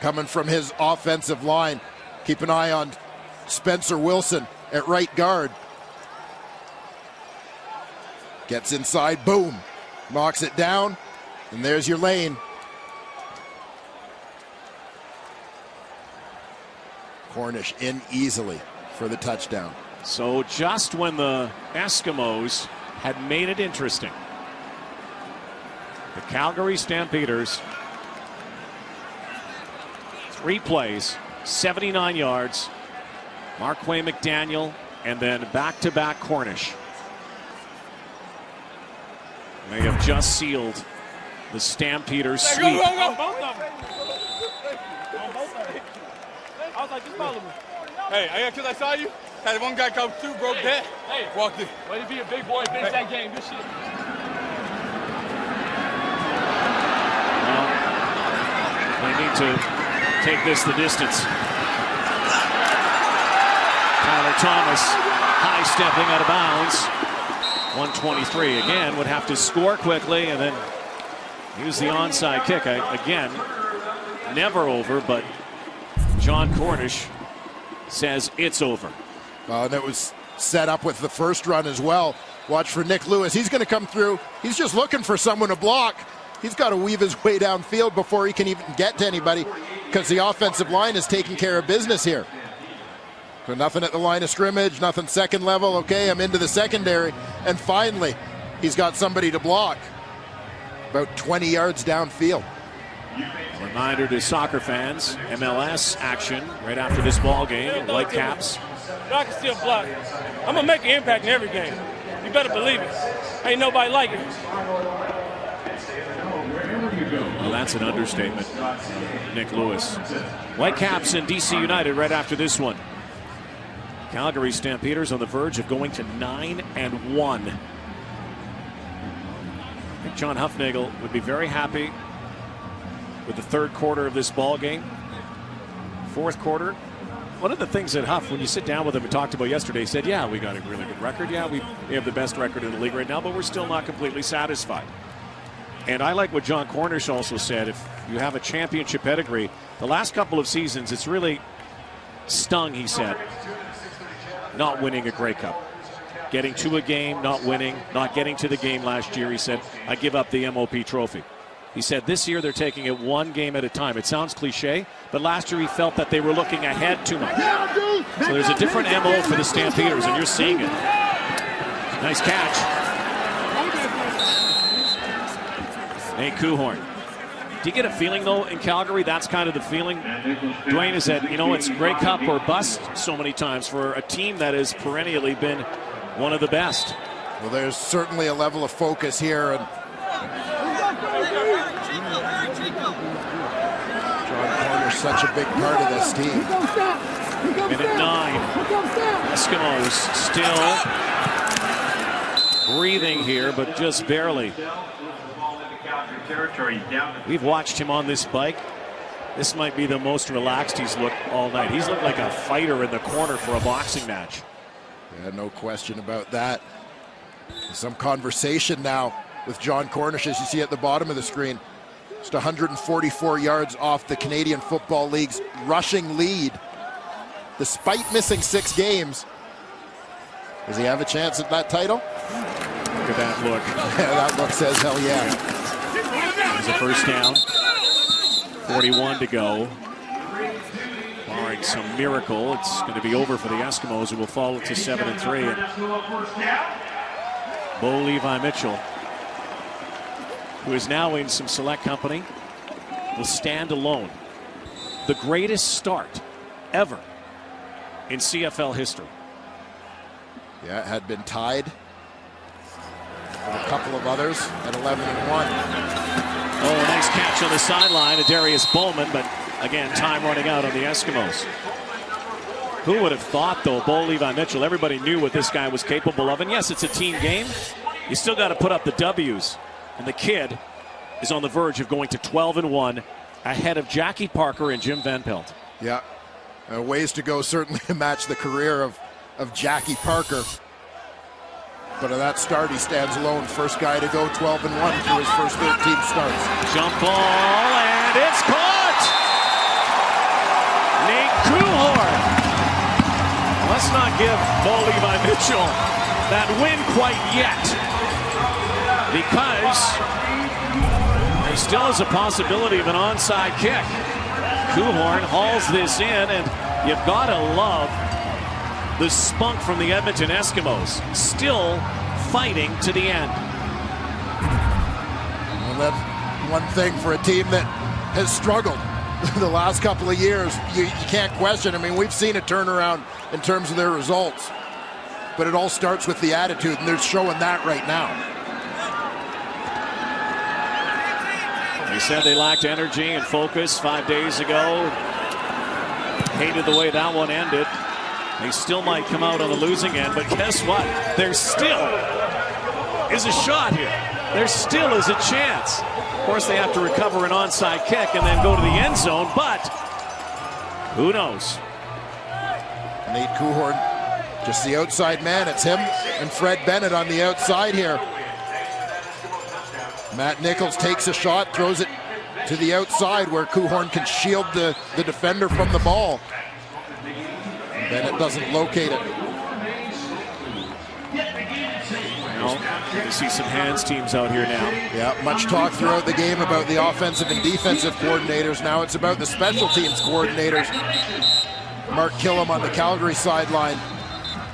coming from his offensive line. Keep an eye on Spencer Wilson at right guard. Gets inside, boom, knocks it down, and there's your lane. Cornish in easily for the touchdown. So just when the Eskimos had made it interesting, the Calgary Stampeders, 3 plays, 79 yards, Marquay McDaniel, and then back-to-back Cornish. They have just sealed the Stampeders sweep. Go. I was like, just follow me. Hey, because I saw you. Had one guy come through, broke dead. Hey, walked in. Way to be a big boy, finish that game. Good shit. Well, they need to take this the distance. Tyler Thomas high stepping out of bounds. 123 again, would have to score quickly and then use the onside kick. Again, never over, but John Cornish says it's over. Well, and it was set up with the first run as well. Watch for Nick Lewis. He's going to come through. He's just looking for someone to block. He's got to weave his way downfield before he can even get to anybody, because the offensive line is taking care of business here. So nothing at the line of scrimmage, nothing second level. Okay, I'm into the secondary. And finally, he's got somebody to block. About 20 yards downfield. Reminder to soccer fans, MLS action right after this ball game. Whitecaps. I can still block. I'm going to make an impact in every game. You better believe it. Ain't nobody like it. Well, that's an understatement. Nick Lewis. Whitecaps and DC United right after this one. Calgary Stampeders on the verge of going to 9-1. I think John Huffnagel would be very happy with the third quarter of this ball game. Fourth quarter, one of the things that Huff, when you sit down with him and talked about yesterday, he said, yeah, we got a really good record. Yeah, we have the best record in the league right now, but we're still not completely satisfied. And I like what John Cornish also said. If you have a championship pedigree, the last couple of seasons, it's really stung, he said, not winning a Grey Cup. Getting to a game, not winning, not getting to the game last year. He said, I give up the MOP trophy. He said this year they're taking it one game at a time. It sounds cliche, but last year he felt that they were looking ahead too much. So there's a different MO for the Stampeders, and you're seeing it. Nice catch. Nate Kuhorn. Do you get a feeling, though, in Calgary, that's kind of the feeling, Dwayne, is that, you know, it's Grey Cup or bust so many times for a team that has perennially been one of the best? Well, there's certainly a level of focus here, and John Cornish such a big part of this team. Minute 9. Eskimos still breathing here, but just barely. We've watched him on this bike. This might be the most relaxed he's looked all night. He's looked like a fighter in the corner for a boxing match. Yeah, no question about that. Some conversation now with John Cornish, as you see at the bottom of the screen. Just 144 yards off the Canadian Football League's rushing lead. Despite missing 6 games, does he have a chance at that title? Look at that look. Yeah, that look says hell yeah. There's a first down. 41 to go. Barring some miracle, it's going to be over for the Eskimos, who will fall to 7-3. Bo Levi Mitchell, who is now in some select company will stand alone. The greatest start ever in CFL history. Yeah, it had been tied with a couple of others at 11-1. Oh, nice catch on the sideline of Darius Bowman, but again, time running out on the Eskimos. Who would have thought, though, Bo Levi Mitchell, everybody knew what this guy was capable of. And yes, it's a team game. You still got to put up the W's. And the kid is on the verge of going to 12-1 ahead of Jackie Parker and Jim Van Pelt. Yeah, ways to go certainly to match the career of Jackie Parker. But at that start, he stands alone. First guy to go 12-1 through his first 13 starts. Jump ball, and it's caught! Nate Coulthard. Let's not give Bo Levi Mitchell that win quite yet, because there still is a possibility of an onside kick. Coulthard hauls this in, and you've got to love the spunk from the Edmonton Eskimos, still fighting to the end. Well, that's one thing for a team that has struggled the last couple of years. You can't question. I mean, we've seen a turnaround in terms of their results, but it all starts with the attitude, and they're showing that right now. They said they lacked energy and focus 5 days ago. Hated the way that one ended. They still might come out on the losing end, but guess what? There still is a shot here. There still is a chance. Of course, they have to recover an onside kick and then go to the end zone, but who knows? Nate Coulthard, just the outside man. It's him and Fred Bennett on the outside here. Matt Nichols takes a shot, throws it to the outside where Coulthard can shield the defender from the ball. Bennett doesn't locate it. Well, you see some hands teams out here now. Yeah, much talk throughout the game about the offensive and defensive coordinators. Now it's about the special teams coordinators. Mark Killam on the Calgary sideline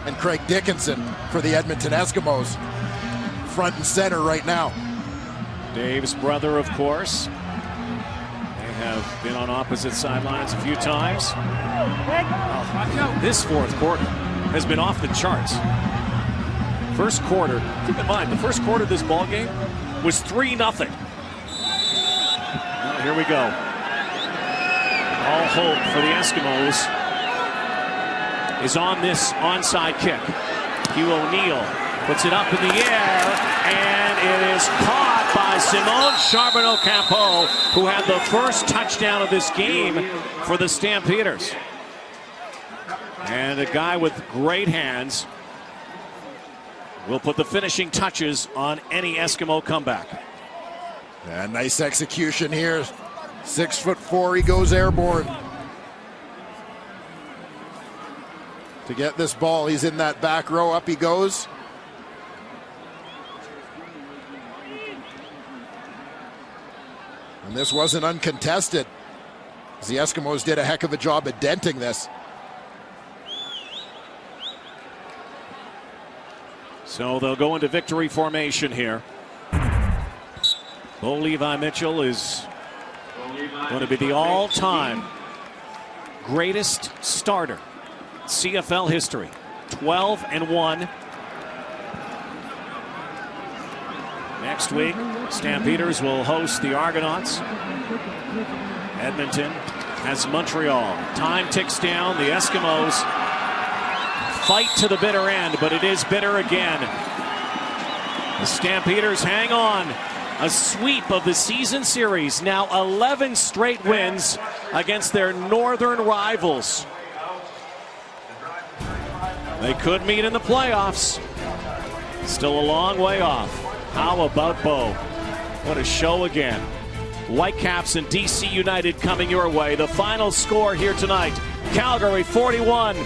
and Craig Dickinson for the Edmonton Eskimos. Front and center right now. Dave's brother, of course. They have been on opposite sidelines a few times. This fourth quarter has been off the charts. First quarter, keep in mind, the first quarter of this ball game was 3-0. Well, here we go. All hope for the Eskimos is on this onside kick. Hugh O'Neill puts it up in the air, and it is caught by Simone Charbonneau-Campeau, who had the first touchdown of this game for the Stampeders. And a guy with great hands will put the finishing touches on any Eskimo comeback. Yeah, nice execution here. 6'4", he goes airborne. To get this ball, he's in that back row, up he goes. And this wasn't uncontested, as the Eskimos did a heck of a job at denting this. So they'll go into victory formation here. Bo Levi Mitchell is going to be the all-time greatest starter in CFL history. 12-1. Next week, Stampeders will host the Argonauts. Edmonton has Montreal. Time ticks down. The Eskimos fight to the bitter end, but it is bitter again. The Stampeders hang on. A sweep of the season series. Now 11 straight wins against their northern rivals. They could meet in the playoffs. Still a long way off. How about Bo? What a show again. Whitecaps and DC United coming your way. The final score here tonight. Calgary 41,